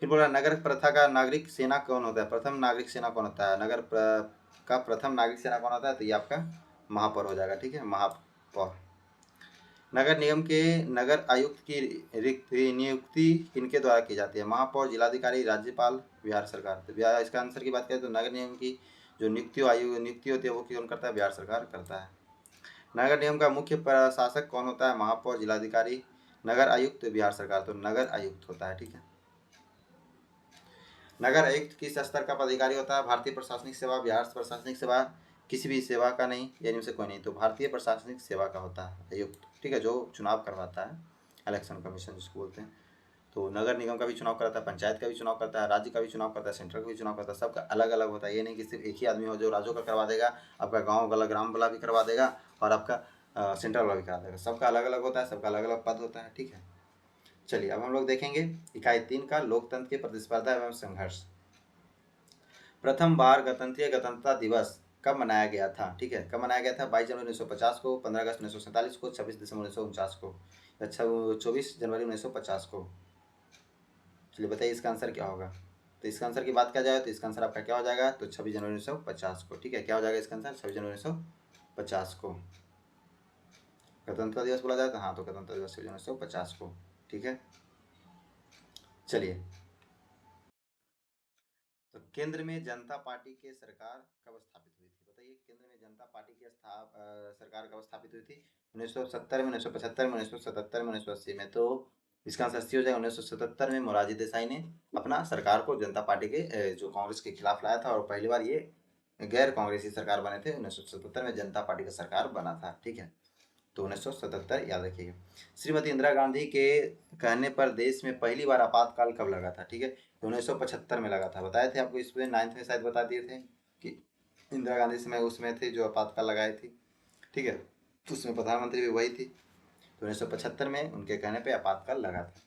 फिर बोला नगर प्रथा का नागरिक सेना कौन होता है? प्रथम नागरिक सेना कौन होता है? का प्रथम नागरिक सेना कौन होता है? तो ये आपका महापौर हो जाएगा। ठीक है, महापौर। नगर निगम के नगर आयुक्त की नियुक्ति किनके द्वारा की जाती है? महापौर, जिलाधिकारी, राज्यपाल, बिहार सरकार। तो बिहार, इसका आंसर की बात करें तो नगर निगम की जो नियुक्ति होती है वो कौन करता है? बिहार सरकार करता है। नगर निगम का मुख्य प्रशासक कौन होता है? महापौर, जिलाधिकारी, नगर आयुक्त, बिहार सरकार। तो नगर आयुक्त होता है। ठीक है, नगर आयुक्त किस स्तर का पदाधिकारी होता है? भारतीय प्रशासनिक सेवा, बिहार प्रशासनिक सेवा, किसी भी सेवा का नहीं, यानी से कोई नहीं। तो भारतीय प्रशासनिक सेवा का होता है आयुक्त। ठीक है, जो चुनाव करवाता है, इलेक्शन कमीशन जिसको बोलते हैं। तो नगर निगम का भी चुनाव करता है, पंचायत का भी चुनाव करता है, राज्य का भी चुनाव करता है, सेंट्रल का भी चुनाव करता है। सबका अलग अलग होता है, ये नहीं कि सिर्फ एक ही आदमी हो जो राज्यों का करवा देगा, आपका गाँव वाला, ग्राम वाला भी करवा देगा और आपका सेंट्रल वाला भी करा देगा। सबका अलग अलग होता है, सबका अलग अलग पद होता है। ठीक है, चलिए अब हम लोग देखेंगे इकाई 3 का लोकतंत्र की प्रतिस्पर्धा एवं संघर्ष। प्रथम बार गणतंत्रता दिवस कब मनाया गया था? ठीक है, कब मनाया गया था? 22 जनवरी 1950 को, 15 अगस्त 1947 को, 26 दिसंबर 1949 को, अच्छा 24 जनवरी 1950 को। चलिए बताइए इसका आंसर क्या होगा? तो इसका आंसर की बात किया जाए तो इसका आंसर आपका क्या हो जाएगा? तो 26 जनवरी 1950 को। ठीक है, क्या हो जाएगा इसका आंसर? 26 जनवरी 1950 को गणतंत्र दिवस बोला जाए तो हाँ, तो गणतंत्र दिवस 26 जनवरी 1950 को। ठीक है, चलिए तो केंद्र में जनता पार्टी की सरकार कब स्थापित हुई थी? बताइए, केंद्र में जनता पार्टी की सरकार कब स्थापित हुई थी? 1970 में, 1975 में, 1977 में, 1980 में। तो इसका आंसर 80 हो जाएगा। 1977 में मोरारजी देसाई ने अपना सरकार को जनता पार्टी के जो कांग्रेस के खिलाफ लाया था, और पहली बार ये गैर कांग्रेसी सरकार बने थे। 1977 में जनता पार्टी का सरकार बना था। ठीक है, तो 1977 याद रखिएगा। श्रीमती इंदिरा गांधी के कहने पर देश में पहली बार आपातकाल कब लगा था? ठीक है, तो 1975 में लगा था। बताए थे आपको, इसमें 9th में शायद बता दिए थे कि इंदिरा गांधी समय उसमें थे जो आपातकाल लगाए थी। ठीक है, तो उसमें प्रधानमंत्री भी वही थी। तो 1975 में उनके कहने पर आपातकाल लगा था।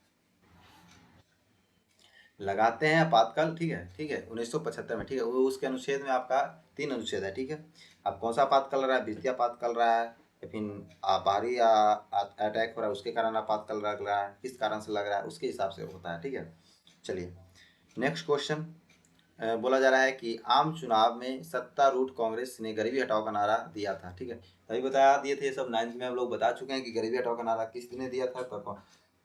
लगाते हैं आपातकाल, ठीक है, ठीक है, 1975 में, ठीक है, वो उसके अनुच्छेद में आपका 3 अनुच्छेद है, ठीक है। अब कौन सा आपातकाल रहा है, वित्तीय आपातकाल रहा है, या फिर बाहरी अटैक हो रहा है उसके कारण आपातकाल लग रहा है, किस कारण से लग रहा है उसके हिसाब से होता है, ठीक है। चलिए नेक्स्ट क्वेश्चन। बोला जा रहा है कि आम चुनाव में सत्तारूढ़ कांग्रेस ने गरीबी हटाओ का नारा दिया था, ठीक है। अभी बता दिए थे सब, 9th में हम लोग बता चुके हैं कि गरीबी हटाओ का नारा किसने दिया था, तो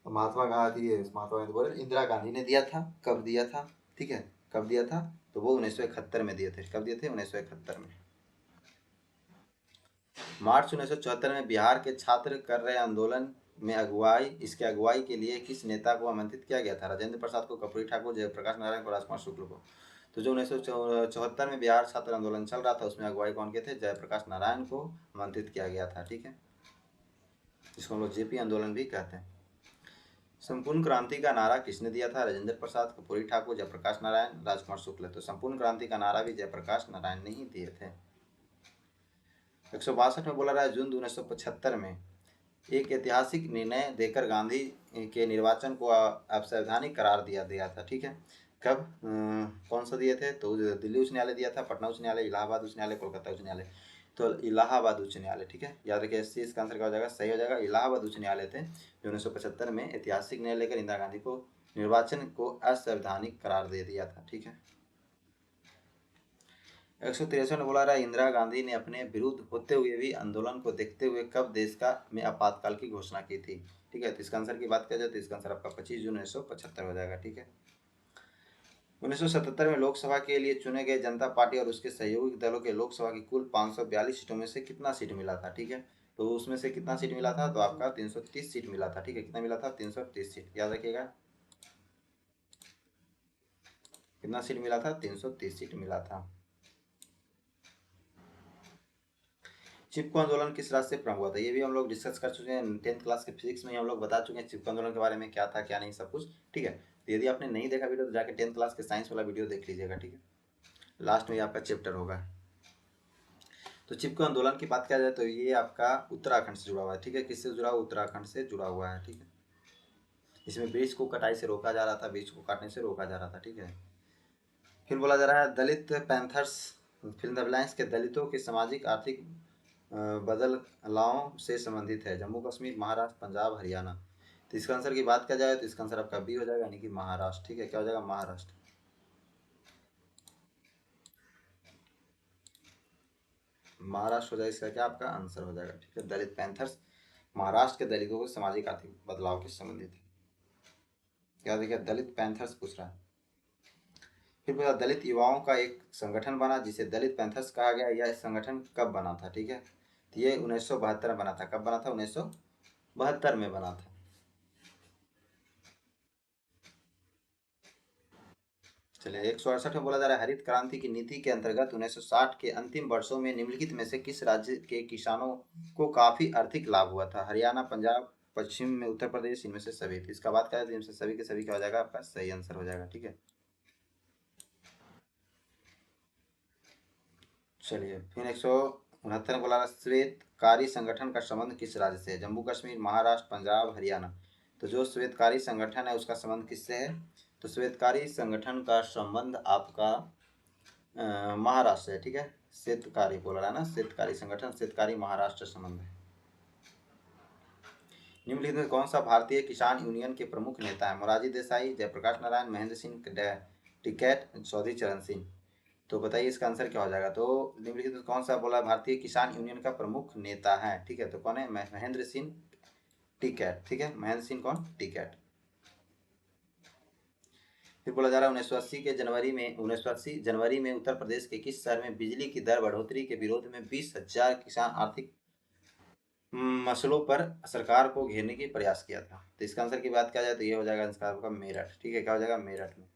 महात्मा गांधी बोले, इंदिरा गांधी ने दिया था। कब दिया था, ठीक है, कब दिया था, तो वो 1971 में दिए थे। कब दिए थे, 1971 में। मार्च 1974 में बिहार के छात्र कर रहे आंदोलन में अगुवाई के लिए किस नेता को आमंत्रित किया गया था, राजेंद्र प्रसाद को, कर्पूरी ठाकुर, जयप्रकाश नारायण को, राजकुमार शुक्ल को। तो जो 1974 में बिहार छात्र आंदोलन चल रहा था उसमें अगुवाई कौन के थे, जयप्रकाश नारायण को आमंत्रित किया गया था, ठीक है, जिसको हम लोग जेपी आंदोलन भी कहते हैं। संपूर्ण क्रांति का नारा किसने दिया था, राजेंद्र प्रसाद, कर्पूरी ठाकुर, जयप्रकाश नारायण, राजकुमार शुक्ल। तो संपूर्ण क्रांति का नारा भी जयप्रकाश नारायण ने ही दिए थे। 162 में बोला रहा है, जून 1975 में एक ऐतिहासिक निर्णय देकर गांधी के निर्वाचन को असंवैधानिक करार दिया गया था, ठीक है। कब कौन सा दिए थे, तो दिल्ली उच्च न्यायालय दिया था, पटना उच्च न्यायालय, इलाहाबाद उच्च न्यायालय, कोलकाता उच्च न्यायालय। तो इलाहाबाद उच्च न्यायालय, ठीक है, याद रखिए, इसका आंसर क्या हो जाएगा, सही हो जाएगा, इलाहाबाद उच्च न्यायालय थे जो 1975 में ऐतिहासिक निर्णय लेकर इंदिरा गांधी को निर्वाचन को असंवैधानिक करार दे दिया था, ठीक है। 163 में बोला रहा है, इंदिरा गांधी ने अपने विरुद्ध होते हुए भी आंदोलन को देखते हुए कब देश का में आपातकाल की घोषणा की थी, ठीक है। तो इसका आंसर की बात किया जाए तो इसका आंसर आपका 25 जून 1975 हो जाएगा, ठीक है। 1977 में लोकसभा के लिए चुने गए जनता पार्टी और उसके सहयोगी दलों के लोकसभा की कुल 542 सीटों में से कितना सीट मिला था, ठीक है। तो उसमें से कितना सीट मिला था, तो आपका 330 सीट मिला था, ठीक है। कितना मिला था, 330 सीट, याद रखिएगा, कितना सीट मिला था, 330 सीट मिला था। चिपको आंदोलन किस राज्य से प्रारंभ हुआ था, ये भी हम लोग डिस्कस कर चुके हैं, 10th क्लास के फिजिक्स में ही हम लोग बता चुके हैं चिपको आंदोलन के बारे में, क्या था क्या नहीं, सब कुछ, ठीक है। तो यदि आपने नहीं देखा वीडियो तो जाके 10th क्लास के साइंस वाला वीडियो देख लीजिएगा, ठीक है, लास्ट में आपका चैप्टर होगा। तो चिपको आंदोलन की बात किया जाए तो ये आपका उत्तराखंड से जुड़ा हुआ है, ठीक है, किससे जुड़ा हुआ, उत्तराखंड से जुड़ा हुआ है, ठीक है। इसमें वृक्ष को कटाई से रोका जा रहा था, वृक्ष को काटने से रोका जा रहा था, ठीक है। फिर बोला जा रहा है, दलित पैंथर्स फिल्म द ब्लैंक्स के दलितों के सामाजिक आर्थिक बदलावों से संबंधित है, जम्मू कश्मीर, महाराष्ट्र, पंजाब, हरियाणा। तो इसका आंसर की बात किया जाए तो इसका आंसर आपका बी हो जाएगा, यानी कि महाराष्ट्र, ठीक है, क्या हो जाएगा, महाराष्ट्र। महाराष्ट्र हो जाएगा, इसका क्या आपका आंसर हो जाएगा, ठीक है। दलित पैंथर्स महाराष्ट्र के दलितों को सामाजिक आर्थिक बदलाव के संबंधित है, क्या देखिए, दलित पैंथर्स पूछ रहा है। फिर बोला, दलित युवाओं का एक संगठन बना जिसे दलित पैंथर्स कहा गया, यह संगठन कब बना था, ठीक है। तो ये 1972 में बना था, कब बना था, 1972 में बना था। चलिए 168 में बोला जा रहा है, हरित क्रांति की नीति के अंतर्गत 1960 के अंतिम वर्षों में निम्नलिखित में से किस राज्य के किसानों को काफी आर्थिक लाभ हुआ था, हरियाणा, पंजाब, पश्चिम में उत्तर प्रदेश, इनमें से सभी। तो इसका बात करें तो इनमें से सभी के सभी क्या हो जाएगा, आपका सही आंसर हो जाएगा, ठीक है। चलिए फिर 169 में बोला रहा है, श्वेतकारी संगठन का संबंध किस राज्य से है, जम्मू कश्मीर, महाराष्ट्र, पंजाब, हरियाणा। तो जो श्वेतकारी संगठन है उसका संबंध किससे है, तो श्वेतकारी संगठन का संबंध आपका महाराष्ट्र है, ठीक है। श्वेतकारी बोल रहा है ना, श्वेतकारी संगठन, श्वेतकारी महाराष्ट्र संबंध है। निम्नलिखित में कौन सा भारतीय किसान यूनियन के प्रमुख नेता है, मोरारजी देसाई, जयप्रकाश नारायण, महेंद्र सिंह टिकैत, चौधरी चरण सिंह। तो बताइए इसका आंसर क्या हो जाएगा, तो निम्नलिखित में कौन सा बोला भारतीय किसान यूनियन का प्रमुख नेता है, ठीक है। तो कौन है, महेंद्र सिंह टिकैत, ठीक है, महेंद्र सिंह कौन, टिकैत। फिर बोला जा रहा है, 1980 जनवरी में उत्तर प्रदेश के किस शहर में बिजली की दर बढ़ोतरी के विरोध में 20,000 किसान आर्थिक मसलों पर सरकार को घेरने की प्रयास किया था। तो इसका आंसर की बात किया जाए तो ये हो जाएगा इसका आपका मेरठ, ठीक है, क्या हो जाएगा, मेरठ में।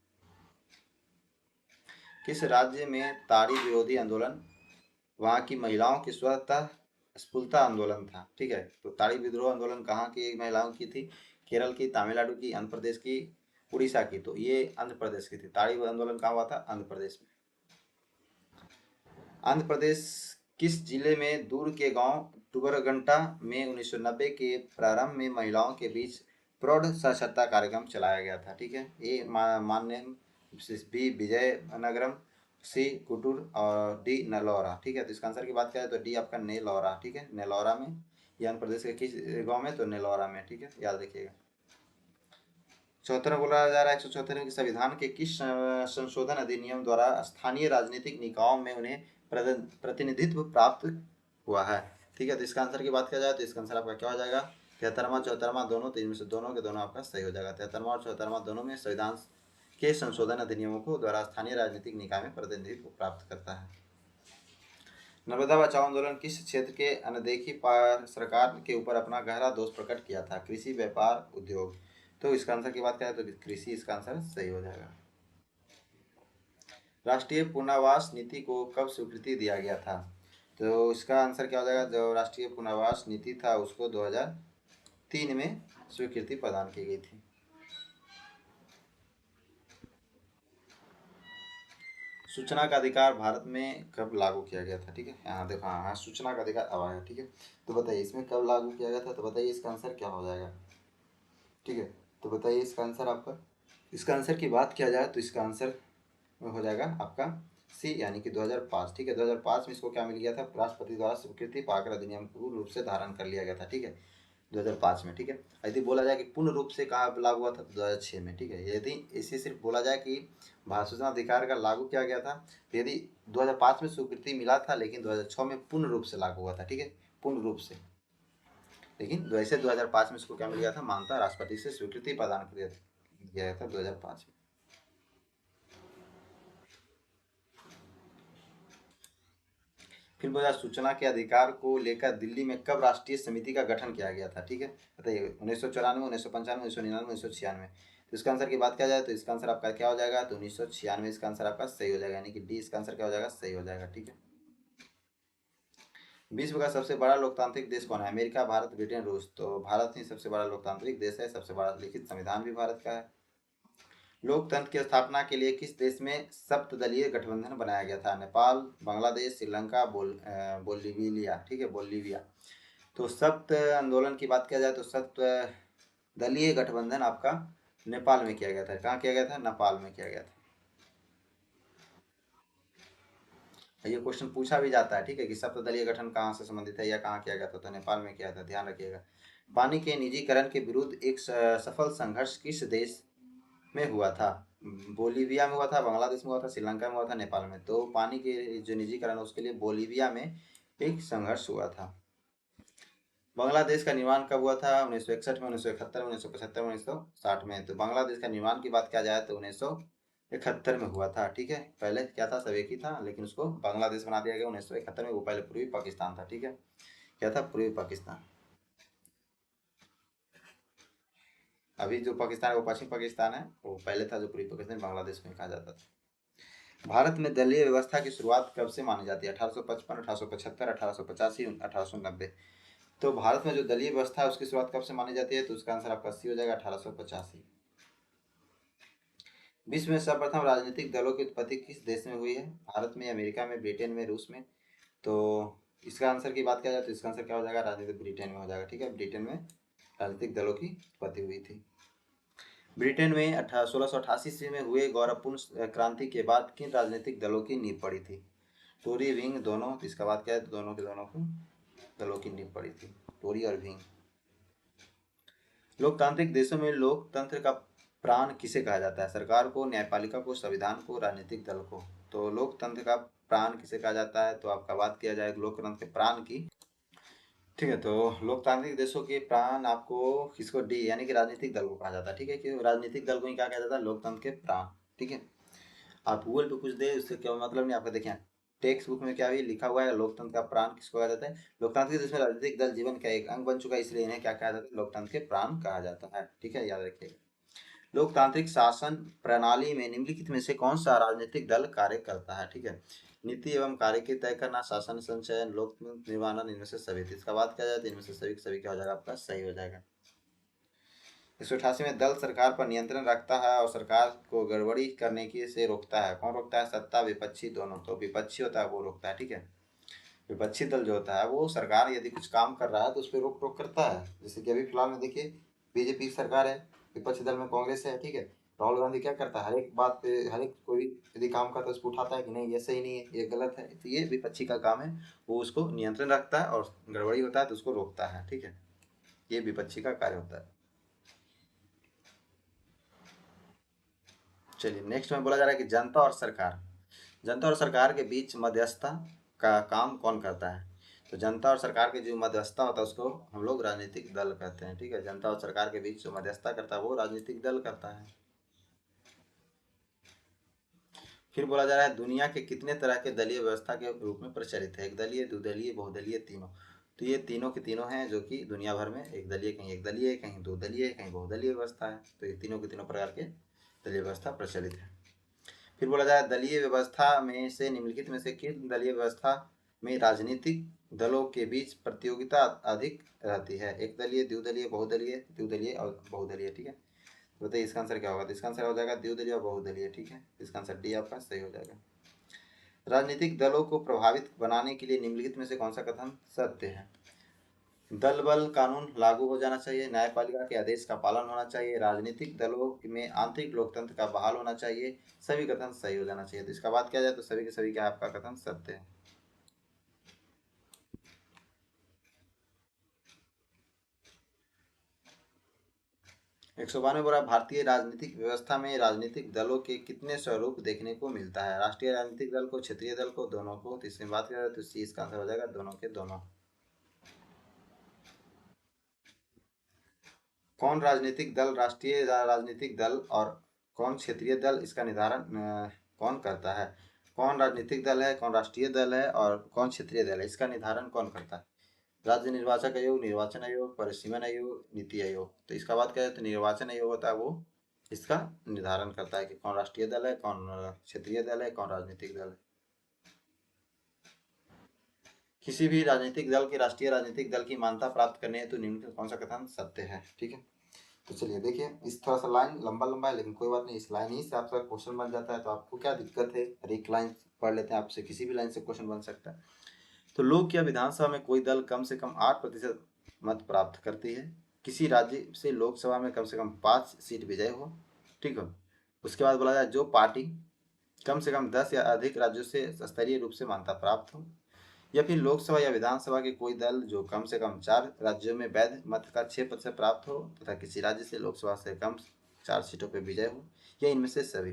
किस राज्य में ताड़ी विरोधी आंदोलन वहाँ की महिलाओं की स्वतः स्फूर्ता आंदोलन था, ठीक है। तो ताड़ी विद्रोह आंदोलन कहाँ की महिलाओं की थी, केरल की, तमिलनाडु की, आंध्र प्रदेश की, उड़ीसा की। तो ये आंध्र प्रदेश की थी, ताड़ी आंदोलन कहाँ हुआ था, आंध्र प्रदेश में। आंध्र प्रदेश किस जिले में दूर के गांव टुगरगंटा में 1990 के प्रारंभ में महिलाओं के बीच प्रौढ़ साक्षरता कार्यक्रम चलाया गया था। ठीक है, ए मान्य, बी विजय नगरम, सी कुटुर और डी नलौरा। ठीक है, तो इसका आंसर की बात करें तो डी आपका नेलौरा। ठीक है, नेलौरा में, ये आंध्र प्रदेश के किस गांव में, तो नेलौरा में। ठीक है, याद रखिएगा। 74 बोला जा रहा है 174 के संविधान के किस संशोधन अधिनियम द्वारा स्थानीय राजनीतिक निकायों में उन्हें प्रतिनिधित्व प्राप्त हुआ है। ठीक है, तो इसका आंसर की बात किया जाए तो इसका आंसर आपका क्या हो जाएगा, 73वां 74वां दोनों, तो इनमें से दोनों के दोनों आपका सही हो जाएगा। 73वां और 74वां दोनों में संविधान के संशोधन अधिनियमों को द्वारा स्थानीय राजनीतिक निकाय में प्रतिनिधित्व प्राप्त करता है। नर्मदा बचाओ आंदोलन किस क्षेत्र के अनदेखी पर सरकार के ऊपर अपना गहरा दोष प्रकट किया था, कृषि, व्यापार, उद्योग। तो इसका आंसर की बात करें तो कृषि इसका आंसर सही हो जाएगा। राष्ट्रीय पुनर्वास नीति को कब स्वीकृति दिया गया था, तो इसका आंसर क्या हो जाएगा, जो राष्ट्रीय पुनर्वास नीति था उसको 2003 में स्वीकृति प्रदान की गई थी। सूचना का अधिकार भारत में कब लागू किया गया था। ठीक है, यहाँ देखो, हाँ सूचना का अधिकार अब आया। ठीक है, तो बताइए इसमें कब लागू किया गया था, तो बताइए इसका आंसर क्या हो जाएगा। ठीक है, तो बताइए इसका आंसर आपका, इसका आंसर की बात किया जाए तो इसका आंसर हो जाएगा आपका सी, यानी कि 2005। ठीक है, 2005 में इसको क्या मिल गया था, राष्ट्रपति द्वारा स्वीकृति पाकर अधिनियम पूर्ण रूप से धारण कर लिया गया था। ठीक है, 2005 में। ठीक है, यदि बोला जाए कि पूर्ण रूप से कहाँ लागू हुआ था, तो 2006 में। ठीक है, यदि इसे सिर्फ बोला जाए कि भारत सूचना अधिकार का लागू किया गया था, तो यदि 2005 में स्वीकृति मिला था लेकिन 2006 में पूर्ण रूप से लागू हुआ था। ठीक है, पूर्ण रूप से, लेकिन वैसे 2005 में इसको क्या मिल गया था, मानता राष्ट्रपति से स्वीकृति प्रदान किया गया था 2005 में। फिर बोला सूचना के अधिकार को लेकर दिल्ली में कब राष्ट्रीय समिति का गठन किया गया था। ठीक है, बताइए 1994, 1995, 1999, 1996। तो इसका आंसर की बात किया जाए तो इसका आंसर आपका क्या हो जाएगा, तो 1996 इसका आंसर आपका सही हो जाएगा, यानी कि डी इसका आंसर क्या हो जाएगा, सही हो जाएगा। ठीक है, विश्व का सबसे बड़ा लोकतांत्रिक देश कौन है, अमेरिका, भारत, ब्रिटेन, रूस। तो भारत ही सबसे बड़ा लोकतांत्रिक देश है, सबसे बड़ा लिखित संविधान भी भारत का है। लोकतंत्र की स्थापना के लिए किस देश में सप्तदलीय गठबंधन बनाया गया था, नेपाल, बांग्लादेश, श्रीलंका, बोलीविया। ठीक है, बोलीविया। तो सप्त आंदोलन की बात किया जाए तो सप्त दलीय गठबंधन आपका नेपाल में किया गया था। कहाँ किया गया था, नेपाल में किया गया था। ये क्वेश्चन पूछा भी जाता है। ठीक है, कि सप्तदलीय गठन कहाँ से संबंधित है या कहाँ किया गया था, तो नेपाल में किया था, ध्यान रखिएगा। पानी के निजीकरण के विरुद्ध एक सफल संघर्ष किस देश में हुआ था, बोलीविया में हुआ था, बांग्लादेश में हुआ था, श्रीलंका में हुआ था, नेपाल में। तो पानी के जो निजीकरण है उसके लिए बोलीविया में एक संघर्ष हुआ था। बांग्लादेश का निर्माण कब हुआ था, 1961 में, 1971 में, 1975 में, 1960 में। तो बांग्लादेश का निर्माण की बात किया जाए तो 1971 में हुआ था। ठीक है, पहले क्या था, सब एक ही था, लेकिन उसको बांग्लादेश बना दिया गया 1971 में। वो पहले पूर्वी पाकिस्तान था। ठीक है, क्या था, पूर्वी पाकिस्तान। अभी जो पाकिस्तान है वो पश्चिम पाकिस्तान है, वो पहले था जो पूर्वी पाकिस्तान, बांग्लादेश में कहा जाता था। भारत में दलीय व्यवस्था की शुरुआत कब से मानी जाती है, 1855, 1875, 1885, 1890। तो भारत में जो दलीय व्यवस्था है उसकी शुरुआत कब से मानी जाती है, तो उसका आंसर आपका सी हो जाएगा, 1885। विश्व में सर्वप्रथम राजनीतिक दलों की उत्पत्ति किस देश में हुई है, भारत में, अमेरिका में, ब्रिटेन में, रूस में। तो इसका आंसर की बात किया जाए तो इसका आंसर क्या हो जाएगा, राजनीतिक ब्रिटेन में हो जाएगा। ठीक है, ब्रिटेन में राजनीतिक दलों की उत्पत्ति हुई थी। ब्रिटेन में 1688 ईस्वी में हुए गौरवपूर्ण क्रांति के बाद किन राजनीतिक दलों की नींव पड़ी थी, टोरी, विंग, दोनों। तो इसका बात क्या है, तो दोनों के दोनों को दलों की नींव पड़ी थी, टोरी और विंग। लोकतांत्रिक देशों में लोकतंत्र का प्राण किसे कहा जाता है, सरकार को, न्यायपालिका को, संविधान को, राजनीतिक दल को। तो लोकतंत्र का प्राण किसे कहा जाता है, तो आपका बात किया जाए लोकतंत्र के प्राण की। ठीक है, तो लोकतांत्रिक देशों के प्राण आपको किसको, डी यानी कि राजनीतिक दल को कहा जाता है। ठीक है, कि राजनीतिक दल को ही क्या कहा जाता है, लोकतंत्र के प्राण। ठीक है, आप गूगल पे कुछ दे उससे क्या मतलब नहीं, आपका देखें टेक्स्ट बुक में क्या भी लिखा हुआ है, लोकतंत्र का प्राण किसको कहा जाता है, लोकतांत्रिक देश में राजनीतिक दल जीवन का एक अंग बन चुका है, इसलिए इन्हें क्या कहा जाता है, लोकतंत्र के प्राण कहा जाता है। ठीक है, याद रखिएगा। लोकतांत्रिक शासन प्रणाली में निम्नलिखित में से कौन सा राजनीतिक दल कार्य करता है। ठीक है, नीति एवं कार्य की तय करना, शासन संचयन, लोक निर्माण, इनमें से सभी। इसका बात किया जाए तो इनमें से सभी क्या हो जाएगा, आपका सही हो जाएगा। 188 में दल सरकार पर नियंत्रण रखता है और सरकार को गड़बड़ी करने की से रोकता है। कौन रोकता है, सत्ता, विपक्षी, दोनों। तो विपक्षी होता है वो रोकता है। ठीक है, विपक्षी दल जो होता है वो सरकार यदि कुछ काम कर रहा है तो उस पर रोक टोक करता है। जैसे कि अभी फिलहाल में देखिए बीजेपी सरकार है, विपक्षी दल में कांग्रेस है, ठीक है। राहुल गांधी क्या करता है, हर एक बात पे, हर एक कोई यदि काम करता है उसको उठाता है कि नहीं ये सही नहीं है, ये गलत है, तो ये विपक्षी का काम है। वो उसको नियंत्रण रखता है और गड़बड़ी होता है तो उसको रोकता है, ठीक है। ये विपक्षी का कार्य होता है। चलिए नेक्स्ट में बोला जा रहा है कि जनता और सरकार, जनता और सरकार के बीच मध्यस्थता का काम कौन करता है। तो जनता और सरकार के जो मध्यस्थता होता है उसको हम लोग राजनीतिक दल कहते हैं, ठीक है। जनता और सरकार के बीच जो मध्यस्थता करता है वो राजनीतिक दल करता है। फिर बोला जा रहा है दुनिया के कितने तरह के दलीय व्यवस्था के रूप में प्रचलित है, एक दलीय, द्विदलीय, बहुदलीय, तीनों। तो ये तीनों के तीनों हैं जो कि दुनिया भर में एक दलीय, कहीं एक दलीय, कहीं दो दलीय, कहीं बहुदलीय व्यवस्था है। तो ये तीनों के तीनों प्रकार के दलीय व्यवस्था प्रचलित है। फिर बोला जाए दलीय व्यवस्था में से निम्नलिखित में से किस दलीय व्यवस्था में राजनीतिक दलों के बीच प्रतियोगिता अधिक रहती है, एक दलीय, द्विदलीय, बहुदलीय, द्विदलीय और बहुदलीय, ठीक है। तो बताइए इसका आंसर क्या होगा। तो इसका आंसर हो जाएगा द्विदलीय और बहुदलीय, ठीक है। इसका आंसर डी आपका सही हो जाएगा। राजनीतिक दलों को प्रभावित बनाने के लिए निम्नलिखित में से कौन सा कथन सत्य है। दल बल कानून लागू हो जाना चाहिए, न्यायपालिका के आदेश का पालन होना चाहिए, राजनीतिक दलों में आंतरिक लोकतंत्र का बहाल होना चाहिए, सभी कथन सही हो जाना चाहिए। तो इसका बात किया जाए तो सभी के सभी क्या आपका कथन सत्य है। एक सौ बानवे बोला भारतीय राजनीतिक व्यवस्था में राजनीतिक दलों के कितने स्वरूप देखने को मिलता है, राष्ट्रीय राजनीतिक दल को, क्षेत्रीय दल को, दोनों को। तो इसमें बात किया जाए तो सी इसका आंसर हो जाएगा दोनों के दोनों। कौन राजनीतिक दल राष्ट्रीय राजनीतिक दल और कौन क्षेत्रीय दल, इसका निर्धारण कौन करता है। कौन राजनीतिक दल है, कौन राष्ट्रीय दल है और कौन क्षेत्रीय दल है, इसका निर्धारण कौन करता है। राज्य निर्वाचक आयोग, निर्वाचन आयोग, परिसीमन आयोग, नीति आयोग। तो इसका बात करें तो निर्वाचन आयोग होता है वो इसका निर्धारण करता है कि कौन राष्ट्रीय दल है, कौन क्षेत्रीय दल है, कौन राजनीतिक दल है। किसी भी राजनीतिक दल के राष्ट्रीय राजनीतिक दल की मान्यता प्राप्त करने हेतु निम्न कौन सा कथन सत्य है, ठीक है। तो चलिए देखिए, इस थोड़ा सा लाइन लंबा लंबा है लेकिन कोई बात नहीं, इस लाइन ही से आपका क्वेश्चन बन जाता है। तो आपको क्या दिक्कत है, हर एक लाइन पढ़ लेते हैं, आपसे किसी भी लाइन से क्वेश्चन बन सकता है। तो लोक या विधानसभा में कोई दल कम से कम 8% मत प्राप्त करती है, किसी राज्य से लोकसभा में कम से कम 5 सीट विजय हो, ठीक है। उसके बाद बोला जाए जो पार्टी कम से कम 10 या अधिक राज्यों से स्तरीय रूप से मान्यता प्राप्त हो, या फिर लोकसभा या विधानसभा के कोई दल जो कम से कम 4 राज्यों में वैध मत का 6% प्राप्त हो तथा किसी राज्य से लोकसभा से कम 4 सीटों पर विजय हो, या इनमें से सभी।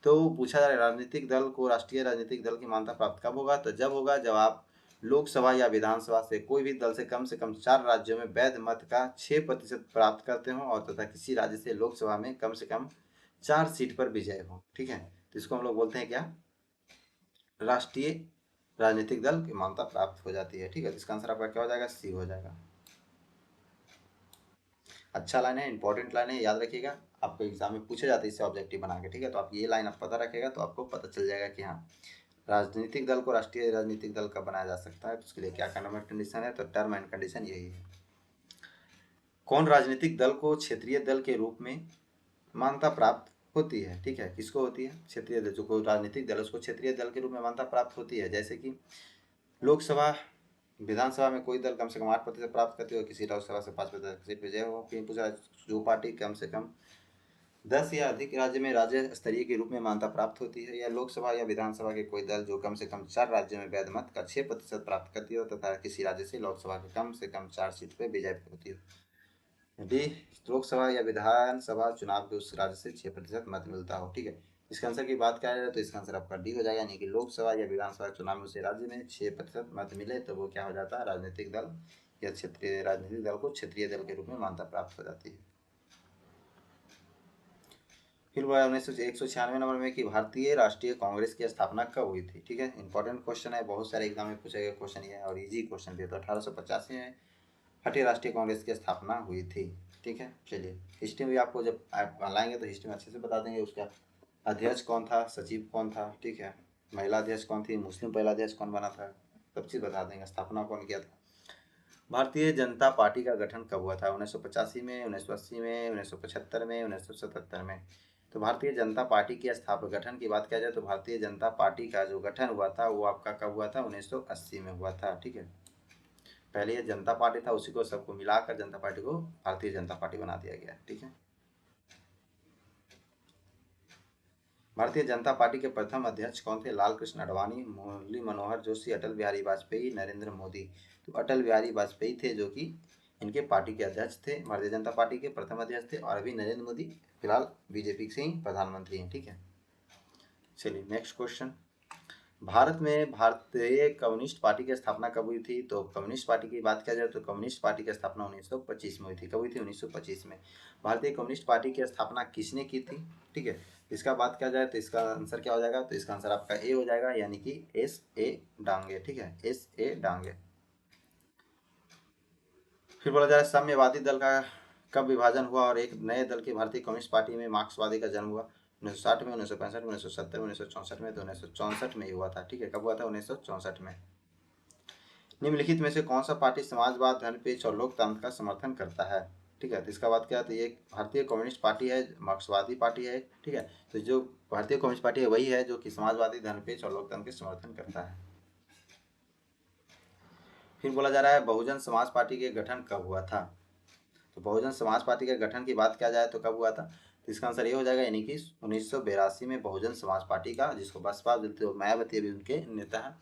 तो पूछा जा रहा है राजनीतिक दल को राष्ट्रीय राजनीतिक दल की मान्यता प्राप्त कब होगा। तो जब होगा जब आप लोकसभा या विधानसभा से कोई भी दल से कम 4 राज्यों में वैध मत का 6% प्राप्त करते हो और तथा किसी राज्य से लोकसभा में कम से कम 4 सीट पर विजय हो, ठीक है। तो इसको हम लोग बोलते हैं क्या, राष्ट्रीय राजनीतिक दल की मान्यता प्राप्त हो जाती है, ठीक है। इसका आंसर आपका क्या हो जाएगा, सी हो जाएगा। अच्छा लाइन है, इंपॉर्टेंट लाइन है, याद रखिएगा। आपको एग्जाम में पूछे जाते हैं इससे ऑब्जेक्टिव बना के, ठीक है। तो आप ये लाइन आप पता रखेगा तो आपको पता चल जाएगा कि हाँ राजनीतिक दल को राष्ट्रीय राजनीतिक दल का बनाया जा सकता है। तो उसके लिए क्या टर्म एंड कंडीशन है, तो टर्म एंड कंडीशन यही है। कौन राजनीतिक दल को क्षेत्रीय दल के रूप में मान्यता प्राप्त होती है, ठीक है। किसको होती है, क्षेत्रीय दल, जो कोई राजनीतिक दल उसको क्षेत्रीय दल के रूप में मान्यता प्राप्त होती है। जैसे कि लोकसभा विधानसभा में कोई दल कम से कम 8% प्राप्त करती हो, किसी लोकसभा से 5% सीट विजय हो। फिर पूछा जो पार्टी कम से कम 10 या अधिक राज्य में राज्य स्तरीय के रूप में मान्यता प्राप्त होती है, या लोकसभा या विधानसभा के कोई दल जो कम से कम 4 राज्यों में वैध मत का 6% प्राप्त करती हो तथा किसी राज्य से लोकसभा के कम से कम 4 सीट पर विजय होती हो। यदि लोकसभा या विधानसभा चुनाव के उस राज्य से 6% मत मिलता हो, ठीक है। इसका आंसर की बात करें तो इसका आंसर आपका डी हो जाएगा, यानी कि लोकसभा या विधानसभा चुनाव में उसे राज्य में 6% मत मिले तो वो क्या हो जाता है, राजनीतिक दल या क्षेत्रीय राजनीतिक दल को क्षेत्रीय दल के रूप में मान्यता प्राप्त हो जाती है। फिर वह 196 नंबर में कि भारतीय राष्ट्रीय कांग्रेस की स्थापना कब हुई थी, ठीक है। इंपॉर्टेंट क्वेश्चन है, बहुत सारे एग्जाम में पूछे गए क्वेश्चन ये है और इजी क्वेश्चन भी है। तो 1885 में भारतीय राष्ट्रीय कांग्रेस की स्थापना हुई थी, ठीक है। चलिए हिस्ट्री में भी आपको जब आप लाएंगे तो हिस्ट्री में अच्छे से बता देंगे उसका अध्यक्ष कौन था, सचिव कौन था, ठीक है। महिला अध्यक्ष कौन थी, मुस्लिम पहला अध्यक्ष कौन बना था, सब चीज़ बता देंगे। स्थापना कौन किया था। भारतीय जनता पार्टी का गठन कब हुआ था, 1985 में, 1980 में, 1975 में, 1977 में। तो भारतीय जनता पार्टी की स्थापना गठन की बात किया जाए तो भारतीय जनता पार्टी का जो गठन हुआ था वो आपका कब हुआ था, 1980 में हुआ था, ठीक है। पहले ये जनता पार्टी था, उसी को सबको मिलाकर जनता पार्टी को भारतीय जनता पार्टी बना दिया गया। ठीक है। भारतीय जनता पार्टी के प्रथम अध्यक्ष कौन थे? लाल कृष्ण आडवाणी, मुरली मनोहर जोशी, अटल बिहारी वाजपेयी, नरेंद्र मोदी। तो अटल बिहारी वाजपेयी थे जो कि इनके पार्टी के अध्यक्ष थे, भारतीय जनता पार्टी के प्रथम अध्यक्ष थे। और अभी नरेंद्र मोदी फिलहाल बीजेपी से ही प्रधानमंत्री हैं। ठीक है। चलिए नेक्स्ट क्वेश्चन। भारत में भारतीय कम्युनिस्ट पार्टी की स्थापना कब हुई थी? तो कम्युनिस्ट पार्टी की बात किया जाए तो कम्युनिस्ट पार्टी की स्थापना 1925 में हुई थी। कब हुई थी? 1925 में। भारतीय कम्युनिस्ट पार्टी की स्थापना किसने की थी? ठीक है। इसका बात किया जाए तो इसका आंसर क्या हो जाएगा? तो इसका आंसर आपका ए हो जाएगा, यानी कि एस ए डांगे। ठीक है, एस ए डांगे। फिर बोला जाए साम्यवादी दल का कब विभाजन हुआ और एक नए दल की भारतीय कम्युनिस्ट पार्टी में मार्क्सवादी का जन्म हुआ? 1960 में, 1965 में, 1970 में, 1964 में। तो 1964 में ही हुआ था। ठीक है, कब हुआ था? 1964 में। निम्नलिखित में से कौन सा पार्टी समाजवाद, धर्मपेच और लोकतंत्र का समर्थन करता है? ठीक है, तो इसका बात क्या है? तो ये भारतीय कम्युनिस्ट पार्टी है, मार्क्सवादी पार्टी है। ठीक है, तो जो भारतीय कम्युनिस्ट पार्टी है वही है जो कि समाजवादी, धर्मपेच और लोकतंत्र के समर्थन करता है। फिर बोला जा रहा है बहुजन समाज पार्टी के गठन कब हुआ था? तो बहुजन समाज पार्टी के गठन की बात किया जाए तो कब हुआ था? तो इसका आंसर ये हो जाएगा, यानी कि 1982 में बहुजन समाज पार्टी का, जिसको बसपा मायावती अभी उनके नेता है,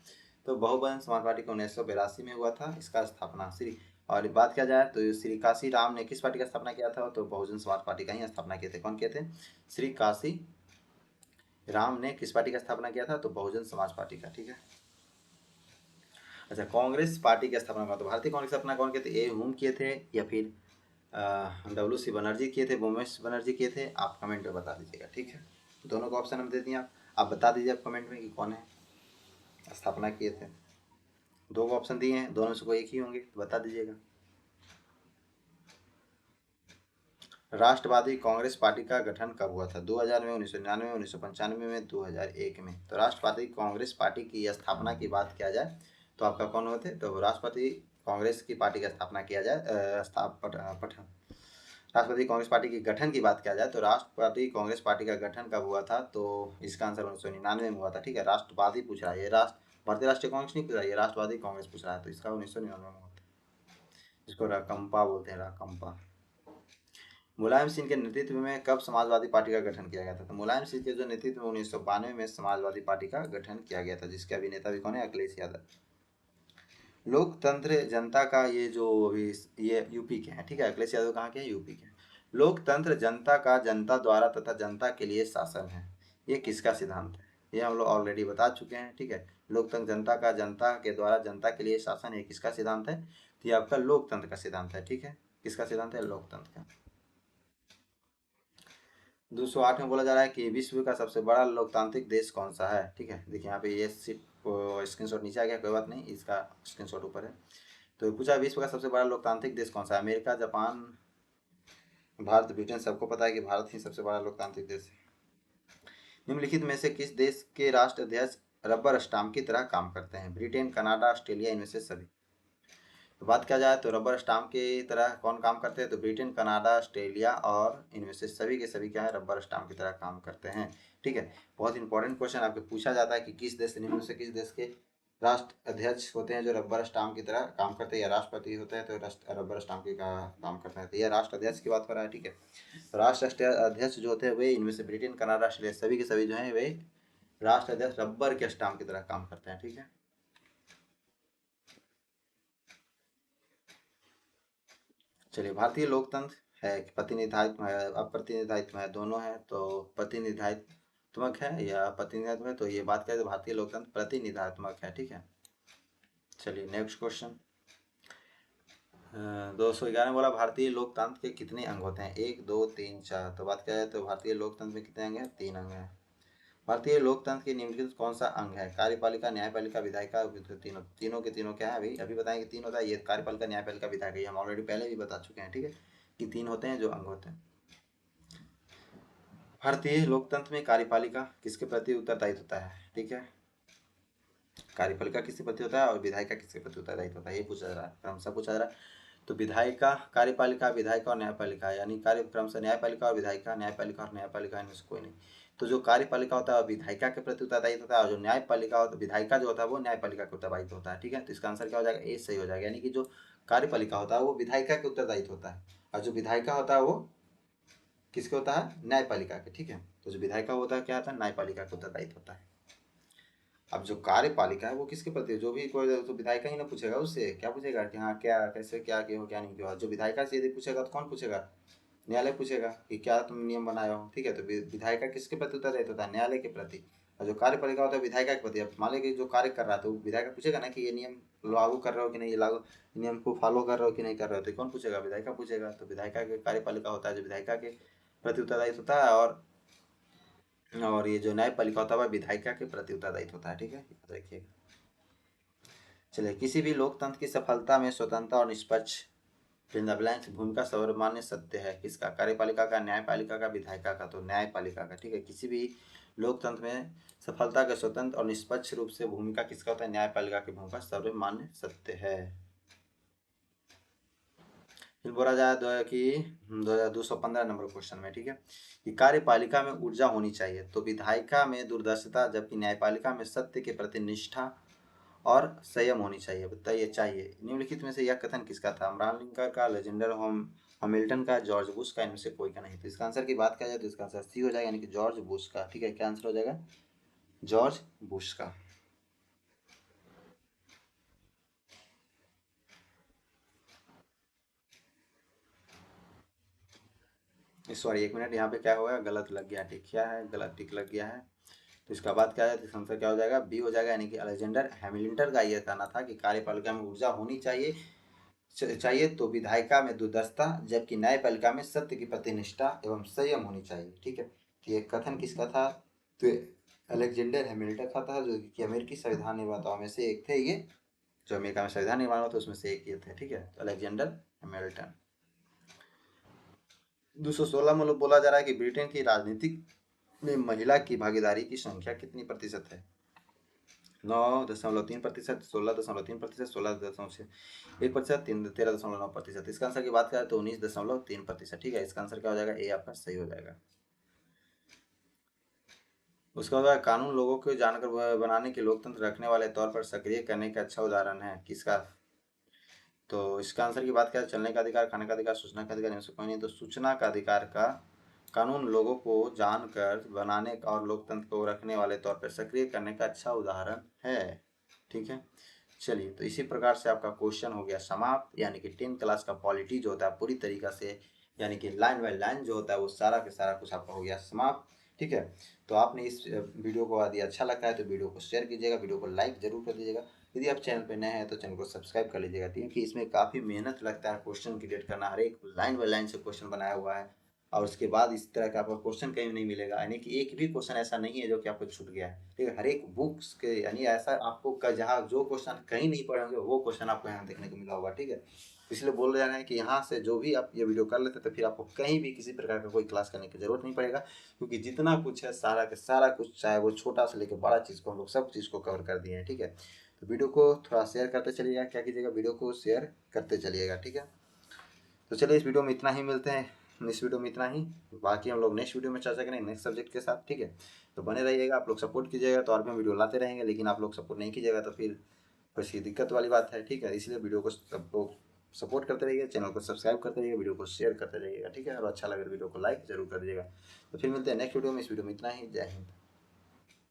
तो बहुजन समाज पार्टी को 1982 में हुआ था इसका स्थापना। श्री और बात किया जाए तो श्री काशी राम ने किस पार्टी का स्थापना किया था? तो बहुजन समाज पार्टी का ही स्थापना किए थे। कौन किए थे? श्री काशी राम ने किस पार्टी का स्थापना किया था? तो बहुजन समाज पार्टी का। ठीक है। अच्छा, कांग्रेस पार्टी की स्थापना हुआ तो भारतीय कांग्रेस की स्थापना कौन किए थे? ए हुम किए थे या फिर WC बनर्जी किए थे, बोमेश बनर्जी किए थे? आप कमेंट में बता दीजिएगा। ठीक है, दोनों को ऑप्शन हम दे दिए, आप बता दीजिए आप कमेंट में कि कौन है स्थापना किए थे। दो ऑप्शन दिए हैं, दोनों में से कोई एक ही होंगे, तो बता दीजिएगा। राष्ट्रवादी कांग्रेस पार्टी का गठन कब हुआ था? 2000 में, 1999 में, 1995 में, 2001 में। तो राष्ट्रवादी कांग्रेस पार्टी की स्थापना की बात किया जाए तो आपका कौन होते? तो राष्ट्रवादी कांग्रेस की पार्टी का स्थापना किया जाए, राष्ट्रवादी कांग्रेस पार्टी के गठन की बात किया जाए तो राष्ट्रवादी कांग्रेस पार्टी का गठन कब हुआ था? तो इसका आंसर 1999 में हुआ था। ठीक है, राष्ट्रवादी पूछ रहा है, ये भारतीय राष्ट्रीय कांग्रेस नहीं पूछ रहा है, ये राष्ट्रवादी कांग्रेस पूछ रहा है, तो इसका 1999 में हुआ था। इसको राकंपा बोलते हैं, राकंपा। मुलायम सिंह के नेतृत्व में कब समाजवादी पार्टी का गठन किया गया था? तो मुलायम सिंह के जो नेतृत्व में 1992 में समाजवादी पार्टी का गठन किया गया था, जिसके अभिनेता भी कौन है? अखिलेश यादव। लोकतंत्र जनता का, ये जो अभी ये यूपी के हैं। ठीक है, अखिलेश यादव कहाँ के हैं? यूपी के हैं। लोकतंत्र जनता का, जनता द्वारा तथा जनता के लिए शासन है, ये किसका सिद्धांत है? ये हम लोग ऑलरेडी बता चुके हैं। ठीक है, लोकतंत्र जनता का, जनता के द्वारा जनता के लिए शासन है, किसका सिद्धांत है? तो ये आपका लोकतंत्र का सिद्धांत है। ठीक है, किसका सिद्धांत है? लोकतंत्र का। 208 में बोला जा रहा है कि विश्व का सबसे बड़ा लोकतांत्रिक देश कौन सा है? ठीक है, देखिए यहाँ पे ये स्क्रीनशॉट नीचे आ गया, कोई बात नहीं, इसका स्क्रीनशॉट ऊपर है। तो पूछा विश्व का सबसे बड़ा लोकतांत्रिक देश कौन सा है? America, Japan, Bharat, Britain. सबको पता है कि भारत ही सबसे बड़ा लोकतांत्रिक देश है। निम्नलिखित में से किस देश के राष्ट्राध्यक्ष रबर स्टाम्प की तरह काम करते हैं? ब्रिटेन, कनाडा, ऑस्ट्रेलिया, इनमें से सभी। तो बात किया जाए तो रबर स्टाम्प की तरह कौन काम करते हैं? तो ब्रिटेन, कनाडा, ऑस्ट्रेलिया और इनमें से सभी के सभी क्या है? रबर स्टाम्प की तरह काम करते हैं। ठीक है, बहुत इंपॉर्टेंट क्वेश्चन आपके पूछा जाता है कि किस देश निम्न से किस देश के राष्ट्र अध्यक्ष होते हैं जो रबर स्टाम्प की तरह काम करते हैं, या राष्ट्रपति होते हैं तो रबर स्टाम्प की का काम करते हैं। तो यह राष्ट्र अध्यक्ष की बात कर रहा है। ठीक है, तो राष्ट्र अध्यक्ष जो होते हैं वे इनमें से ब्रिटेन, कनाडा, ऑस्ट्रेलिया सभी के सभी जो हैं वे राष्ट्र अध्यक्ष रबर के स्टाम्प की तरह काम करते हैं। ठीक है। चलिए, भारतीय लोकतंत्र है कि प्रतिनिधात्मक है, अप्रतिनिधात्मक है, दोनों है, तो प्रतिनिधात्मक है या प्रतिनिधात्मक है? तो ये बात करें तो भारतीय लोकतंत्र प्रतिनिधात्मक है। ठीक है। चलिए नेक्स्ट क्वेश्चन। 211 बोला भारतीय लोकतंत्र के कितने अंग होते हैं? 1, 2, 3, 4। तो बात किया जाए तो भारतीय लोकतंत्र में कितने अंग हैं? 3 अंग हैं। भारतीय लोकतंत्र के निम्नलिखित कौन सा अंग है? कार्यपालिका, न्यायपालिका, विधायिका। तीनों तीनों के तीनों क्या है? अभी अभी बताएंगे तीन होता है, ये कार्यपालिका, न्यायपालिका, विधायिका, ये हम ऑलरेडी पहले भी बता चुके हैं। ठीक है, कि तीन होते हैं जो अंग होते हैं। भारतीय लोकतंत्र में कार्यपालिका किसके प्रति उत्तरदायित्व होता है? ठीक है, कार्यपालिका किसके प्रति होता है और विधायिका किसके प्रति उत्तरदायित्व होता है, ये पूछा जा रहा है, हमसे पूछा जा रहा है। तो विधायिका, कार्यपालिका, विधायिका और न्यायपालिका, यानी कार्यक्रम से न्यायपालिका और विधायिका, न्यायपालिका और न्यायपालिका, इनमें से कोई नहीं। तो जो कार्यपालिका होता है विधायिका के प्रति उत्तरदायित्व होता है, और जो न्यायपालिका होता है, विधायिका जो होता है वो न्यायपालिका के उत्तरदायित्व होता है। ठीक है, तो इसका आंसर क्या हो जाएगा, ए सही हो जाएगा। यानी कि जो कार्यपालिका होता है वो विधायिका के उत्तरदायित्व होता है, और जो विधायिका होता है वो किसके होता है, न्यायपालिका के। ठीक है, तो जो विधायिका होता है क्या होता है, न्यायपालिका के उत्तरदायित्व होता है। अब जो कार्यपालिका है वो किसके प्रति, जो भी कोई तो विधायिका ही ना पूछेगा, उससे क्या पूछेगा कि हाँ क्या कैसे क्या किया हो क्या नहीं किया हो। जो विधायिका से यदि पूछेगा तो कौन पूछेगा, न्यायालय पूछेगा कि क्या तुम नियम बनाए हो। ठीक है, तो विधायिका किसके प्रति उत्तरदायित्व होता है, न्यायालय के प्रति। और जो कार्यपालिका होता है विधायिका के प्रति। अब मान लीजिए जो कार्य कर रहा है तो विधायिका पूछेगा ना कि ये नियम लागू कर रहे हो कि नहीं, ये लागू नियम को फॉलो कर रहे हो कि नहीं कर रहे हो, तो कौन पूछेगा, विधायिका पूछेगा। तो विधायिका के कार्यपालिका होता है जो विधायिका के प्रति उत्तरदायित्व होता है, और ये जो न्यायपालिका होता है विधायिका के प्रति उत्तरदायित्व होता है। ठीक है, याद रखिएगा। चलिए, किसी भी लोकतंत्र की सफलता में स्वतंत्रता और निष्पक्ष भूमिका सर्वमान्य सत्य है। किसका, कार्यपालिका का, न्यायपालिका का, विधायिका का। तो न्यायपालिका का। ठीक है, किसी भी लोकतंत्र में सफलता का स्वतंत्र और निष्पक्ष रूप से भूमिका किसका होता है, न्यायपालिका की भूमिका सर्वमान्य सत्य है। फिर बोला जाए कि 2215 नंबर क्वेश्चन में, ठीक है, कि कार्यपालिका में ऊर्जा होनी चाहिए तो विधायिका में दूरदर्शिता, जबकि न्यायपालिका में सत्य के प्रति निष्ठा और संयम होनी चाहिए। बताइए, चाहिए। निम्नलिखित में से यह कथन किसका था, अब्राहम लिंकन का, अलेक्जेंडर हैमिल्टन का, जॉर्ज बुश का, इनमें से कोई का नहीं। तो इसका आंसर की बात किया जाए तो इसका आंसर सी हो जाएगा, यानी कि जॉर्ज बुश का। ठीक है, क्या आंसर हो जाएगा, जॉर्ज बुश का। सॉरी, एक मिनट, यहाँ पे क्या होगा, गलत लग गया टिक, क्या है, गलत टिक लग गया है। तो इसका बात क्या है, तो इसका आंसर क्या हो जाएगा, बी हो जाएगा, यानी कि अलेक्जेंडर हैमिल्टन का यह कहना था कि कार्यपालिका में ऊर्जा होनी चाहिए तो विधायिका में दूरदर्शिता, जबकि न्यायपालिका में सत्य की प्रति निष्ठा एवं संयम होनी चाहिए। ठीक है, तो ये कथन किसका था, तो अलेक्जेंडर हैमिल्टन का था, जो कि अमेरिकी संविधान निर्माताओं में से एक थे। ये जो अमेरिका में संविधान निर्माण हुआ था उसमें से एक ये थे। ठीक है, तो अलेक्जेंडर हैमिल्टन। 216 में बोला जा रहा है कि ब्रिटेन की राजनीतिक में महिला की भागीदारी की संख्या कितनी प्रतिशत है, 9.3%, 16.3%, 16.1%, 13.9%। इसका आंसर की बात करें तो 19.3%। ठीक है, इसका आंसर क्या हो जाएगा, ए आपका सही हो जाएगा। उसका बाद कानून लोगों को जानकर बनाने के लोकतंत्र रखने वाले तौर पर सक्रिय करने का अच्छा उदाहरण है। किसका, तो इसका आंसर की बात करें, चलने का अधिकार, खाने का अधिकार, सूचना का अधिकार, इनमें से कोई नहीं। तो सूचना का अधिकार का कानून लोगों को जानकर बनाने का और लोकतंत्र को रखने वाले तौर पर सक्रिय करने का अच्छा उदाहरण है। ठीक है, चलिए, तो इसी प्रकार से आपका क्वेश्चन हो गया समाप्त, यानी कि 10th क्लास का पॉलिटी जो होता है पूरी तरीका से, यानी कि लाइन बाय लाइन जो होता है वो सारा के सारा कुछ आपका हो गया समाप्त। ठीक है, तो आपने इस वीडियो को यदि अच्छा लगता है तो वीडियो को शेयर कीजिएगा, वीडियो को लाइक जरूर कर दीजिएगा। यदि आप चैनल पर नए हैं तो चैनल को सब्सक्राइब कर लीजिएगा, क्योंकि इसमें काफ़ी मेहनत लगता है क्वेश्चन क्रिएट करना, हर एक लाइन बाय लाइन से क्वेश्चन बनाया हुआ है, और उसके बाद इस तरह का आपको क्वेश्चन कहीं नहीं मिलेगा, यानी कि एक भी क्वेश्चन ऐसा नहीं है जो कि आपको छूट गया है। ठीक है, हर एक बुक्स के, यानी ऐसा आपको जहाँ जो क्वेश्चन कहीं नहीं पढ़े होंगे वो क्वेश्चन आपको यहाँ देखने को मिला होगा। ठीक है, इसलिए बोल रहे हैं कि यहाँ से जो भी आप ये वीडियो कर लेते तो फिर आपको कहीं भी किसी प्रकार का कोई क्लास करने की जरूरत नहीं पड़ेगा, क्योंकि जितना कुछ है सारा का सारा कुछ, चाहे वो छोटा से लेकर बड़ा चीज़ को, हम लोग सब चीज़ को कवर कर दिए हैं। ठीक है, तो वीडियो को थोड़ा शेयर करते चलिएगा, क्या कीजिएगा, वीडियो को शेयर करते चलिएगा। ठीक है, तो चलिए इस वीडियो में इतना ही, मिलते हैं इस वीडियो में इतना ही, बाकी हम लोग नेक्स्ट वीडियो में चर्चा करेंगे नेक्स्ट सब्जेक्ट के साथ। ठीक है, तो बने रहिएगा, आप लोग सपोर्ट कीजिएगा तो और भी वीडियो लाते रहेंगे, लेकिन आप लोग सपोर्ट नहीं कीजिएगा तो फिर कुछ दिक्कत वाली बात है। ठीक है, इसलिए वीडियो को सब लोग सपोर्ट करते रहिए, चैनल को सब्सक्राइब करते रहिए, वीडियो को शेयर करते रहिएगा। ठीक है, और अच्छा लगे तो वीडियो को लाइक जरूर कर दीजिएगा। तो फिर मिलते हैं नेक्स्ट वीडियो में, इस वीडियो में इतना ही, जय हिंद।